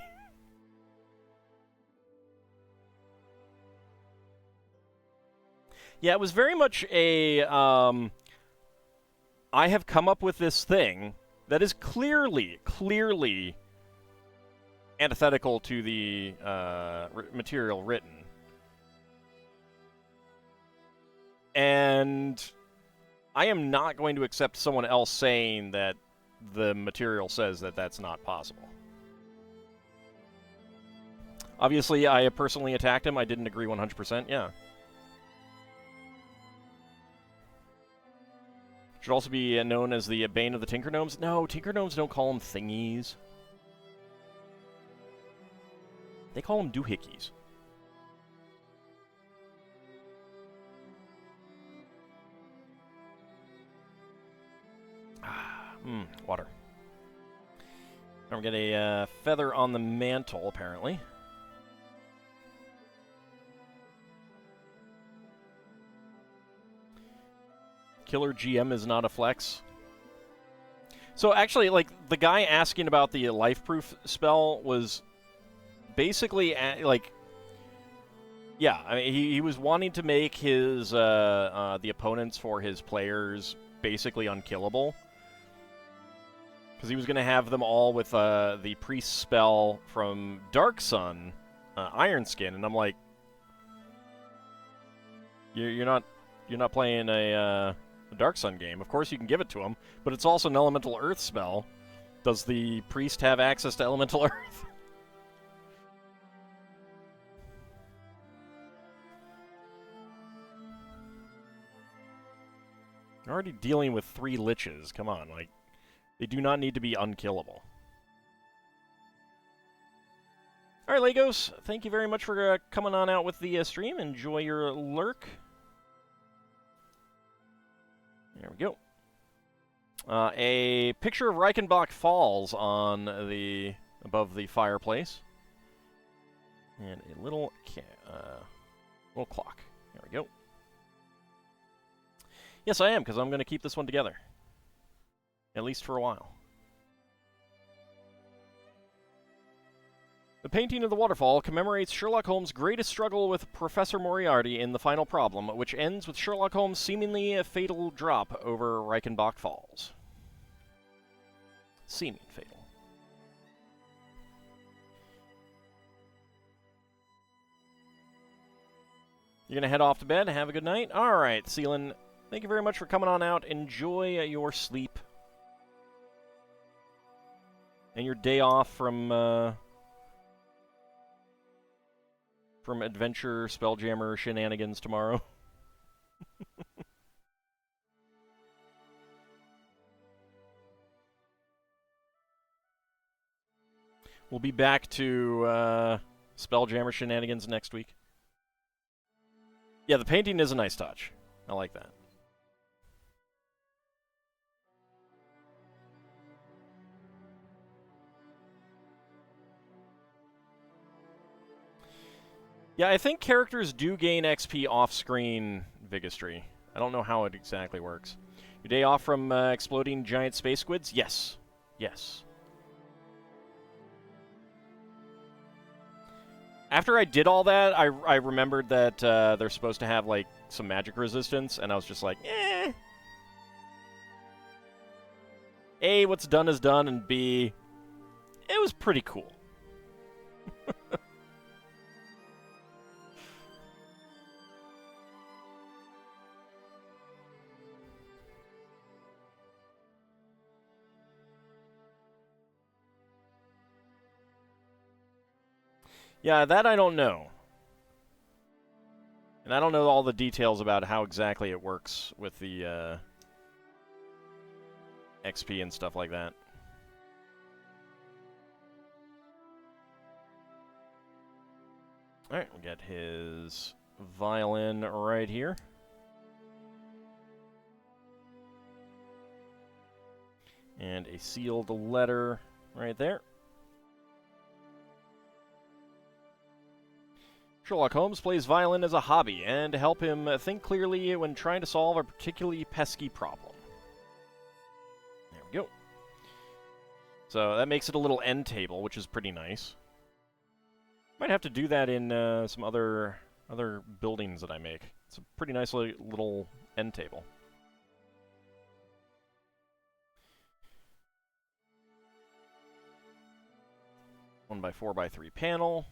Yeah, it was very much a, I have come up with this thing that is clearly antithetical to the material written. And I am not going to accept someone else saying that the material says that that's not possible. Obviously, I personally attacked him. I didn't agree 100%, yeah. Should also be known as the Bane of the Tinker Gnomes. No, Tinker Gnomes don't call them thingies. They call them doohickeys. Water. And we get a feather on the mantle, apparently. Killer GM is not a flex. So actually, like, the guy asking about the life proof spell was basically, like, yeah, I mean, he was wanting to make his, the opponents for his players basically unkillable. Because he was going to have them all with the priest spell from Dark Sun, Iron Skin, and I'm like, you're not playing a Dark Sun game. Of course you can give it to him, but it's also an Elemental Earth spell. Does the priest have access to Elemental Earth? You're already dealing with 3 liches. Come on, like, they do not need to be unkillable. All right, Legos, thank you very much for coming on out with the stream. Enjoy your lurk. There we go. A picture of Reichenbach Falls on the above the fireplace, and a little clock. There we go. Yes, I am, because I'm going to keep this one together. At least for a while. The painting of the waterfall commemorates Sherlock Holmes' greatest struggle with Professor Moriarty in The Final Problem, which ends with Sherlock Holmes' seemingly a fatal drop over Reichenbach Falls. Seeming fatal. You're going to head off to bed. Have a good night. All right, Seelan, thank you very much for coming on out. Enjoy your sleep. And your day off from adventure spelljammer shenanigans tomorrow. We'll be back to spelljammer shenanigans next week. Yeah, the painting is a nice touch. I like that. Yeah, I think characters do gain XP off-screen Vigistry. I don't know how it exactly works. Your day off from exploding giant space squids? Yes. Yes. After I did all that, I remembered that they're supposed to have, like, some magic resistance, and I was just like, eh. A, what's done is done, and B, it was pretty cool. Yeah, that I don't know. And I don't know all the details about how exactly it works with the XP and stuff like that. Alright, we'll get his violin right here. And a sealed letter right there. Sherlock Holmes plays violin as a hobby, and to help him think clearly when trying to solve a particularly pesky problem. There we go. So that makes it a little end table, which is pretty nice. Might have to do that in some other buildings that I make. It's a pretty nice little end table. One by 4x3 panel.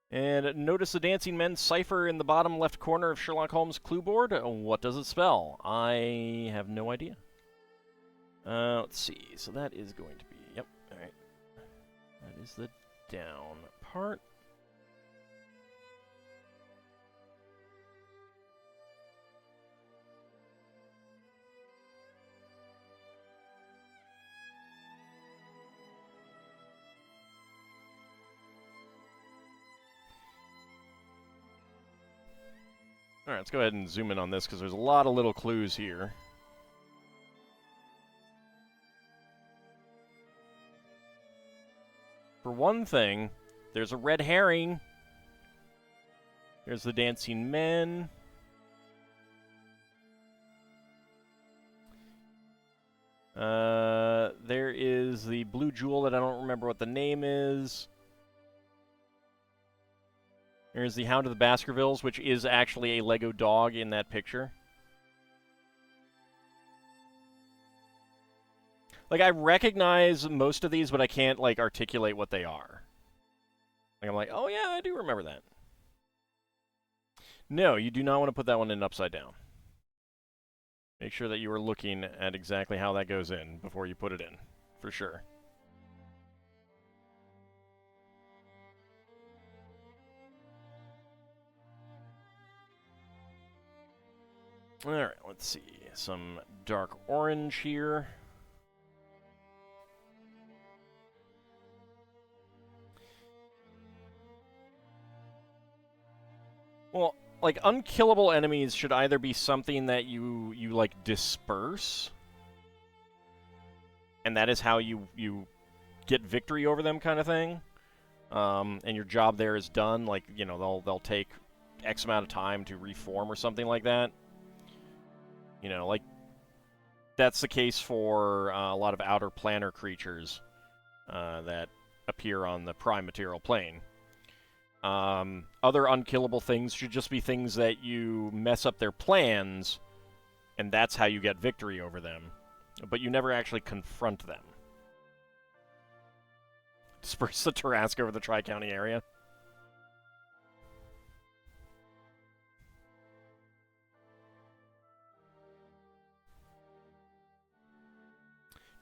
And notice the dancing men's cipher in the bottom left corner of Sherlock Holmes' clue board. What does it spell? I have no idea. Let's see. So that is going to be... Yep, alright. That is the down part. Alright, let's go ahead and zoom in on this, because there's a lot of little clues here. For one thing, there's a red herring. There's the dancing men. There is the blue jewel that I don't remember what the name is. There's the Hound of the Baskervilles, which is actually a Lego dog in that picture. Like, I recognize most of these, but I can't, like, articulate what they are. Like, I'm like, oh yeah, I do remember that. No, you do not want to put that one in upside down. Make sure that you are looking at exactly how that goes in before you put it in, for sure. Alright, let's see. Some dark orange here. Well, like, unkillable enemies should either be something that you like, disperse, and that is how you get victory over them, kind of thing, and your job there is done. Like, you know, they'll take X amount of time to reform or something like that. You know, like, that's the case for a lot of outer planar creatures that appear on the prime material plane. Other unkillable things should just be things that you mess up their plans, and that's how you get victory over them. But you never actually confront them. Disperse the Tarrasque over the Tri-County area.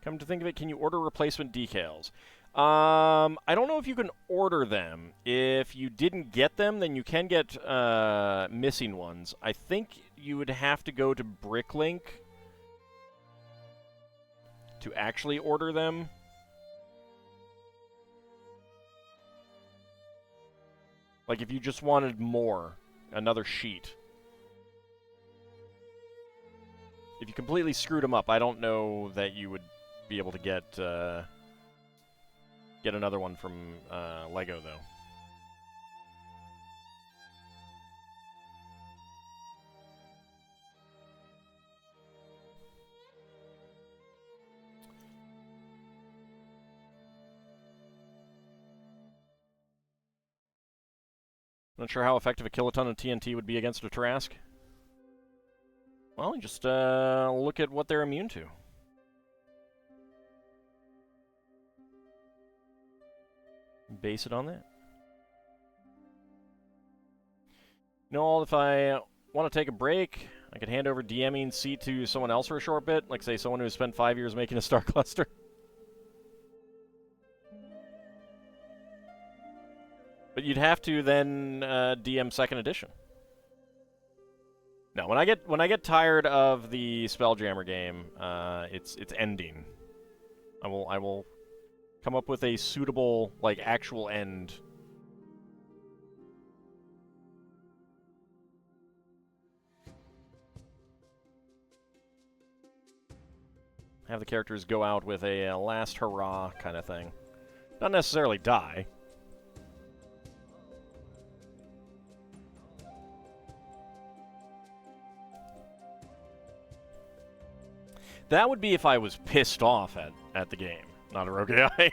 Come to think of it, can you order replacement decals? I don't know if you can order them. If you didn't get them, then you can get missing ones. I think you would have to go to Bricklink to actually order them. Like, if you just wanted more, another sheet. If you completely screwed them up, I don't know that you would be able to get another one from Lego, though. Not sure how effective a kiloton of TNT would be against a Tarrasque. Well, just look at what they're immune to. Base it on that. You know, if I want to take a break, I could hand over DMing seat to someone else for a short bit, like, say, someone who spent 5 years making a star cluster. But you'd have to then DM second edition. No, when I get tired of the Spelljammer game, it's ending. I will come up with a suitable, like, actual end. Have the characters go out with a last hurrah kind of thing. Not necessarily die. That would be if I was pissed off at the game, not a rogue AI.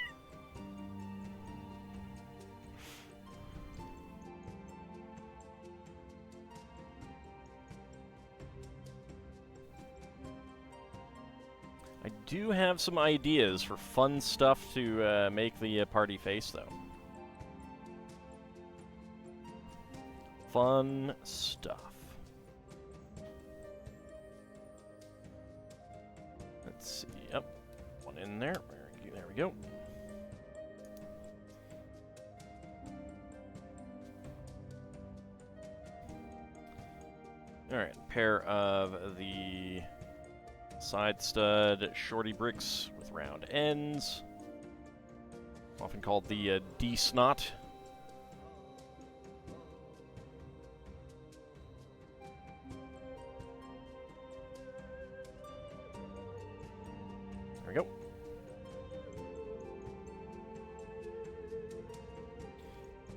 I do have some ideas for fun stuff to make the party face, though. Fun stuff. Let's see. Yep. One in there. There we go. Alright. Pair of the side stud shorty bricks with round ends. Often called the D-snot. we go.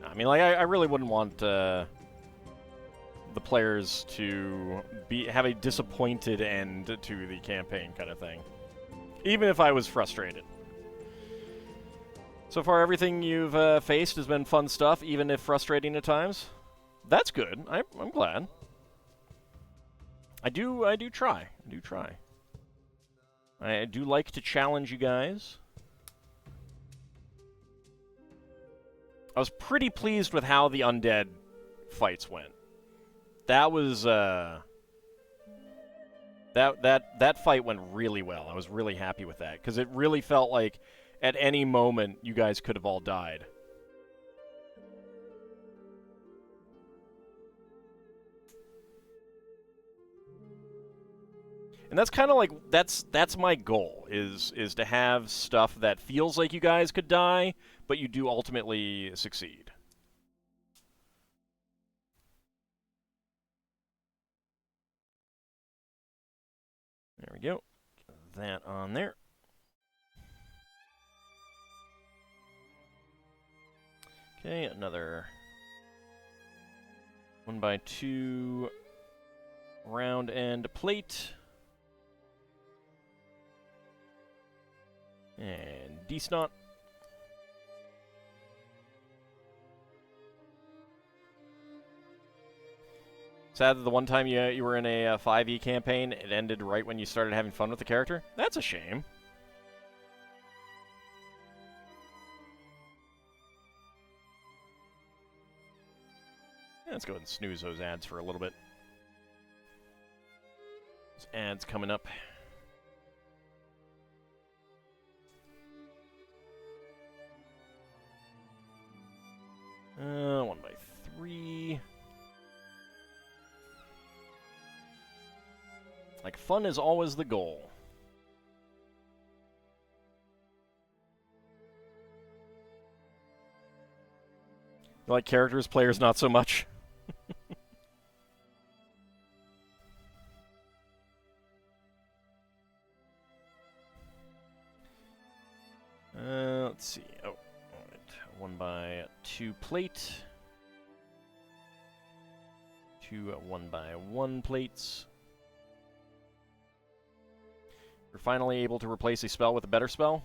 I mean, like, I really wouldn't want the players to have a disappointed end to the campaign kind of thing. Even if I was frustrated. So far, everything you've faced has been fun stuff, even if frustrating at times. That's good. I'm glad. I do try. I do try. I do like to challenge you guys. I was pretty pleased with how the undead fights went. That was that fight went really well. I was really happy with that because it really felt like at any moment you guys could have all died. And that's kind of like that's my goal is to have stuff that feels like you guys could die, but you do ultimately succeed. There we go. Get that on there. Okay, another 1x2 round end plate. And D-Snot. Sad that the one time you were in a 5e campaign, it ended right when you started having fun with the character. That's a shame. Yeah, let's go ahead and snooze those ads for a little bit. Those ads coming up. 1x3. Like, fun is always the goal. You like characters, players not so much? Let's see. Oh, alright. 1x2 plate. 2 1x1 plates. We're finally able to replace a spell with a better spell.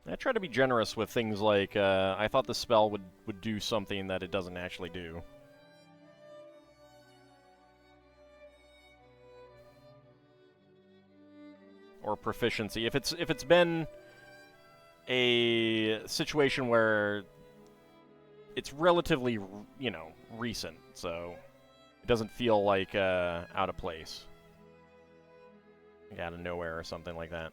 I try to be generous with things like, I thought the spell would do something that it doesn't actually do. Or proficiency. If it's been a situation where it's relatively, you know, recent, so it doesn't feel like out of place. Like out of nowhere or something like that.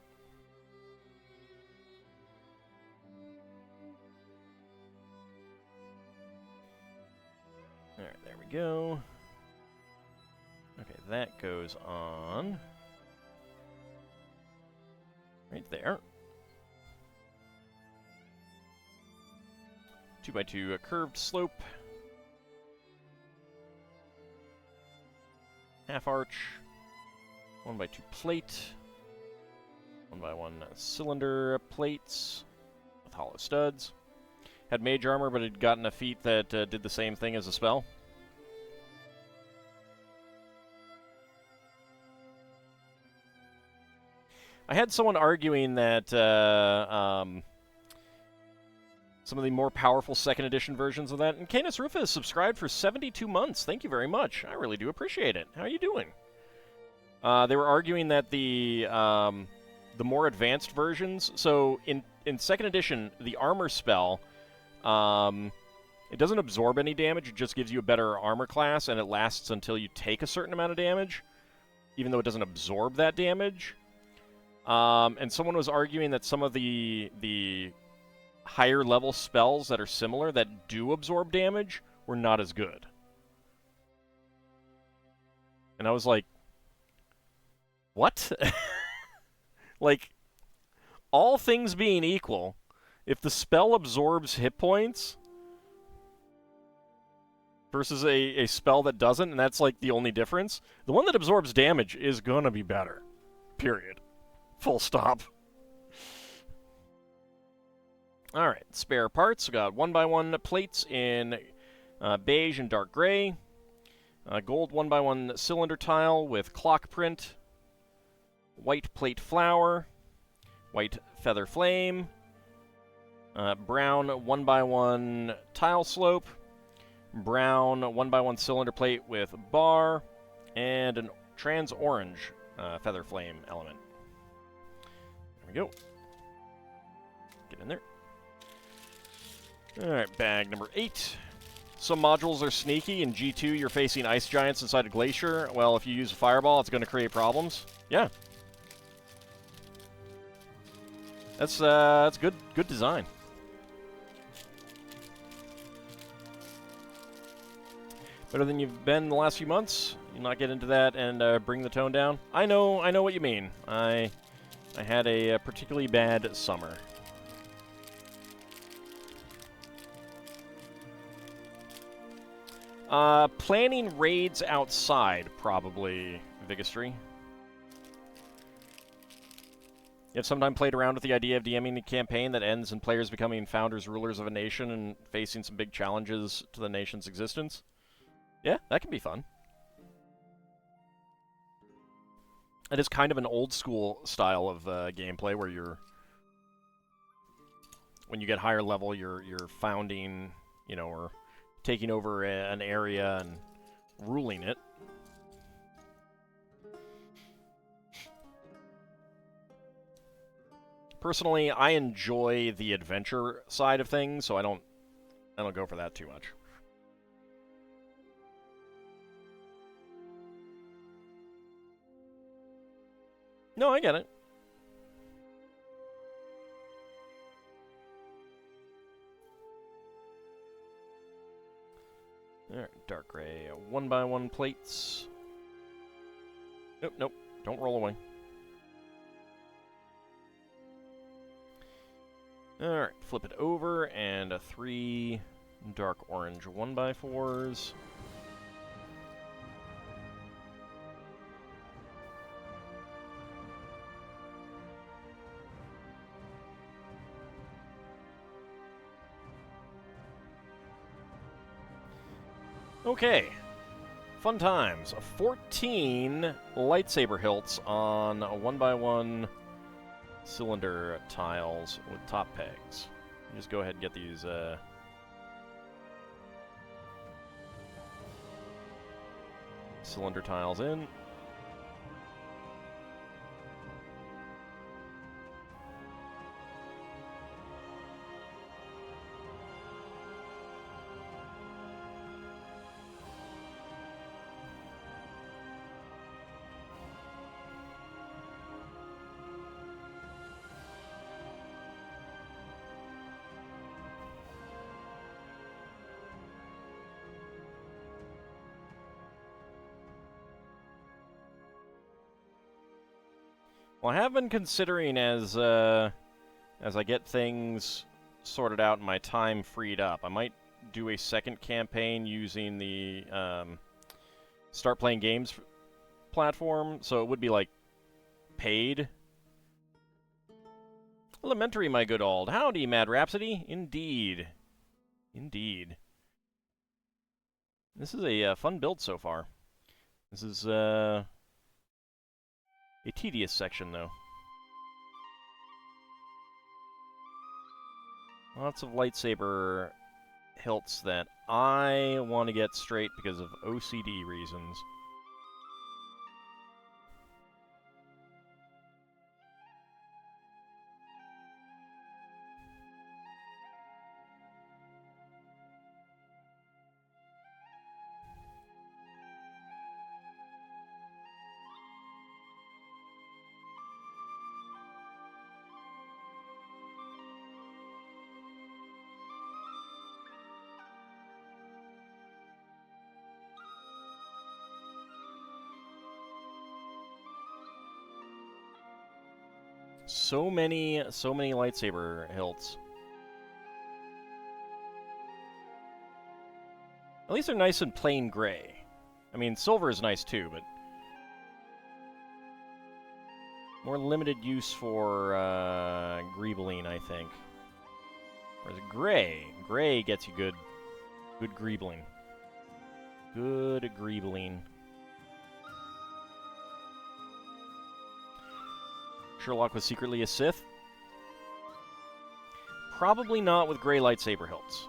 Alright, there we go. Okay, that goes on right there. 2x2 curved slope. Half arch. 1x2 plate. 1x1 cylinder plates with hollow studs. Had mage armor, but had gotten a feat that did the same thing as a spell. I had someone arguing that some of the more powerful second edition versions of that, and Canis Rufus subscribed for 72 months. Thank you very much. I really do appreciate it. How are you doing? They were arguing that the more advanced versions, so in second edition, the armor spell, it doesn't absorb any damage, it just gives you a better armor class, and it lasts until you take a certain amount of damage, even though it doesn't absorb that damage. And someone was arguing that some of the higher level spells that are similar, that do absorb damage, were not as good. And I was like, what? Like, all things being equal, If the spell absorbs hit points versus a spell that doesn't, and that's like the only difference, the one that absorbs damage is gonna be better. Period. Full stop. Alright, spare parts. We got 1x1 plates in beige and dark gray. Gold 1x1 cylinder tile with clock print. White plate flower. White feather flame. Brown 1x1 tile slope. Brown 1x1 cylinder plate with bar. And a trans orange feather flame element. There we go. Get in there. Alright, bag number 8. Some modules are sneaky. In G2, you're facing ice giants inside a glacier. Well, if you use a fireball, it's going to create problems. Yeah. That's good design. Better than you've been the last few months. You not get into that and bring the tone down. I know what you mean. I had a particularly bad summer. Planning raids outside, probably, Vigistry. You have sometime played around with the idea of DMing a campaign that ends in players becoming founders, rulers of a nation, and facing some big challenges to the nation's existence? Yeah, that can be fun. It is kind of an old-school style of gameplay where you're... When you get higher level, you're founding, you know, or taking over an area and ruling it. Personally, I enjoy the adventure side of things, so I don't go for that too much. No, I get it. Alright, dark gray. 1x1 plates. Nope. Don't roll away. Alright, flip it over, and 3 dark orange 1x4s. Okay. Fun times. 14 lightsaber hilts on 1x1 cylinder tiles with top pegs. Just go ahead and get these cylinder tiles in. Well, I have been considering as I get things sorted out and my time freed up, I might do a second campaign using the Start Playing Games platform, so it would be, like, paid. Elementary, my good old. Howdy, Mad Rhapsody. Indeed. Indeed. This is a fun build so far. This is, a tedious section, though. Lots of lightsaber hilts that I want to get straight because of OCD reasons. So many lightsaber hilts. At least they're nice and plain gray. I mean, silver is nice too, but more limited use for greebling, I think. Whereas gray gets you good greebling. Good greebling. Sherlock was secretly a Sith? Probably not with gray lightsaber hilts.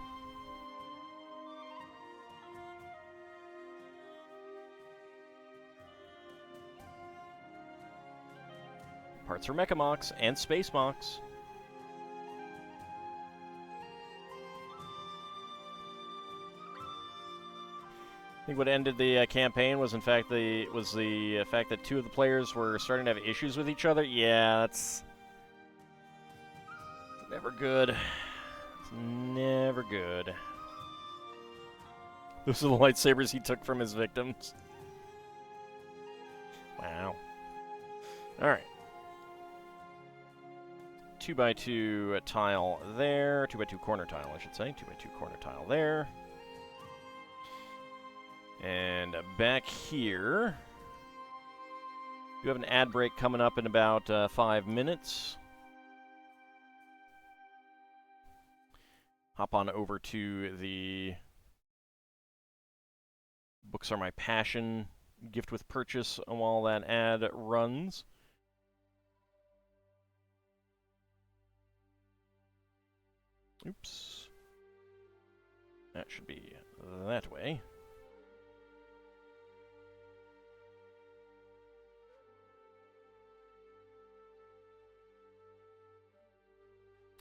Parts for Mecha Mox and Space Mox. I think what ended the campaign was, in fact, the fact that two of the players were starting to have issues with each other. Yeah, that's never good. It's never good. Those are the lightsabers he took from his victims. Wow. All right. 2x2 tile there. 2x2 corner tile, I should say. 2x2 corner tile there. And back here, you have an ad break coming up in about 5 minutes. Hop on over to the Books Are My Passion gift with purchase while that ad runs. Oops. That should be that way.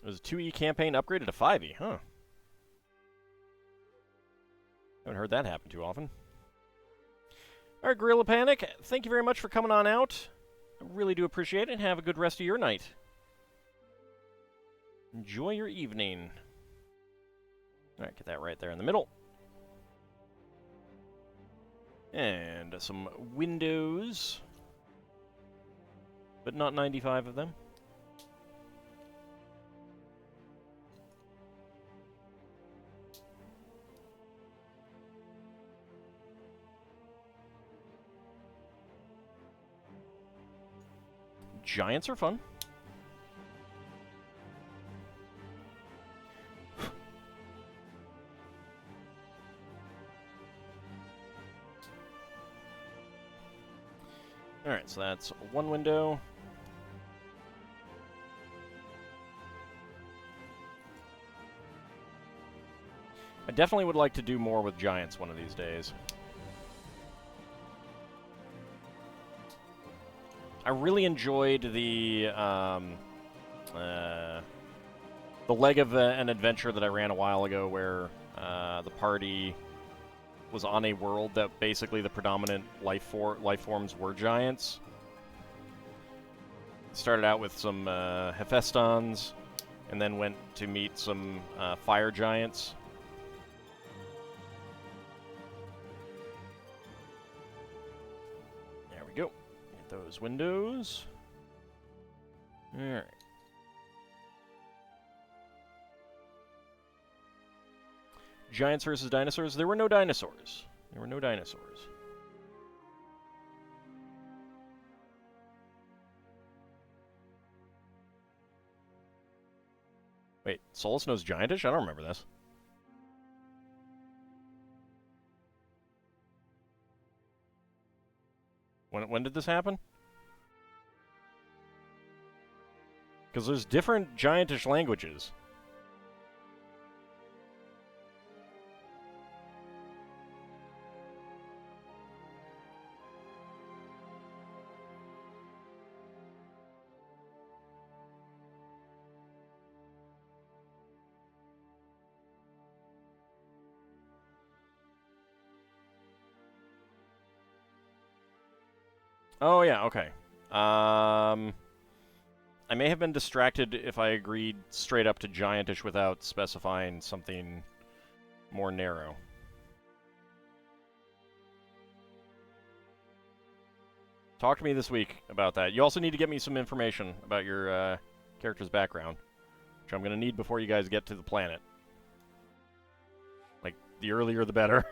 It was a 2E campaign upgraded to 5E, huh? Haven't heard that happen too often. Alright, Gorilla Panic, thank you very much for coming on out. I really do appreciate it. Have a good rest of your night. Enjoy your evening. Alright, get that right there in the middle. And some windows. But not 95 of them. Giants are fun. Alright, so that's one window. I definitely would like to do more with giants one of these days. I really enjoyed the leg of an adventure that I ran a while ago where the party was on a world that basically the predominant life forms were giants. Started out with some Hephaestons, and then went to meet some fire giants. There we go. Get those windows. Alright. Giants versus dinosaurs? There were no dinosaurs. There were no dinosaurs. Wait, Solus knows Giantish? I don't remember this. When did this happen? Because there's different Giantish languages. Oh, yeah, okay. I may have been distracted if I agreed straight up to Giantish without specifying something more narrow. Talk to me this week about that. You also need to get me some information about your character's background, which I'm going to need before you guys get to the planet. Like, the earlier the better.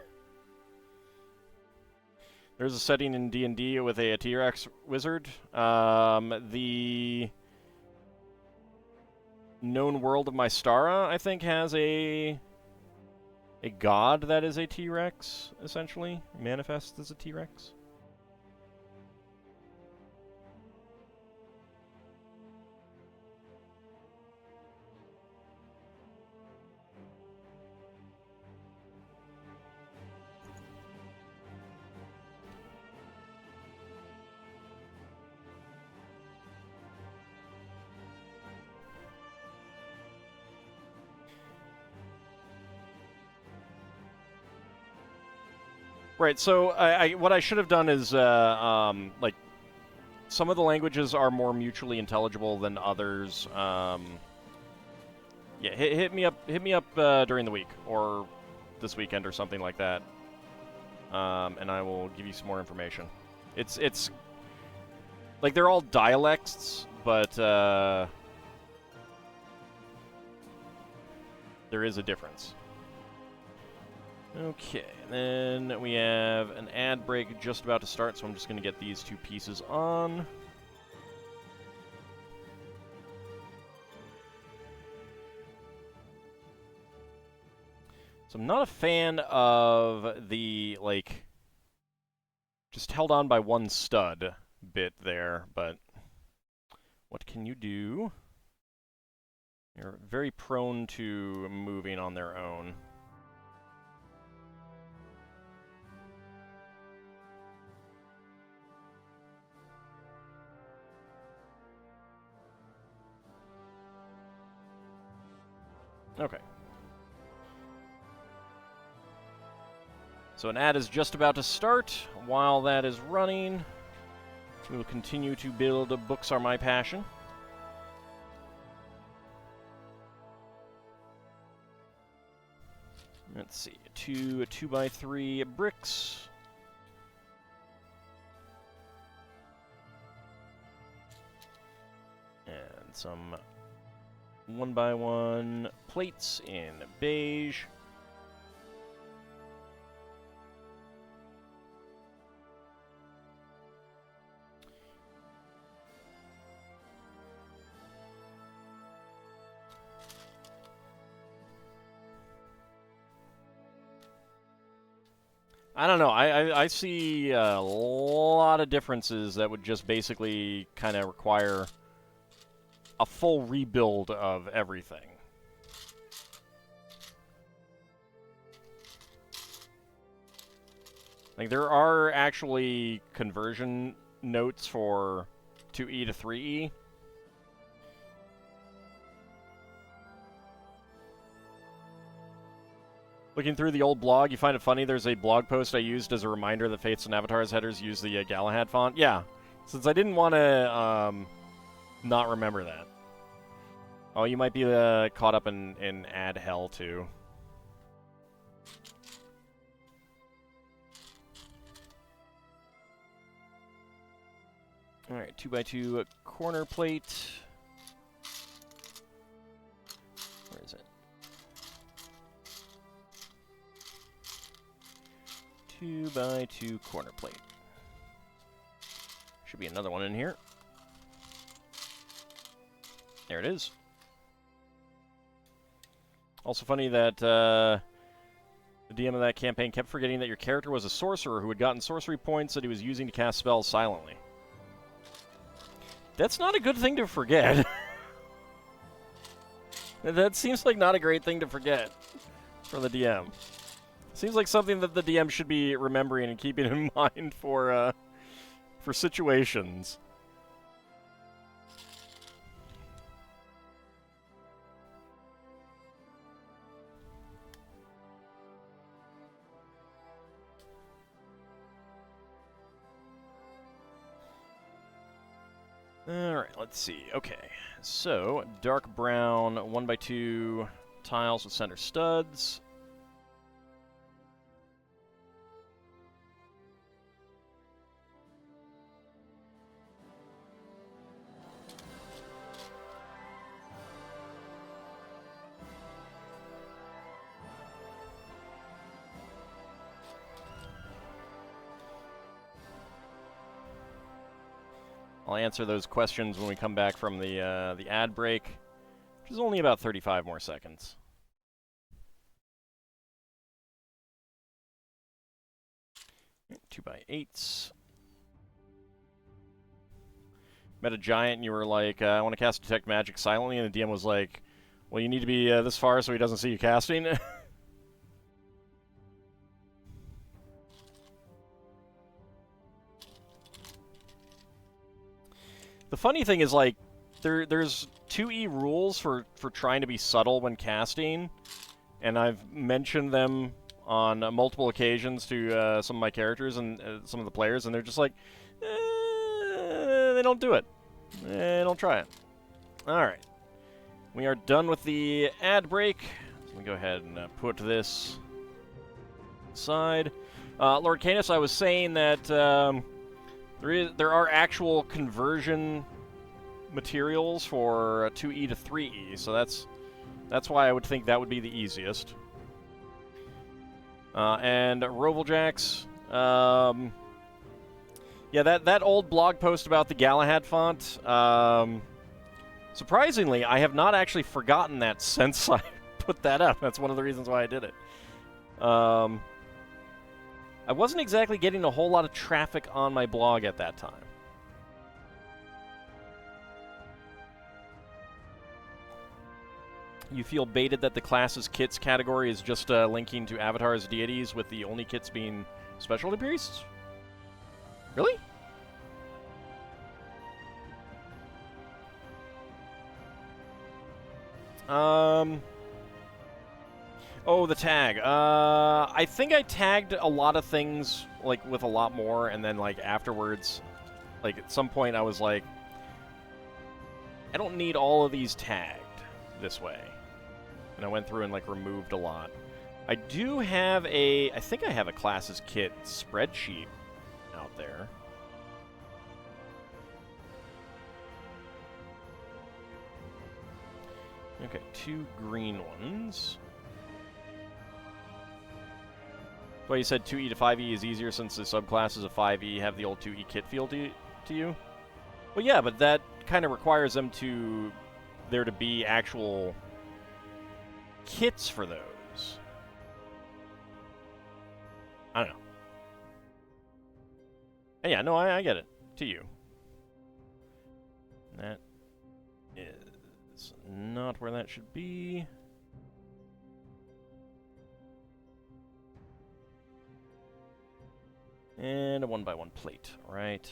There's a setting in D&D with a T-Rex wizard. The known world of Mystara, I think, has a god that is a T-Rex, essentially. Manifests as a T-Rex. Right, so what I should have done is, like, some of the languages are more mutually intelligible than others. Yeah, hit me up during the week, or this weekend or something like that, and I will give you some more information. It's like, they're all dialects, but there is a difference. Okay, then we have an ad break just about to start, so I'm just going to get these two pieces on. So I'm not a fan of the, like, just held on by one stud bit there, but what can you do? They're very prone to moving on their own. Okay. So an ad is just about to start. While that is running, we will continue to build Books Are My Passion. Let's see, two 2x3 bricks. And some 1x1 plates in beige. I don't know. I see a lot of differences that would just basically kind of require a full rebuild of everything. Like, there are actually conversion notes for 2E to 3E. Looking through the old blog, you find it funny, there's a blog post I used as a reminder that Faiths and Avatars headers use the Galahad font. Yeah, since I didn't want to not remember that. Oh, you might be caught up in ad hell, too. Alright, 2x2 corner plate. Where is it? 2x2 corner plate. Should be another one in here. There it is. Also funny that the DM of that campaign kept forgetting that your character was a sorcerer who had gotten sorcery points that he was using to cast spells silently. That's not a good thing to forget. That seems like not a great thing to forget for the DM. Seems like something that the DM should be remembering and keeping in mind for situations. Alright, let's see. Okay, so dark brown 1x2 tiles with center studs. I'll answer those questions when we come back from the ad break, which is only about 35 more seconds. Two by 8s. Met a giant and you were like, I want to cast Detect Magic silently, and the DM was like, well, you need to be this far so he doesn't see you casting. The funny thing is, like, there's 2E rules for trying to be subtle when casting, and I've mentioned them on multiple occasions to some of my characters and some of the players, and they're just like, they don't do it. They don't try it. Alright. We are done with the ad break. Let me go ahead and put this aside. Lord Canis, I was saying that there are actual conversion materials for 2E to 3E, so that's why I would think that would be the easiest. And Rovaljax, yeah, that old blog post about the Galahad font, surprisingly, I have not actually forgotten that since I put that up. That's one of the reasons why I did it. I wasn't exactly getting a whole lot of traffic on my blog at that time. You feel baited that the classes kits category is just linking to avatars deities, with the only kits being specialty priests? Really? Oh, the tag. I think I tagged a lot of things, like, with a lot more, and then, like, afterwards, like, at some point I was like, I don't need all of these tagged this way. And I went through and, like, removed a lot. I do have I think I have a classes kit spreadsheet out there. Okay, 2 green ones. Well, you said 2E to 5E is easier since the subclasses of 5E have the old 2E kit feel to you? Well, yeah, but that kind of requires there to be actual kits for those. I don't know. And yeah, no, I get it. To you. That is not where that should be. And a 1x1 plate, right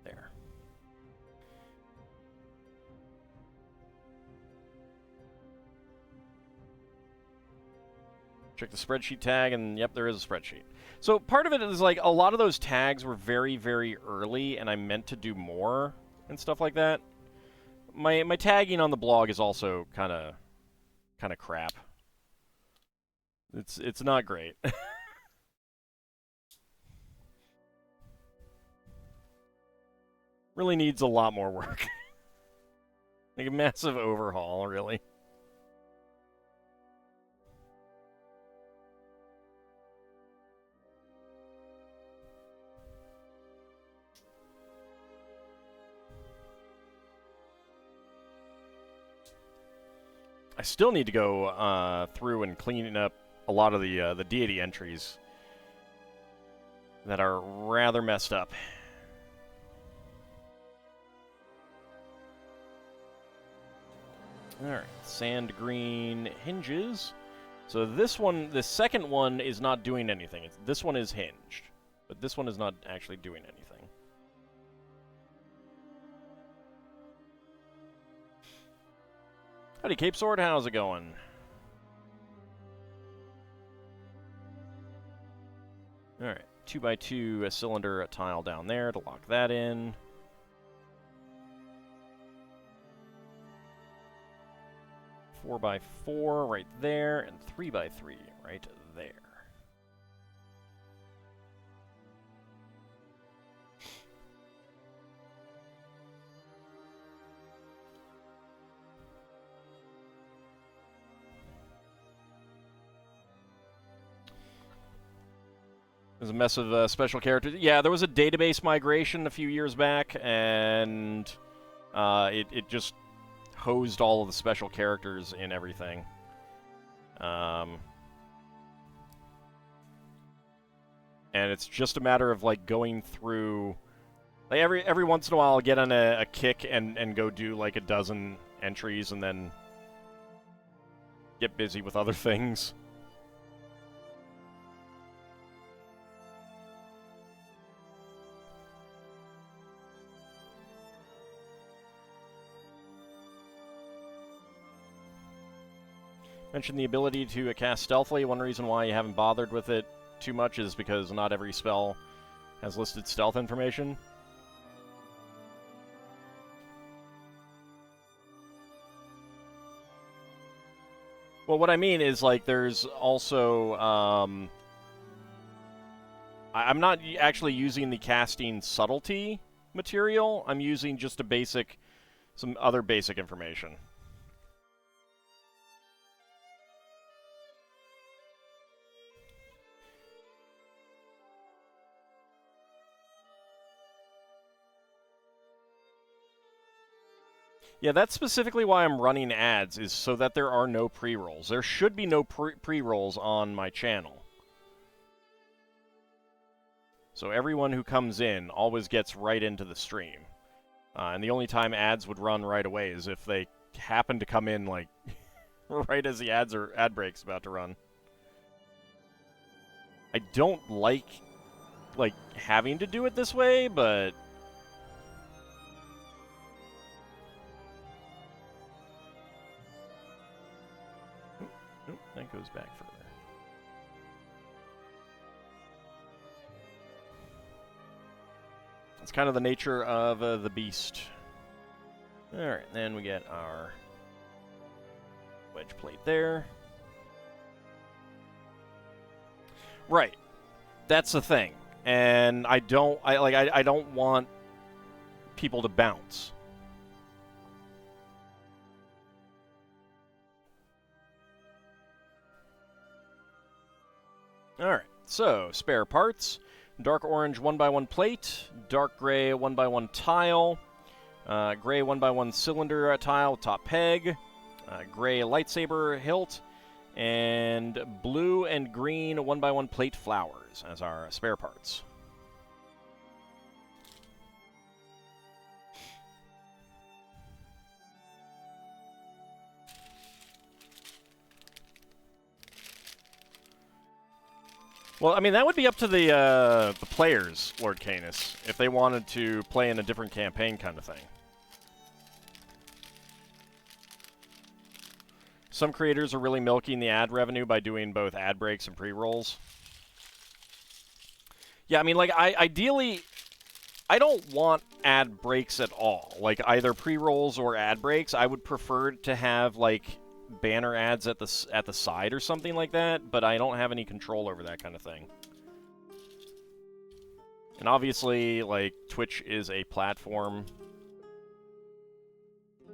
there. Check the spreadsheet tag, and yep, there is a spreadsheet. So part of it is, like, a lot of those tags were very, very early, and I meant to do more and stuff like that. My tagging on the blog is also kind of crap. It's not great. Really needs a lot more work. Like a massive overhaul, really. I still need to go through and clean up a lot of the deity entries that are rather messed up. Alright, sand green hinges. So this second one is not doing anything. This one is hinged, but this one is not actually doing anything. Howdy, Cape Sword, how's it going? Alright, 2x2 a cylinder, a tile down there to lock that in. 4x4 right there, and 3x3 right there. There's a mess of special characters. Yeah, there was a database migration a few years back, and it just hosed all of the special characters in everything. And it's just a matter of like going through. Like every once in a while, I'll get on a kick and go do like a dozen entries, and then get busy with other things. Mentioned the ability to cast stealthily. One reason why you haven't bothered with it too much is because not every spell has listed stealth information. Well, what I mean is, like, there's also, I'm not actually using the casting subtlety material. I'm using just some other basic information. Yeah, that's specifically why I'm running ads, is so that there are no pre-rolls. There should be no pre-rolls on my channel. So everyone who comes in always gets right into the stream. And the only time ads would run right away is if they happen to come in, like, right as the ad break's about to run. I don't like having to do it this way, but... that goes back further. It's kind of the nature of the beast. Alright, then we get our wedge plate there. Right. That's the thing. And I don't want people to bounce. Alright, so spare parts. Dark orange 1x1 plate, dark gray 1x1 tile, gray 1x1 cylinder tile top peg, gray lightsaber hilt, and blue and green 1x1 plate flowers as our spare parts. Well, I mean, that would be up to the players, Lord Canis, if they wanted to play in a different campaign kind of thing. Some creators are really milking the ad revenue by doing both ad breaks and pre-rolls. Yeah, I mean, like, ideally, I don't want ad breaks at all. Like, either pre-rolls or ad breaks. I would prefer to have, like, banner ads at the side or something like that, but I don't have any control over that kind of thing. And obviously, like, Twitch is a platform.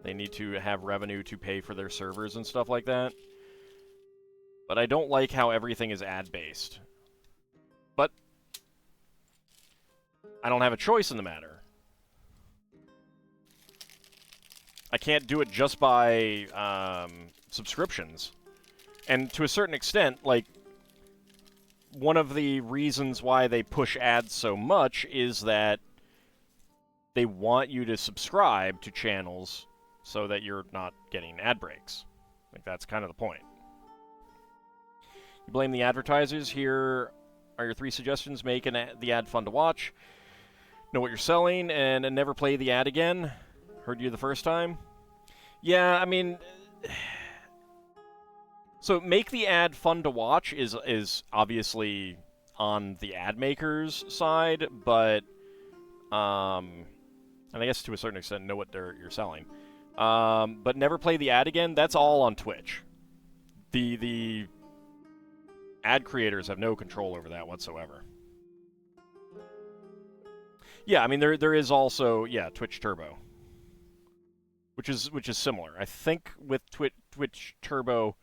They need to have revenue to pay for their servers and stuff like that. But I don't like how everything is ad-based. But I don't have a choice in the matter. I can't do it just by subscriptions. And to a certain extent, like, one of the reasons why they push ads so much is that they want you to subscribe to channels so that you're not getting ad breaks. Like, that's kind of the point. You blame the advertisers. Here are your 3 suggestions. Make the ad fun to watch. Know what you're selling, and never play the ad again. Heard you the first time. Yeah, I mean... So, make the ad fun to watch is obviously on the ad maker's side, but... and I guess to a certain extent, know what you're selling. But never play the ad again, that's all on Twitch. The ad creators have no control over that whatsoever. Yeah, I mean, there is also, yeah, Twitch Turbo. Which is similar. I think with Twitch Turbo,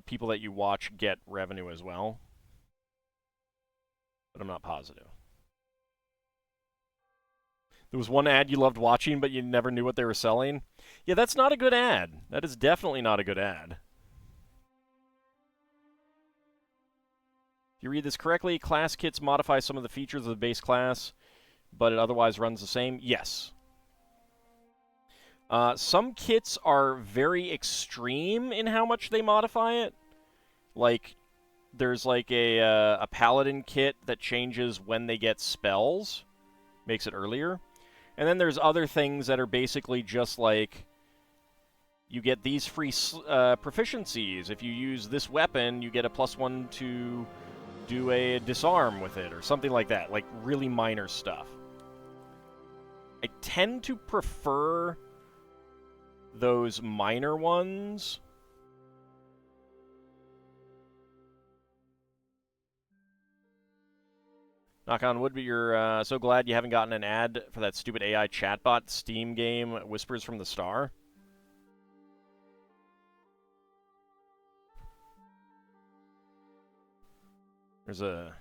people that you watch get revenue as well. but I'm not positive. There was one ad you loved watching, but you never knew what they were selling. Yeah, that's not a good ad. That is definitely not a good ad. If you read this correctly, class kits modify some of the features of the base class, but it otherwise runs the same. Yes. Some kits are very extreme in how much they modify it. Like, there's like a paladin kit that changes when they get spells, makes it earlier. And then there's other things that are basically just like, you get these free proficiencies. If you use this weapon, you get a +1 to do a disarm with it, or something like that. Like, really minor stuff. I tend to prefer those minor ones. Knock on wood, but you're so glad you haven't gotten an ad for that stupid AI chatbot Steam game, Whispers from the Star. There's an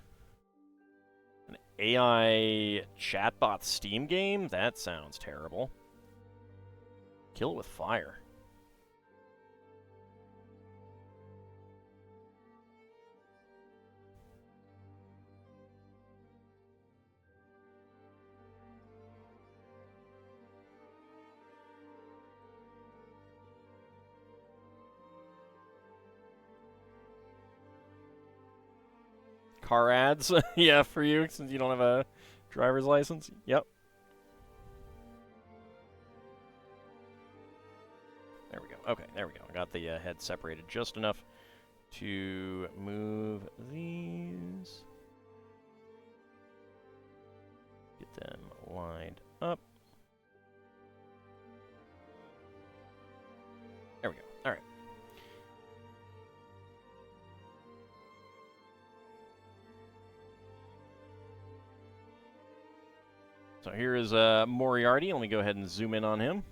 AI chatbot Steam game? That sounds terrible. Kill it with fire. Car ads? Yeah, for you, since you don't have a driver's license? Yep. There we go. Okay, there we go. I got the head separated just enough to move these. Get them lined up. There we go. All right. So here is Moriarty. Let me go ahead and zoom in on him.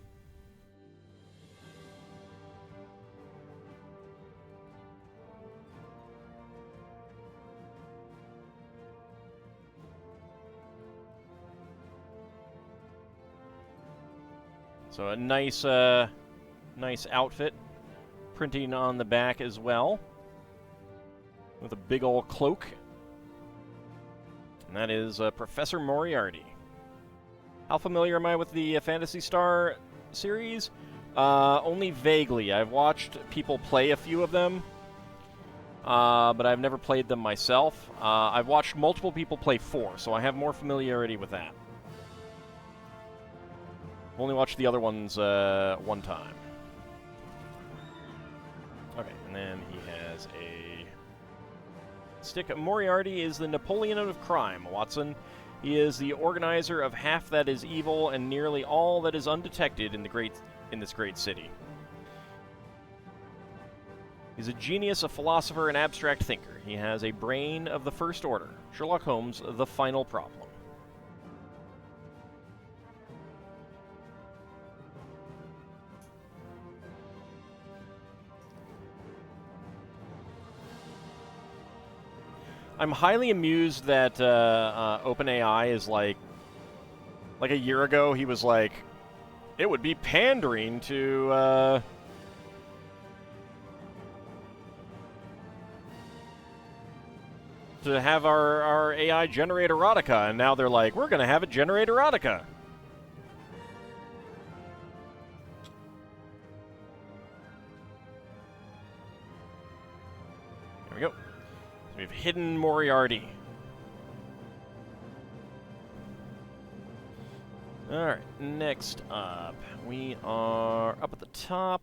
So a nice, nice outfit. Printing on the back as well, with a big old cloak. And that is Professor Moriarty. How familiar am I with the Phantasy Star series? Only vaguely. I've watched people play a few of them, but I've never played them myself. I've watched multiple people play 4, so I have more familiarity with that. I've only watched the other ones one time. Okay, and then he has a stick. Moriarty is the Napoleon of crime, Watson. He is the organizer of half that is evil and nearly all that is undetected in this great city. He's a genius, a philosopher, an abstract thinker. He has a brain of the first order. Sherlock Holmes, the final problem. I'm highly amused that OpenAI is like a year ago he was like, it would be pandering to have our AI generate erotica, and now they're like, we're going to have it generate erotica. There we go. We've hidden Moriarty. Alright, next up, we are up at the top.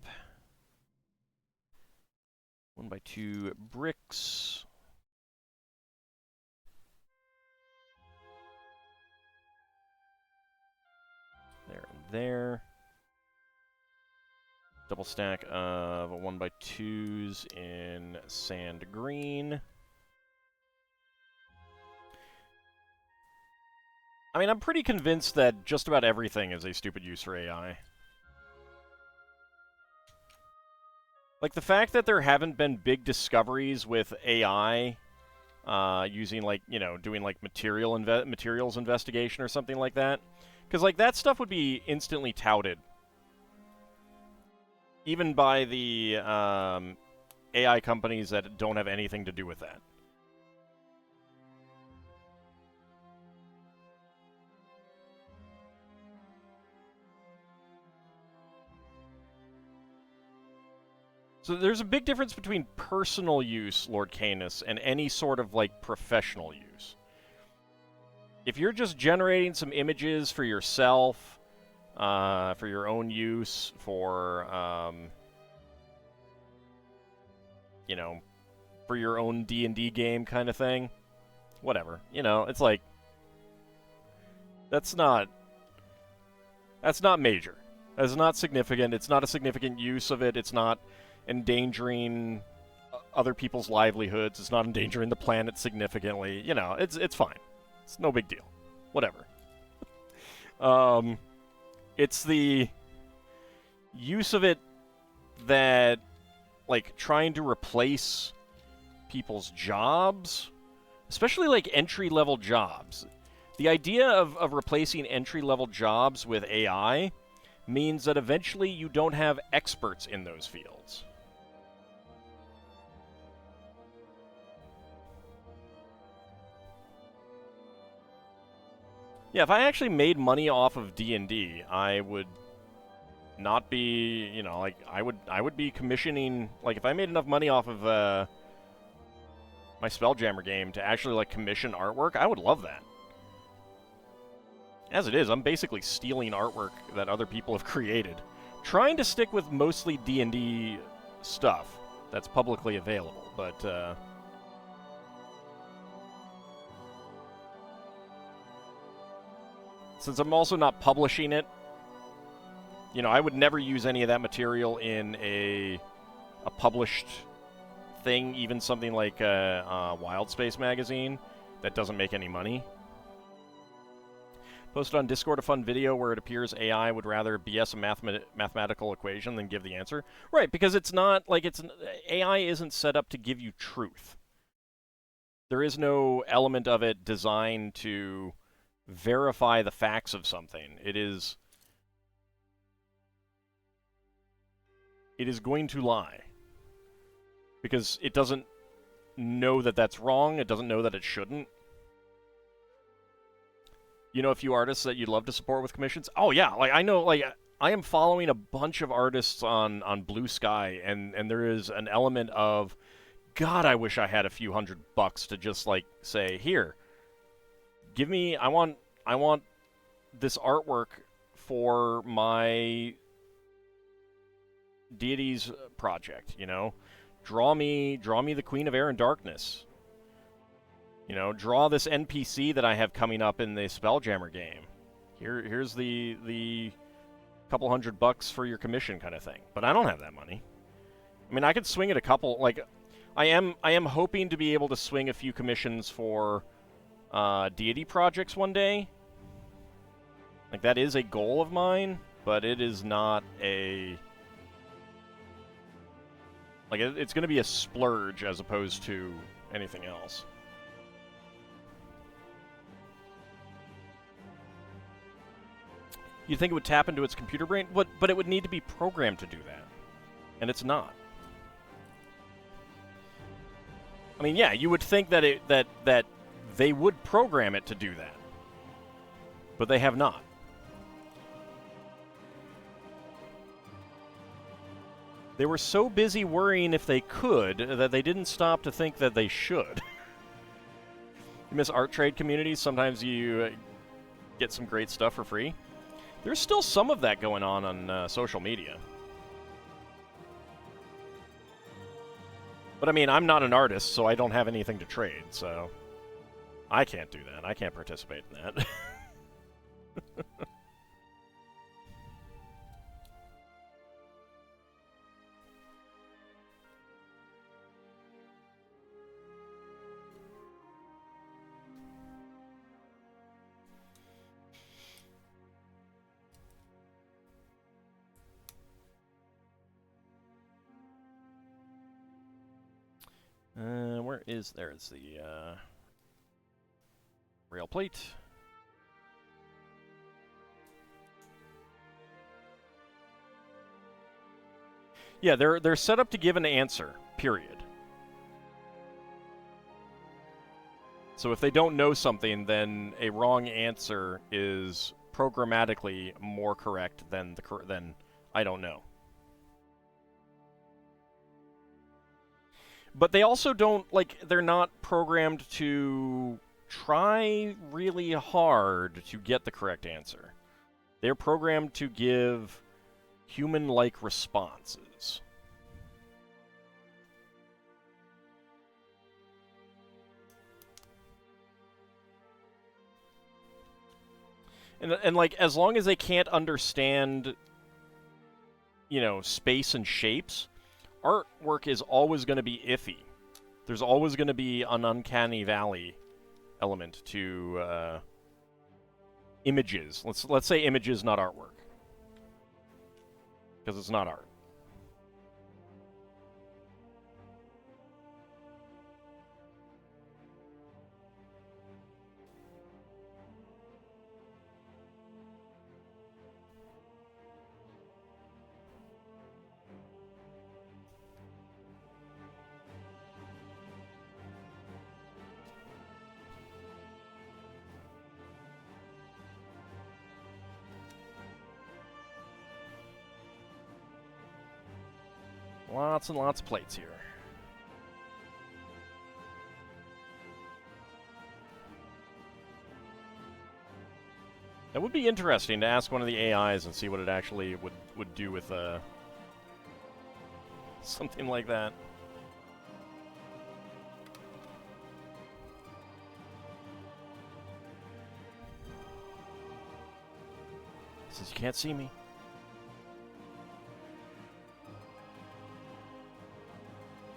1x2 bricks. There and there. Double stack of 1x2s in sand green. I mean, I'm pretty convinced that just about everything is a stupid use for AI. Like, the fact that there haven't been big discoveries with AI using like, you know, doing like materials investigation or something like that. Because like that stuff would be instantly touted, even by the AI companies that don't have anything to do with that. So there's a big difference between personal use, Lord Canis, and any sort of, like, professional use. If you're just generating some images for yourself, for your own use, for, you know, for your own D&D game kind of thing, whatever. You know, it's like, that's not major. That's not significant. It's not a significant use of it. It's not endangering other people's livelihoods. It's not endangering the planet significantly. You know, it's fine. It's no big deal. Whatever. It's the use of it that, like, trying to replace people's jobs, especially like entry-level jobs. The idea of replacing entry-level jobs with AI means that eventually you don't have experts in those fields. Yeah, if I actually made money off of D&D, I would not be, you know, like, I would be commissioning, like, if I made enough money off of my Spelljammer game to actually, like, commission artwork, I would love that. As it is, I'm basically stealing artwork that other people have created, trying to stick with mostly D&D stuff that's publicly available, but since I'm also not publishing it, you know, I would never use any of that material in a published thing, even something like a Wild Space magazine that doesn't make any money. Posted on Discord a fun video where it appears AI would rather BS a mathematical equation than give the answer. Right, because it's not, like, AI isn't set up to give you truth. There is no element of it designed to verify the facts of something. It is going to lie. Because it doesn't know that that's wrong, it doesn't know that it shouldn't. You know a few artists that you'd love to support with commissions? Oh yeah, like I know, like I am following a bunch of artists on Blue Sky, and there is an element of, God, I wish I had a few $100 to just, like, say, here, give me, I want this artwork for my deities project, you know? Draw me the Queen of Air and Darkness. You know, draw this NPC that I have coming up in the Spelljammer game. Here's the couple $100 for your commission kind of thing. But I don't have that money. I mean, I could swing it a couple, like, I am hoping to be able to swing a few commissions for deity projects one day. Like, that is a goal of mine, but it is not a, like, it's going to be a splurge as opposed to anything else. You'd think it would tap into its computer brain, but it would need to be programmed to do that. And it's not. I mean, yeah, you would think that that they would program it to do that. But they have not. They were so busy worrying if they could that they didn't stop to think that they should. You miss art trade communities? Sometimes you get some great stuff for free. There's still some of that going on social media. But I mean, I'm not an artist, so I don't have anything to trade, so I can't do that. I can't participate in that. Where There's the rail plate. Yeah, they're set up to give an answer, period. So if they don't know something, then a wrong answer is programmatically more correct than I don't know. But they also don't, like, they're not programmed to try really hard to get the correct answer. They're programmed to give human-like responses. And like, as long as they can't understand, you know, space and shapes, artwork is always going to be iffy. There's always going to be an uncanny valley element to images. Let's say images, not artwork, because it's not art. Lots and lots of plates here. That would be interesting to ask one of the AIs and see what it actually would do with something like that. Since you can't see me.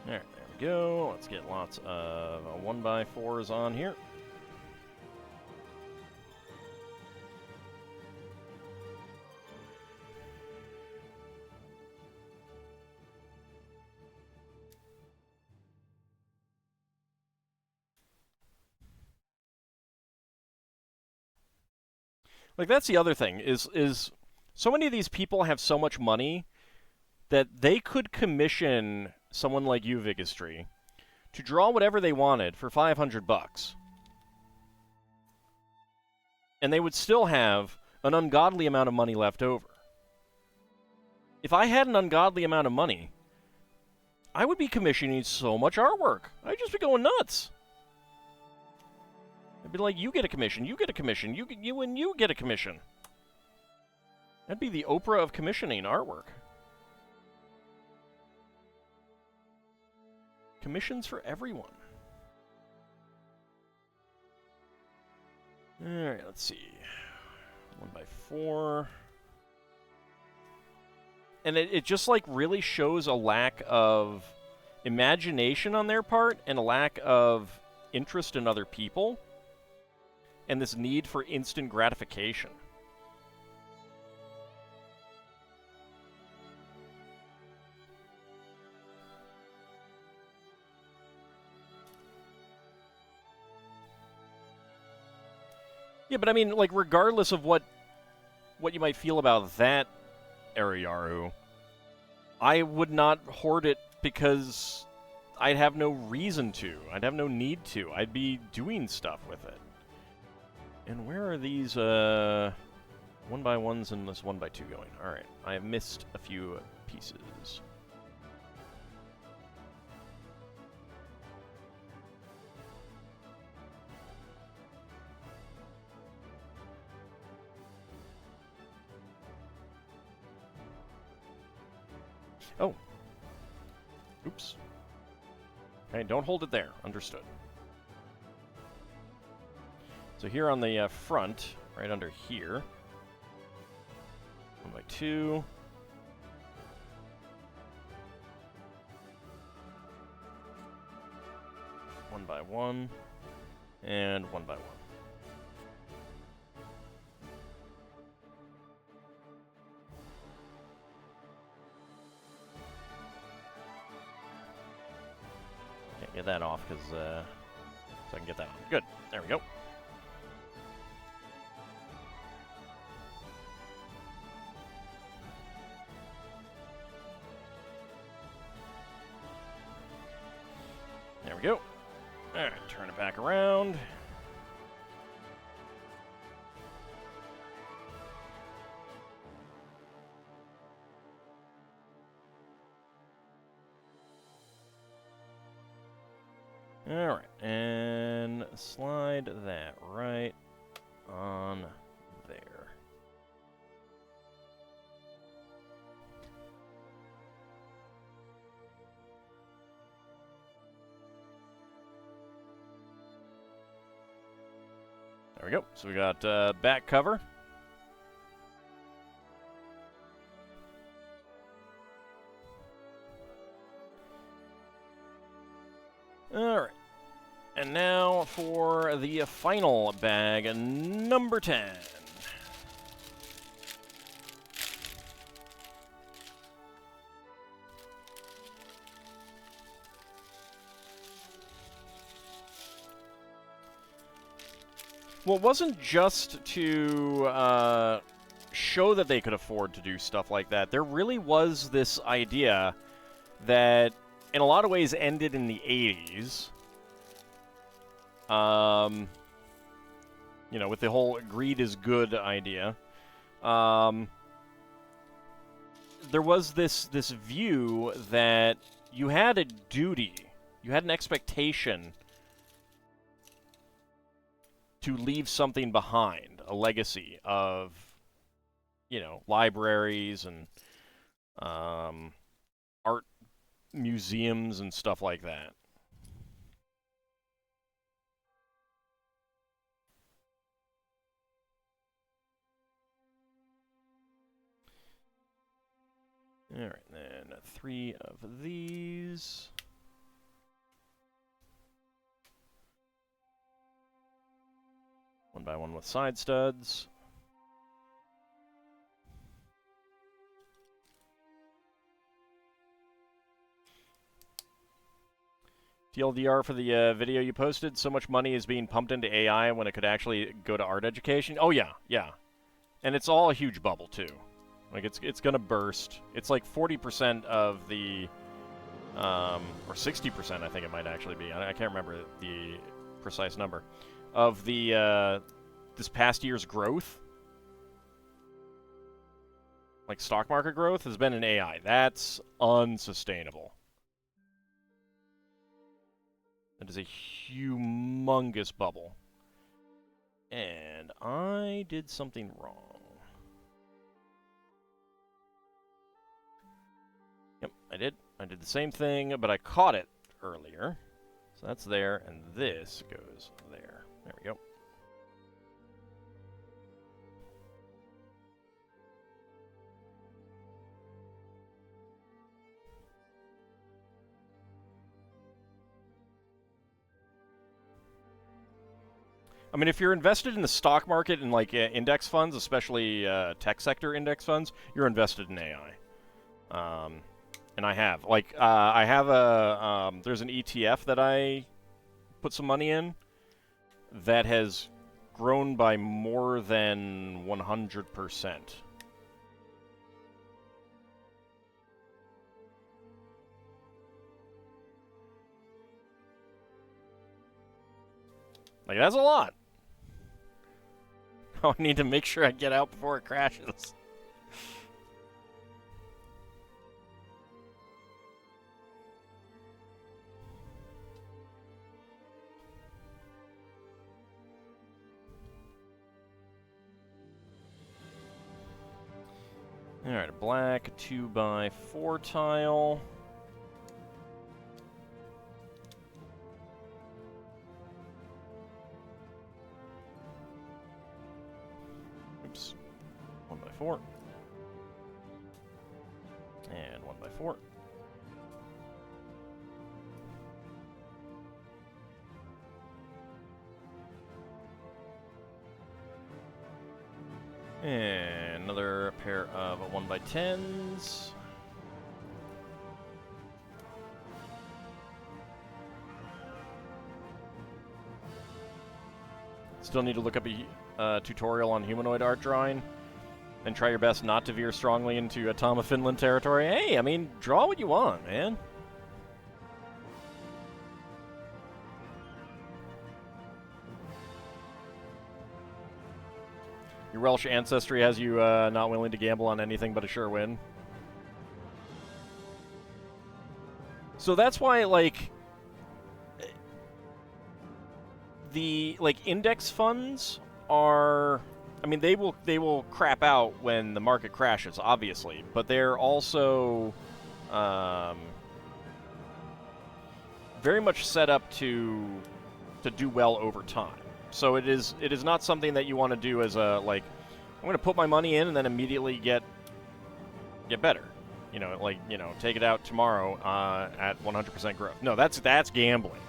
There we go. Let's get lots of 1x4s on here. Like, that's the other thing, is so many of these people have so much money that they could commission someone like you, Vigistry, to draw whatever they wanted for $500. And they would still have an ungodly amount of money left over. If I had an ungodly amount of money, I would be commissioning so much artwork. I'd just be going nuts. It'd be like, you get a commission, you get a commission, you get a commission. That'd be the Oprah of commissioning artwork. Commissions for everyone. Alright, let's see. 1x4. And it just, like, really shows a lack of imagination on their part and a lack of interest in other people. And this need for instant gratification. Yeah, but I mean, like, regardless of what you might feel about that Ariyaru, I would not hoard it because I'd have no reason to. I'd have no need to. I'd be doing stuff with it. And where are these 1x1s and this 1x2 going? Alright, I have missed a few pieces. Oh. Oops. Okay, don't hold it there. Understood. So here on the front, right under here, 1x2. One by one, and 1x1. Get that off, because so I can get that on. Good. There we go. There we go. Alright, turn it back around. Alright, and slide that right on there. There we go. So we got back cover. Alright. And now for the final bag, number 10. Well, it wasn't just to show that they could afford to do stuff like that. There really was this idea that, in a lot of ways, ended in the 80s. You know, with the whole greed is good idea. There was this view that you had a duty, you had an expectation to leave something behind, a legacy of, you know, libraries and art museums and stuff like that. Alright, then 3 of these. One by one with side studs. TLDR for the video you posted, so much money is being pumped into AI when it could actually go to art education. Oh yeah, yeah. And it's all a huge bubble too. Like it's gonna burst. It's like 40% of the, or 60% I think it might actually be. I can't remember the precise number of the this past year's growth. Like stock market growth has been in AI. That's unsustainable. That is a humongous bubble. And I did something wrong. Yep, I did. I did the same thing, but I caught it earlier. So that's there, and this goes there. There we go. I mean, if you're invested in the stock market and like index funds, especially tech sector index funds, you're invested in AI. And I have. Like, I have a, there's an ETF that I put some money in that has grown by more than 100%. Like, that's a lot. I need to make sure I get out before it crashes. Alright, a black 2x4 tile. Oops. 1x4. And 1x4. And another pair of 1x10s. Still need to look up a tutorial on humanoid art drawing. And try your best not to veer strongly into Tom of Finland territory. Hey, I mean, draw what you want, man. Your Welsh ancestry has you not willing to gamble on anything but a sure win. So that's why, like, the index funds are, I mean, they will crap out when the market crashes, obviously, but they're also very much set up to do well over time. So it is not something that you want to do as a, like, I'm going to put my money in and then immediately get better. You know, like, you know, take it out tomorrow at 100% growth. No, that's gambling.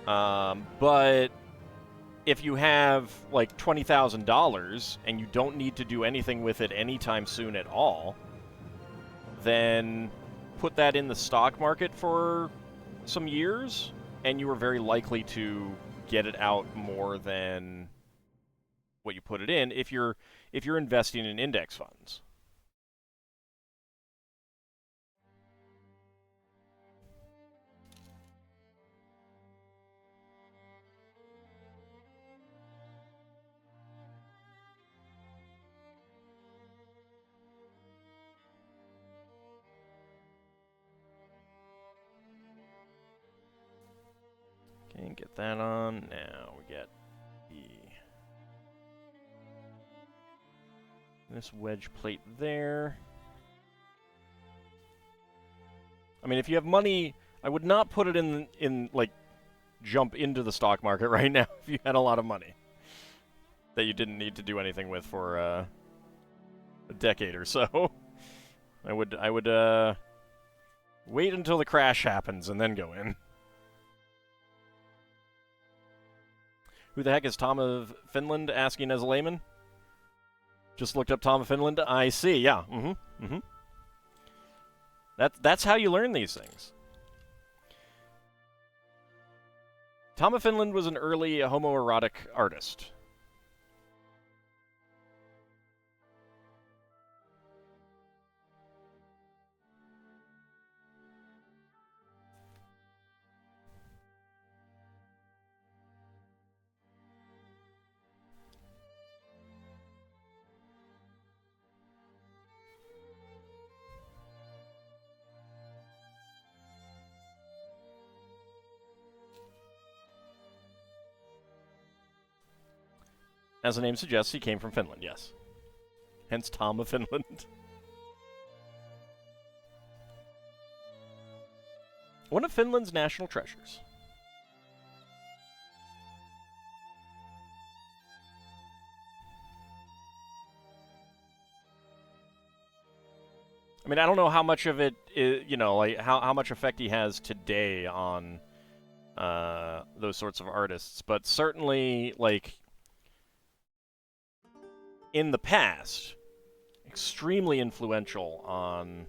But if you have like $20,000 and you don't need to do anything with it anytime soon at all, then put that in the stock market for some years, and you are very likely to get it out more than what you put it in if you're investing in index funds. Okay, get that on. Now we get this wedge plate there. I mean, if you have money, I would not put it in like, jump into the stock market right now if you had a lot of money that you didn't need to do anything with for a decade or so. I would wait until the crash happens and then go in. Who the heck is Tom of Finland, asking as a layman? Just looked up Tom of Finland. I see, yeah. That's how you learn these things. Tom of Finland was an early homoerotic artist. As the name suggests, he came from Finland, yes. Hence Tom of Finland. One of Finland's national treasures. I mean, I don't know how much of it is, you know, like how much effect he has today on those sorts of artists, but certainly, like, in the past, extremely influential on,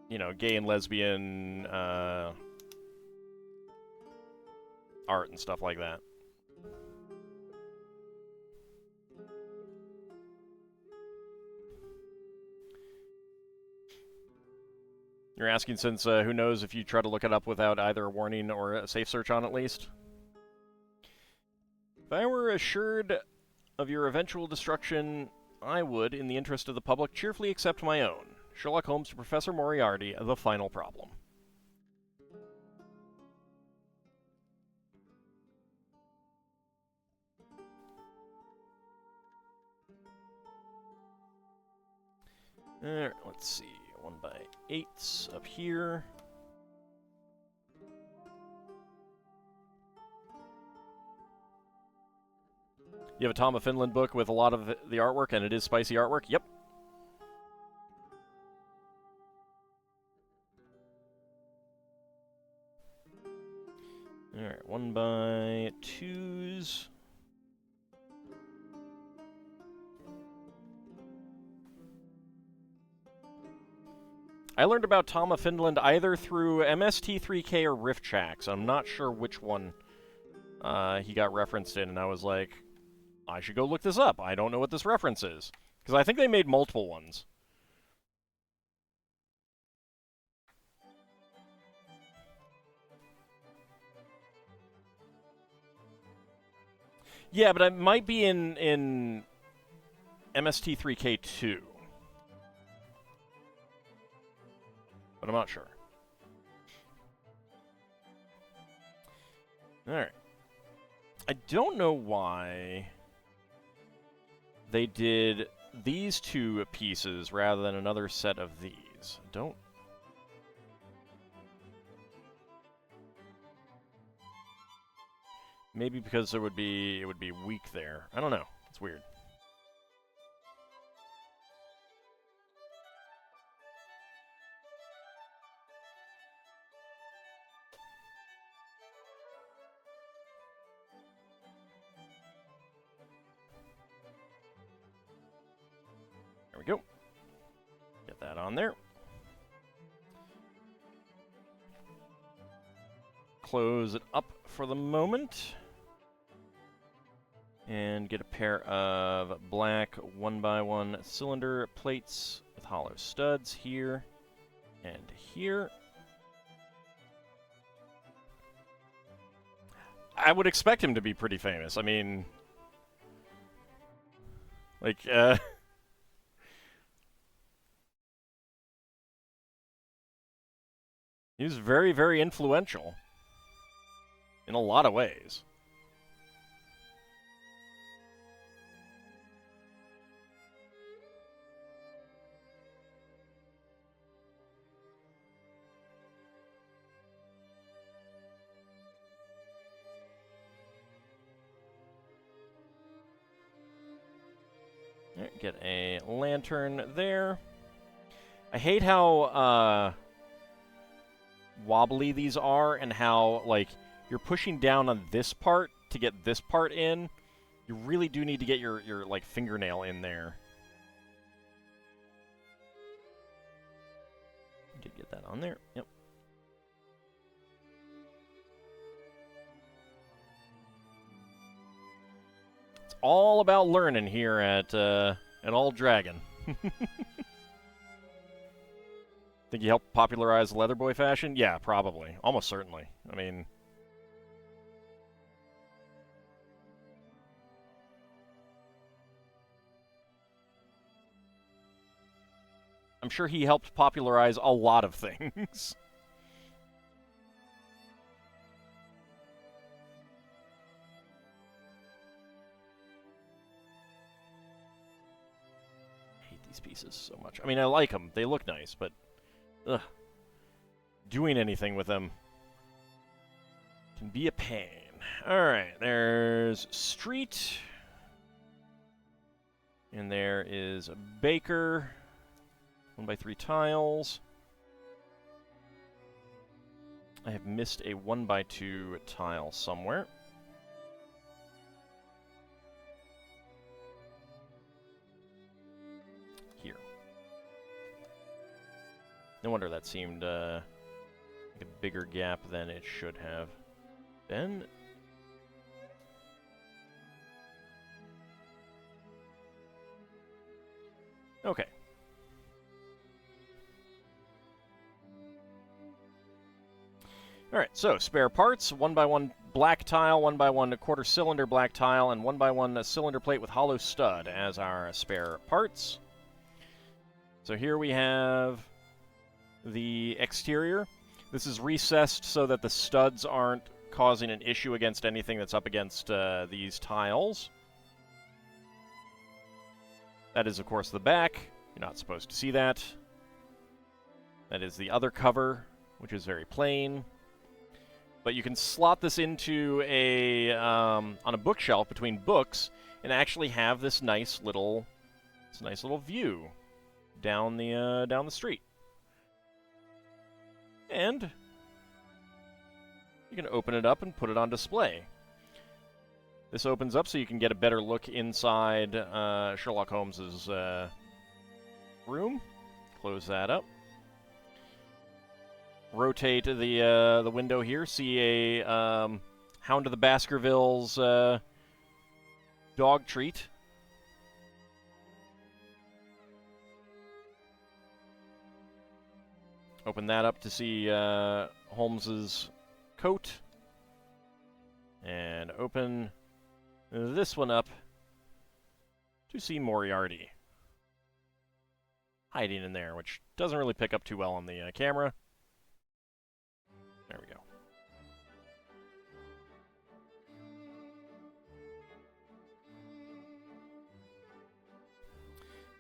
you know, gay and lesbian art and stuff like that. You're asking since who knows if you try to look it up without either a warning or a safe search on, at least? If I were assured of your eventual destruction, I would, in the interest of the public, cheerfully accept my own. Sherlock Holmes to Professor Moriarty, The Final Problem. Alright, let's see. 1x8s up here. You have a Tom of Finland book with a lot of the artwork, and it is spicy artwork? Yep. Alright, 1x2s. I learned about Tom of Finland either through MST3K or Rift Shack, so I'm not sure which one he got referenced in, and I was like, I should go look this up. I don't know what this reference is. Because I think they made multiple ones. Yeah, but it might be in MST3K2. But I'm not sure. Alright. I don't know why they did these two pieces rather than another set of these. Don't... Maybe because it would be weak there. I don't know. It's weird. There we go. Get that on there. Close it up for the moment. And get a pair of black 1x1 cylinder plates with hollow studs here and here. I would expect him to be pretty famous. I mean, like, he was very, very influential in a lot of ways. Get a lantern there. I hate how wobbly these are and how, like, you're pushing down on this part to get this part in. You really do need to get your like, fingernail in there. Did get that on there. Yep. It's all about learning here at All Dragon. Think he helped popularize Leatherboy fashion? Yeah, probably. Almost certainly. I mean... I'm sure he helped popularize a lot of things. I hate these pieces so much. I mean, I like them. They look nice, but... Ugh. Doing anything with them can be a pain. Alright, there's Street. And there is Baker. 1x3 tiles. I have missed a 1x2 tile somewhere. Here. No wonder that seemed like a bigger gap than it should have been. Okay. Alright, so spare parts, 1x1 black tile, 1x1 quarter cylinder black tile, and 1x1 cylinder plate with hollow stud as our spare parts. So here we have the exterior. This is recessed so that the studs aren't causing an issue against anything that's up against these tiles. That is, of course, the back. You're not supposed to see that. That is the other cover, which is very plain. But you can slot this into a on a bookshelf between books and actually have this nice little view down the street. And you can open it up and put it on display. This opens up so you can get a better look inside Sherlock Holmes's room. Close that up. rotate the window here. See a Hound of the Baskervilles dog treat. Open that up to see Holmes's coat. And open this one up to see Moriarty hiding in there, which doesn't really pick up too well on the camera. There we go.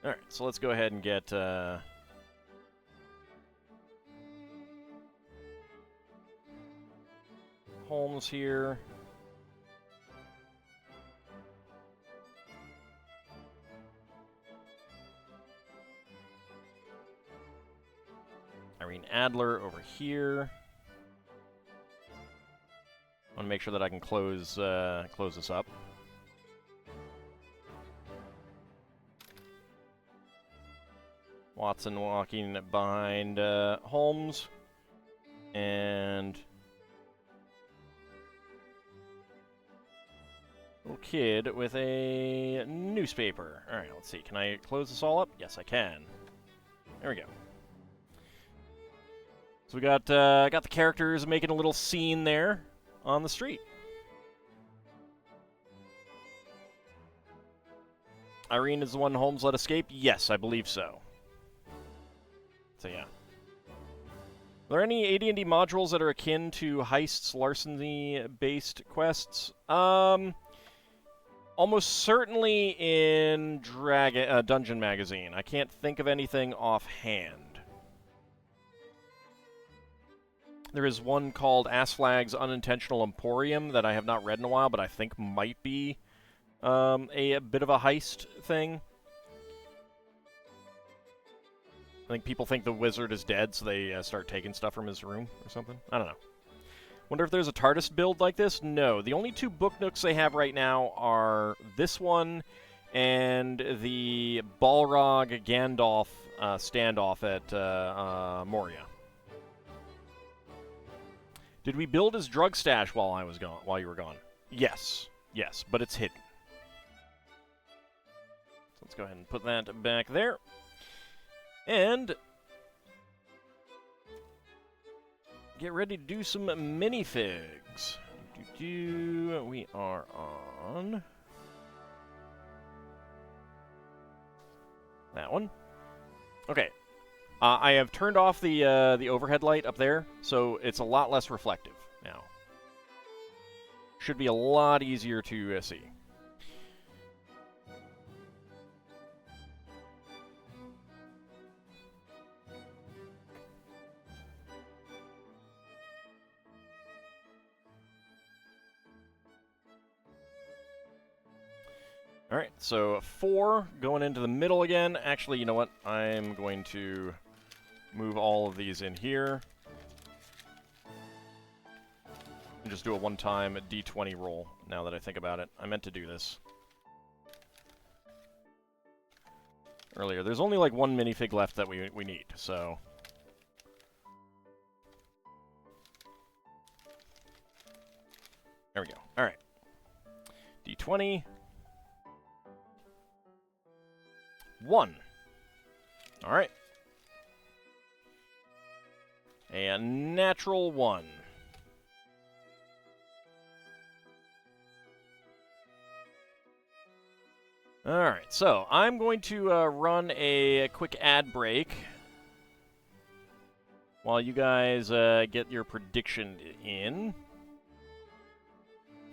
Alright, so let's go ahead and get Holmes here. Irene Adler over here. I want to make sure that I can close this up. Watson walking behind Holmes. And little kid with a newspaper. All right, let's see. Can I close this all up? Yes, I can. There we go. So we got the characters making a little scene there on the street. Irene is the one Holmes let escape? Yes, I believe so. So yeah. Are there any AD&D modules that are akin to heists, larceny-based quests? Almost certainly in Dungeon Magazine. I can't think of anything offhand. There is one called Asflag's Unintentional Emporium that I have not read in a while, but I think might be a bit of a heist thing. I think people think the wizard is dead, so they start taking stuff from his room or something. I don't know. Wonder if there's a TARDIS build like this? No. The only two book nooks they have right now are this one and the Balrog Gandalf standoff at Moria. Did we build his drug stash while I was gone? While you were gone? Yes. Yes, but it's hidden. So let's go ahead and put that back there. And get ready to do some minifigs. We are on that one. Okay. I have turned off the overhead light up there, so it's a lot less reflective now. Should be a lot easier to see. Alright, so 4 going into the middle again. Actually, you know what? I'm going to move all of these in here. And just do a one-time D20 roll, now that I think about it. I meant to do this earlier. There's only like one minifig left that we need, so... There we go. Alright. D20... 1. Alright. A natural 1. Alright, so I'm going to run a quick ad break while you guys get your prediction in.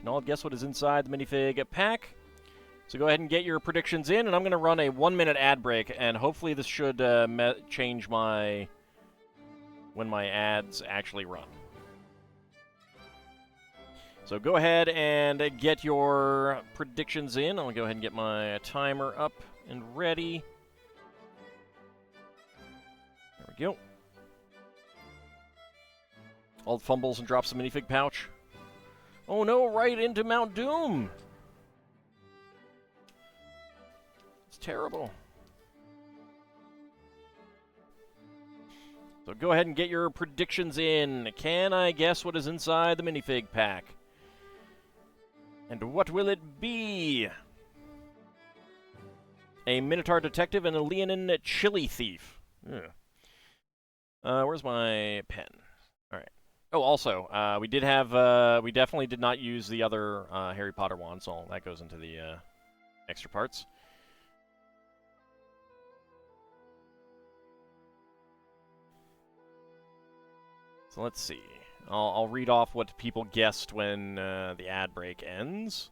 And I'll guess what is inside the minifig pack. So go ahead and get your predictions in, and I'm going to run a 1-minute ad break, and hopefully this should change when my ads actually run. So go ahead and get your predictions in. I'll go ahead and get my timer up and ready. There we go. All fumbles and drops the minifig pouch. Oh no, right into Mount Doom! Terrible. So go ahead and get your predictions in. Can I guess what is inside the minifig pack? And what will it be? A Minotaur Detective and a Leonin Chili Thief. Where's my pen? All right. Oh, also, we definitely did not use the other Harry Potter wand, so that goes into the extra parts. So let's see. I'll read off what people guessed when the ad break ends.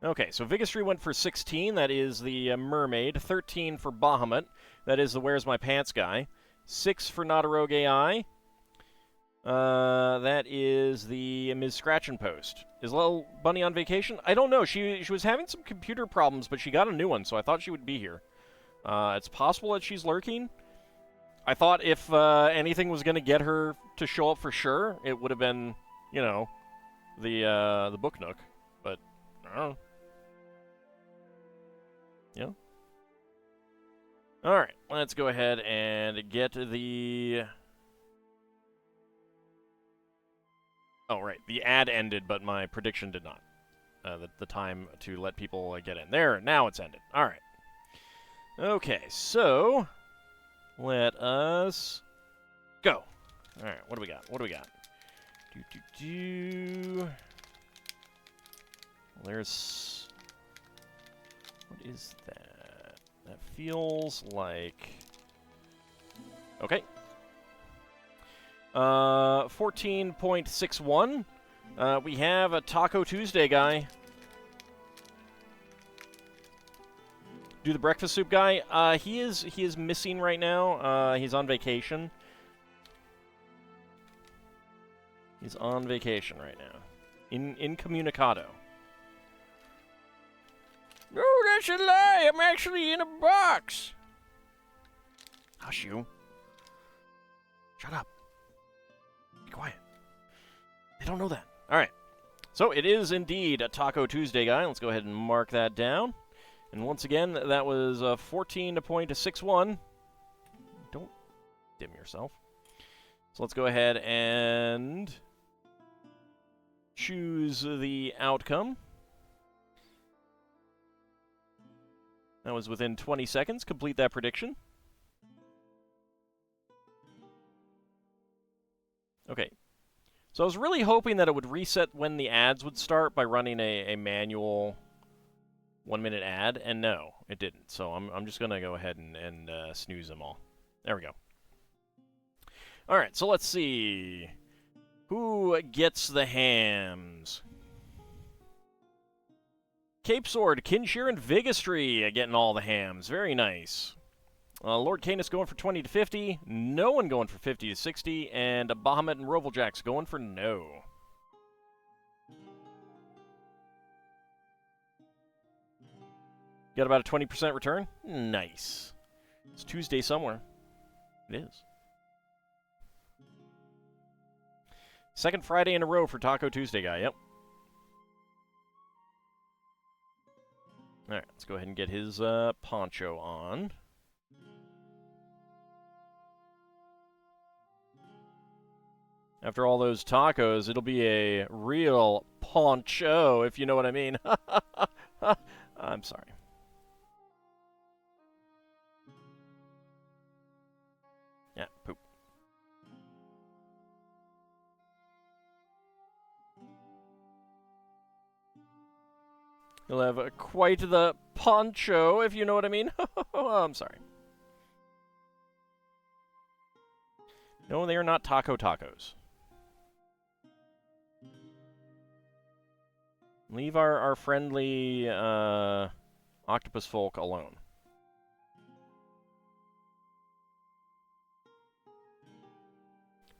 Okay, so Vigastry went for 16. That is the Mermaid. 13 for Bahamut. That is the Where's My Pants guy. 6 for Not a Rogue AI. That is the Ms. Scratch and Post. Is Little Bunny on vacation? I don't know. She was having some computer problems, but she got a new one, so I thought she would be here. It's possible that she's lurking. I thought if anything was going to get her to show up for sure, it would have been, you know, the Book Nook. But I don't know. Yeah. All right, let's go ahead and get the. Oh, right. The ad ended, but my prediction did not. The time to let people get in. There, now it's ended. All right. Okay, so let us go. All right, what do we got? What do we got? There's... What is that? That feels like... Okay. 14.61. We have a Taco Tuesday guy. Do the breakfast soup guy. He is missing right now. He's on vacation. He's on vacation right now. Incommunicado. No, that's a lie. I'm actually in a box. Hush you. Shut up. Be quiet. They don't know that. All right. So it is indeed a Taco Tuesday guy. Let's go ahead and mark that down. And once again, that was 14.61. Don't dim yourself. So let's go ahead and choose the outcome. That was within 20 seconds. Complete that prediction. Okay. So I was really hoping that it would reset when the ads would start by running a manual 1-minute ad, and no, it didn't. So I'm just going to go ahead and snooze them all. There we go. All right, so let's see. Who gets the hams? Cape Sword, Kinshir, and Vigastry getting all the hams. Very nice. Lord Canis going for 20 to 50. No one going for 50 to 60. And Bahamut and Rovaljax going for no. Got about a 20% return? Nice. It's Tuesday somewhere. It is. Second Friday in a row for Taco Tuesday guy, yep. Alright, let's go ahead and get his poncho on. After all those tacos, it'll be a real poncho, if you know what I mean. I'm sorry. Yeah, poop. You'll have quite the poncho, if you know what I mean. I'm sorry. No, they are not taco tacos. Leave our friendly octopus folk alone.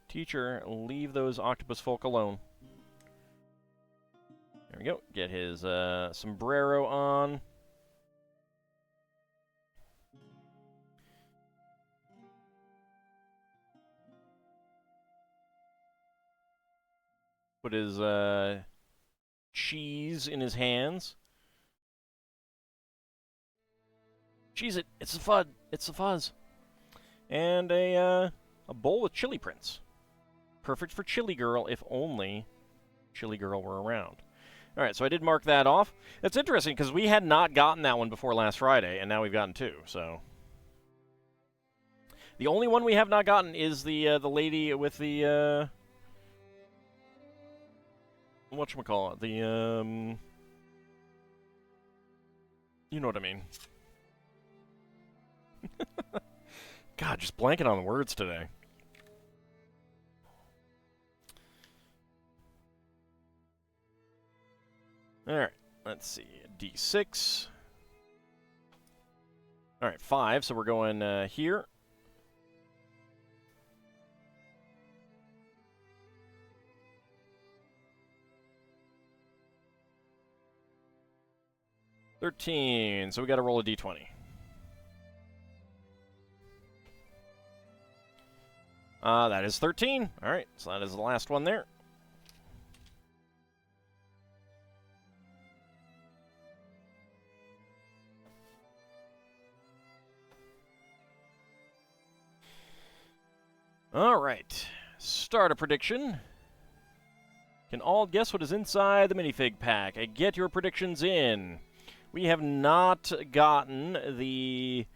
Teacher, leave those octopus folk alone. There we go. Get his sombrero on. Put his cheese in his hands. Cheese it. It's the fuzz. It's the fuzz. And a A bowl with chili prints. Perfect for Chili Girl, if only Chili Girl were around. Alright, so I did mark that off. It's interesting, because we had not gotten that one before last Friday, and now we've gotten two, so... The only one we have not gotten is the lady with the, whatchamacallit? The, you know what I mean. God, just blanking on the words today. Alright, let's see. D6. Alright, 5, so we're going here. $13, so we got to roll a D20. That is 13. All right, so that is the last one there. All right, start a prediction. Can all guess what is inside the minifig pack? Get your predictions in. We have not gotten the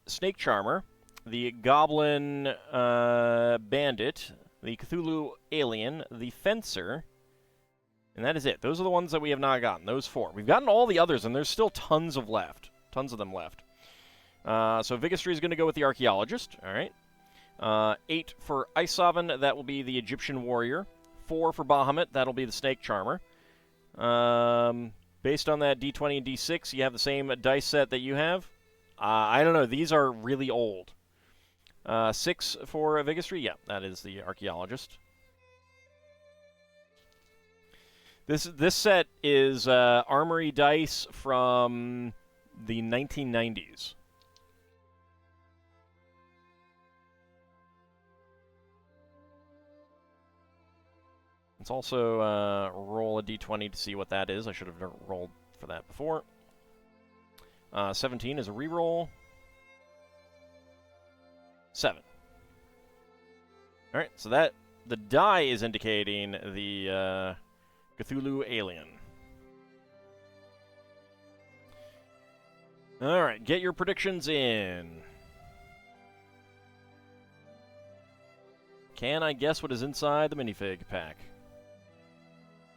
Snake Charmer, the Goblin Bandit, the Cthulhu Alien, the Fencer, and that is it. Those are the ones that we have not gotten, those 4. We've gotten all the others, and there's still tons of them left. So Vigastry is going to go with the Archaeologist, all right. 8 for Isovan, that will be the Egyptian Warrior. 4 for Bahamut, that'll be the Snake Charmer. Based on that D20 and D6, you have the same dice set that you have? I don't know. These are really old. 6 for Vigastry? Yeah, that is the Archaeologist. This set is Armory dice from the 1990s. Let's also roll a d20 to see what that is. I should have rolled for that before. 17 is a reroll. 7. All right, so that the die is indicating the Cthulhu Alien. All right, get your predictions in. Can I guess what is inside the minifig pack?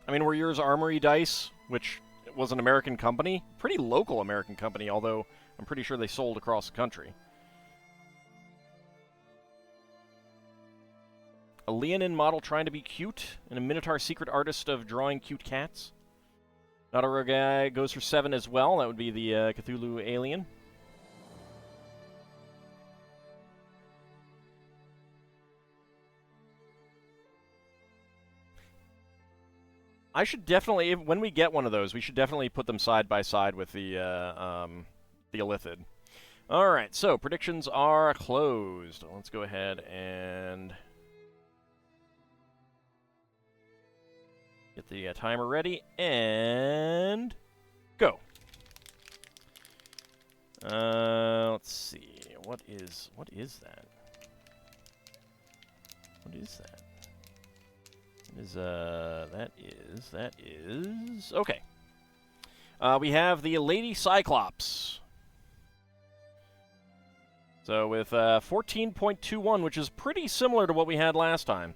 I mean, were yours Armory Dice, which was an American company? Pretty local American company, although I'm pretty sure they sold across the country. A Leonin model trying to be cute, and a Minotaur secret artist of drawing cute cats. Another guy goes for 7 as well. That would be the Cthulhu Alien. I should definitely, when we get one of those, we should definitely put them side by side with the Illithid. All right, so predictions are closed. Let's go ahead and get the timer ready and go. Let's see. What is that? What is that? That is... Okay. We have the Lady Cyclops. So with 14.21, which is pretty similar to what we had last time.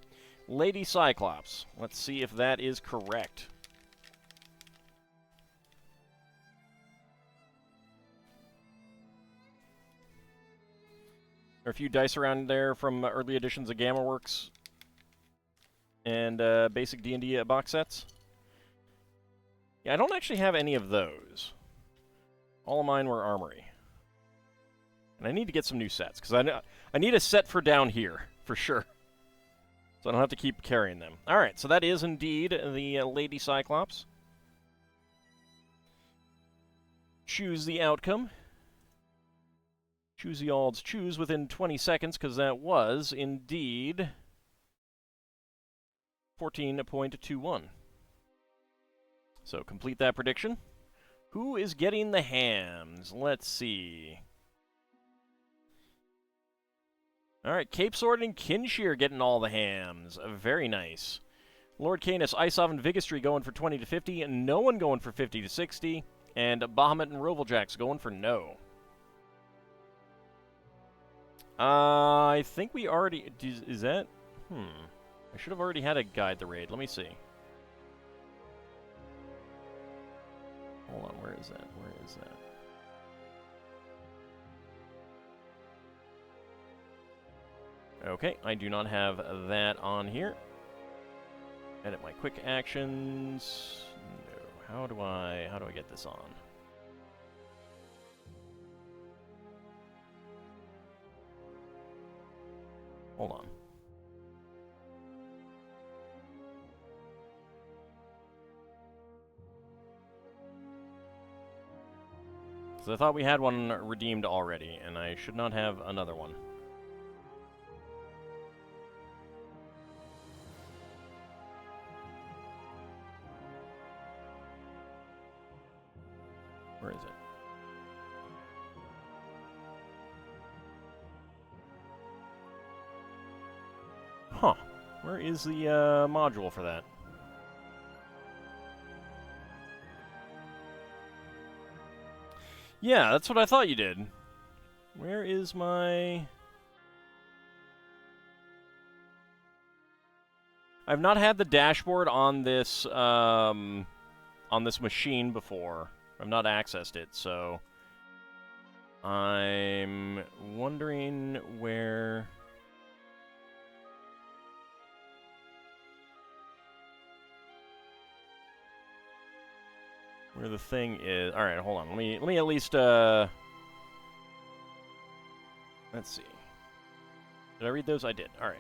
Lady Cyclops. Let's see if that is correct. There are a few dice around there from early editions of GammaWorks and basic D&D box sets. Yeah, I don't actually have any of those. All of mine were Armory. And I need to get some new sets, because I need a set for down here, for sure. So I don't have to keep carrying them. Alright, so that is indeed the Lady Cyclops. Choose the outcome. Choose the odds. Choose within 20 seconds, because that was indeed 14.21. So complete that prediction. Who is getting the hams? Let's see. Alright, Cape Sword and Kinshear getting all the hams. Very nice. Lord Canis, Isov, and Vigistry going for 20 to 50, and no one going for 50 to 60, and Bahamut and Rovaljacks going for no. I think we already... Is that... I should have already had a guide the raid. Let me see. Hold on, where is that? Where is that? Okay, I do not have that on here. Edit my quick actions. No. How do I get this on? Hold on. So I thought we had one redeemed already, and I should not have another one. Where is it? Huh. Where is the module for that? Yeah, that's what I thought you did. Where is my... I've not had the dashboard on this machine before. I've not accessed it, so I'm wondering where... Where the thing is. All right, hold on. Let me at least let's see. Did I read those? I did. All right.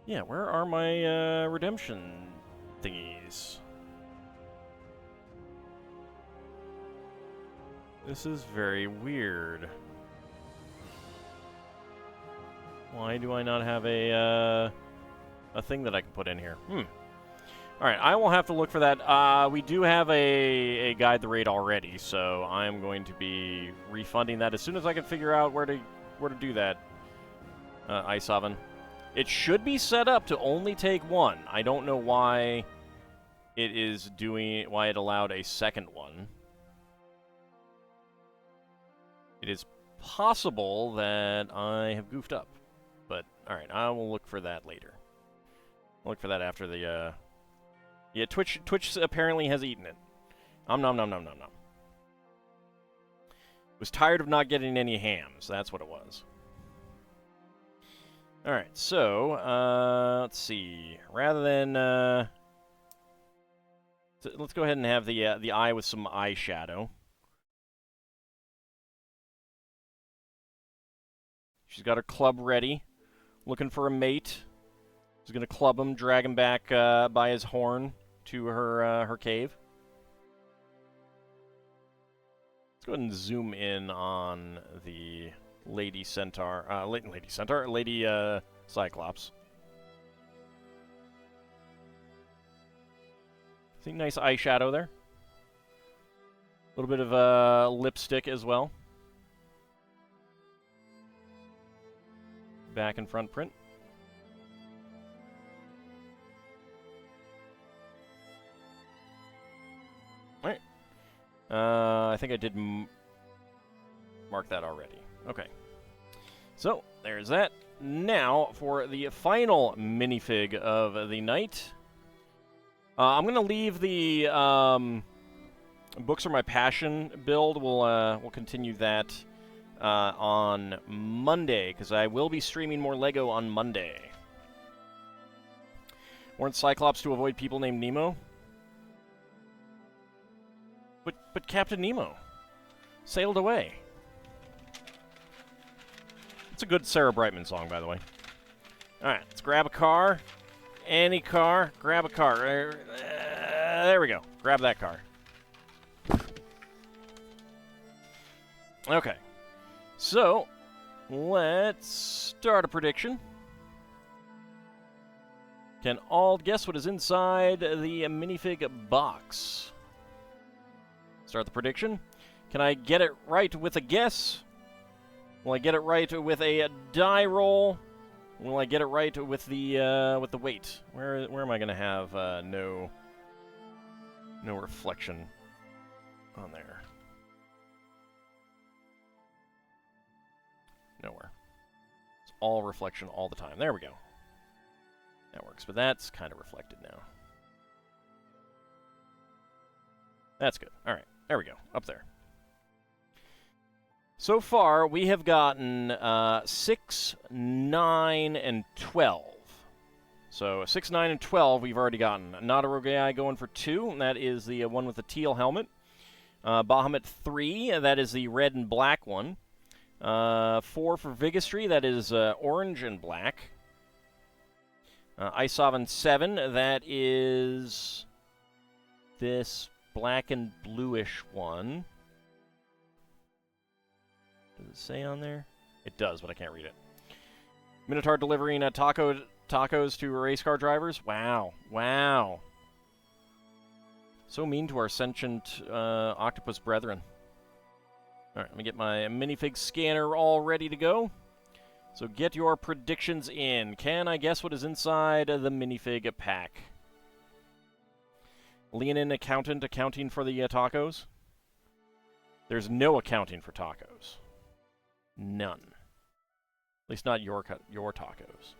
Yeah, where are my redemption thingies? This is very weird. Why do I not have a thing that I can put in here? Alright, I will have to look for that. We do have a guide the raid already, so I'm going to be refunding that as soon as I can figure out where to do that. Isoven. It should be set up to only take one. I don't know why why it allowed a second one. It is possible that I have goofed up. But, alright, I will look for that later. I'll look for that after the, Yeah, Twitch apparently has eaten it. Nom nom nom nom nom nom. Was tired of not getting any hams. That's what it was. Alright, so, let's see. Rather than, let's go ahead and have the eye with some eyeshadow. She's got her club ready, looking for a mate. She's gonna club him, drag him back by his horn to her cave. Let's go ahead and zoom in on the Lady Centaur, Lady Cyclops. See, nice eyeshadow there. A little bit of lipstick as well. Back and front print. Alright. I think I did mark that already. Okay. So, there's that. Now, for the final minifig of the night. I'm going to leave the Books Are My Passion build. We'll continue that on Monday, because I will be streaming more LEGO on Monday. Warned Cyclops to avoid people named Nemo. But Captain Nemo sailed away. It's a good Sarah Brightman song, by the way. Alright, let's grab a car. Any car. Grab a car. There we go. Grab that car. Okay. So, let's start a prediction. Can all guess what is inside the minifig box? Start the prediction. Can I get it right with a guess? Will I get it right with a die roll? Will I get it right with the weight? Where am I going to have no reflection on there? Nowhere. It's all reflection all the time. There we go. That works, but that's kind of reflected now. That's good. All right, there we go. Up there. So far, we have gotten 6, 9, and 12. So 6, 9, and 12 we've already gotten. Not a Rogue AI going for 2. And that is the one with the teal helmet. Bahamut 3. That is the red and black one. 4 for Vigistry. That is orange and black. Isovan 7. That is this black and bluish one. Does it say on there? It does, but I can't read it. Minotaur delivering tacos to race car drivers. Wow. Wow. So mean to our sentient octopus brethren. All right, let me get my minifig scanner all ready to go. So get your predictions in. Can I guess what is inside the minifig pack? Leonin accountant accounting for the tacos? There's no accounting for tacos. None. At least not your tacos.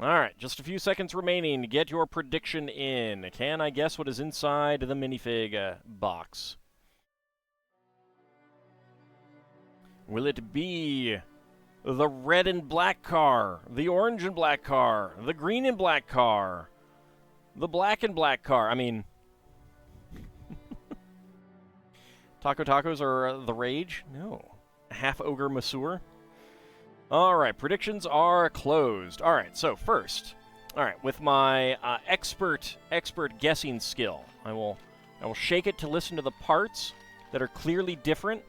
Alright, just a few seconds remaining to get your prediction in. Can I guess what is inside the minifig box? Will it be the red and black car, the orange and black car, the green and black car, the black and black car? I mean, Taco Tacos are the rage? No. Half Ogre Masoor? Alright, predictions are closed. Alright, so first, alright, with my expert guessing skill, I will shake it to listen to the parts that are clearly different.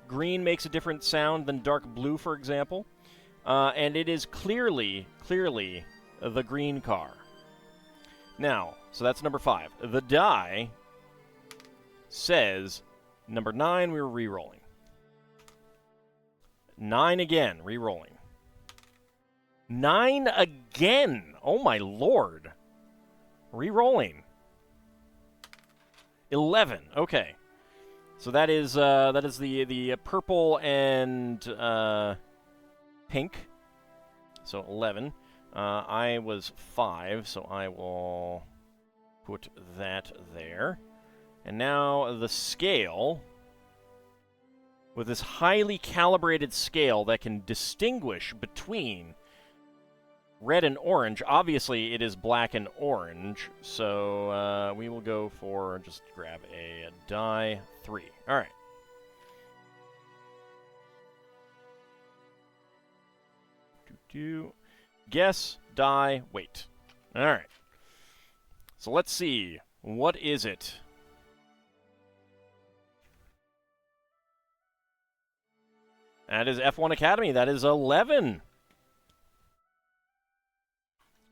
Green makes a different sound than dark blue, for example. And it is clearly the green car. Now, so that's number 5. The die says number 9, we were re-rolling. 9 again, re-rolling. 9 again! Oh my lord! Re-rolling. 11, okay. So that is the purple and pink. So 11. I was 5, so I will put that there. And now the scale, with this highly calibrated scale that can distinguish between red and orange. Obviously, it is black and orange, so we will go for, just grab a die 3. All right. Guess, die, wait. All right. So let's see. What is it? That is F1 Academy. That is 11.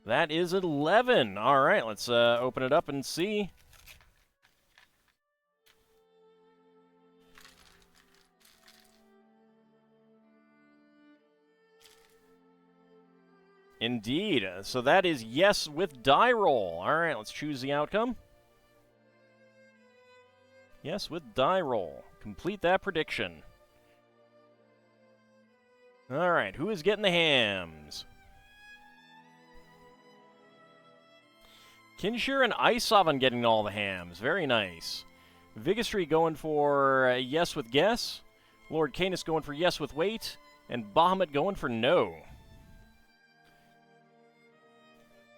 That is 11. All right, let's open it up and see. Indeed. So that is yes with die roll. All right, let's choose the outcome. Yes with die roll. Complete that prediction. All right, who is getting the hams? Kinshir and Isovan getting all the hams. Very nice. Vigistry going for yes with guess. Lord Canis going for yes with wait. And Bahamut going for no.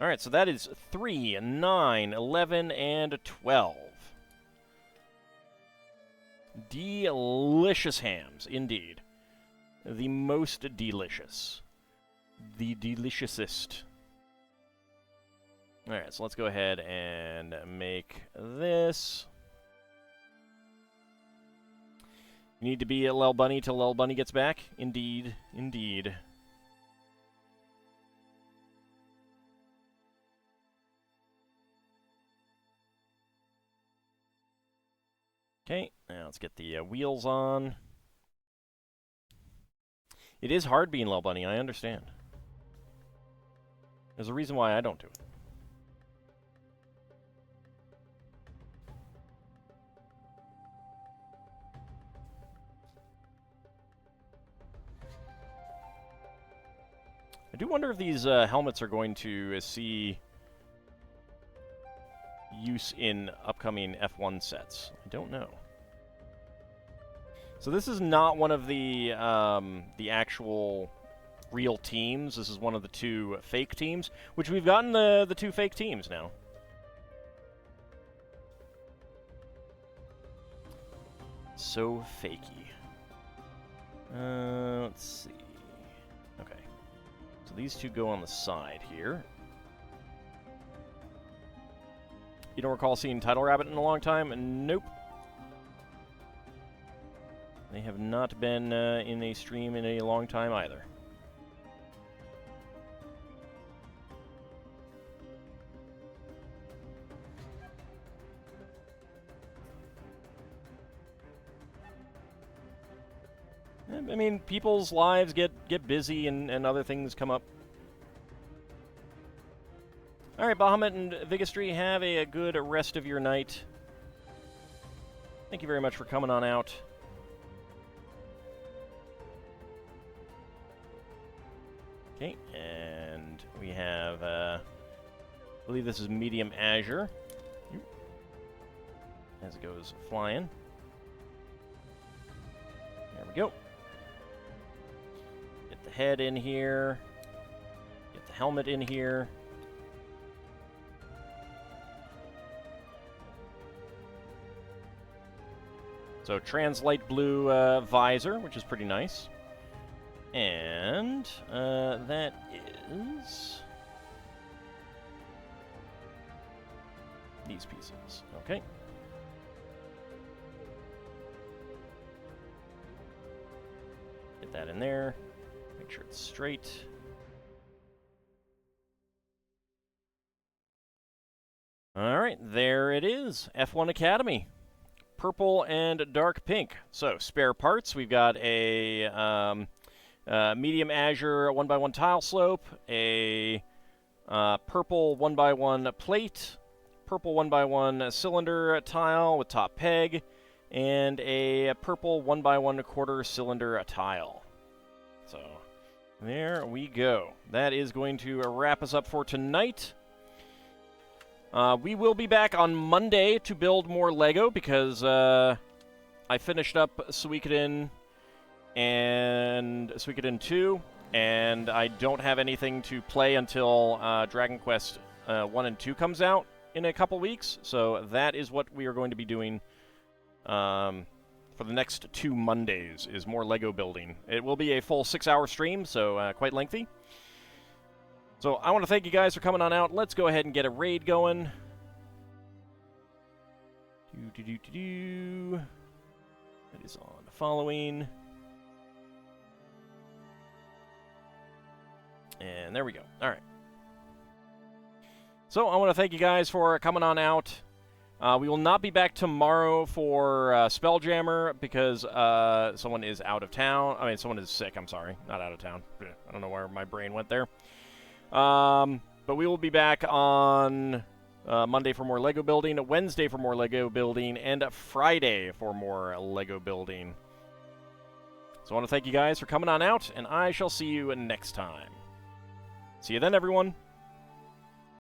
All right, so that is 3, 9, 11, and 12. Delicious hams, indeed. The most delicious. The deliciousest. Alright, so let's go ahead and make this. You need to be at Lel Bunny till Lel Bunny gets back? Indeed, indeed. Okay, now let's get the wheels on. It is hard being Lil Bunny, I understand. There's a reason why I don't do it. I do wonder if these helmets are going to see use in upcoming F1 sets. I don't know. So this is not one of the actual real teams. This is one of the 2 fake teams, which we've gotten the 2 fake teams now. So fakey. Let's see. Okay. So these 2 go on the side here. You don't recall seeing Title Rabbit in a long time? Nope. They have not been in a stream in a long time either. I mean, people's lives get busy and other things come up. All right, Bahamut and Vigastry, have a good rest of your night. Thank you very much for coming on out. Okay, and we have, I believe this is Medium Azure. As it goes flying. There we go. Get the head in here. Get the helmet in here. So Translite Blue visor, which is pretty nice. And that is these pieces. Okay. Get that in there. Make sure it's straight. All right, there it is. F1 Academy. Purple and dark pink. So, spare parts. We've got a medium azure 1x1 tile slope, a purple 1x1 plate, purple 1x1 cylinder tile with top peg, and a purple 1x1 cylinder tile. So, there we go. That is going to wrap us up for tonight. We will be back on Monday to build more Lego because I finished up Suikoden and Suikoden 2, and I don't have anything to play until Dragon Quest 1 and 2 comes out in a couple weeks. So that is what we are going to be doing for the next 2 Mondays, is more Lego building. It will be a full 6-hour stream, so quite lengthy. So I want to thank you guys for coming on out. Let's go ahead and get a raid going. That is on following. And there we go. All right. So I want to thank you guys for coming on out. We will not be back tomorrow for Spelljammer because someone is out of town. I mean, someone is sick. I'm sorry. Not out of town. I don't know where my brain went there. But we will be back on Monday for more Lego building, Wednesday for more Lego building, and Friday for more Lego building. So I want to thank you guys for coming on out, and I shall see you next time. See you then, everyone.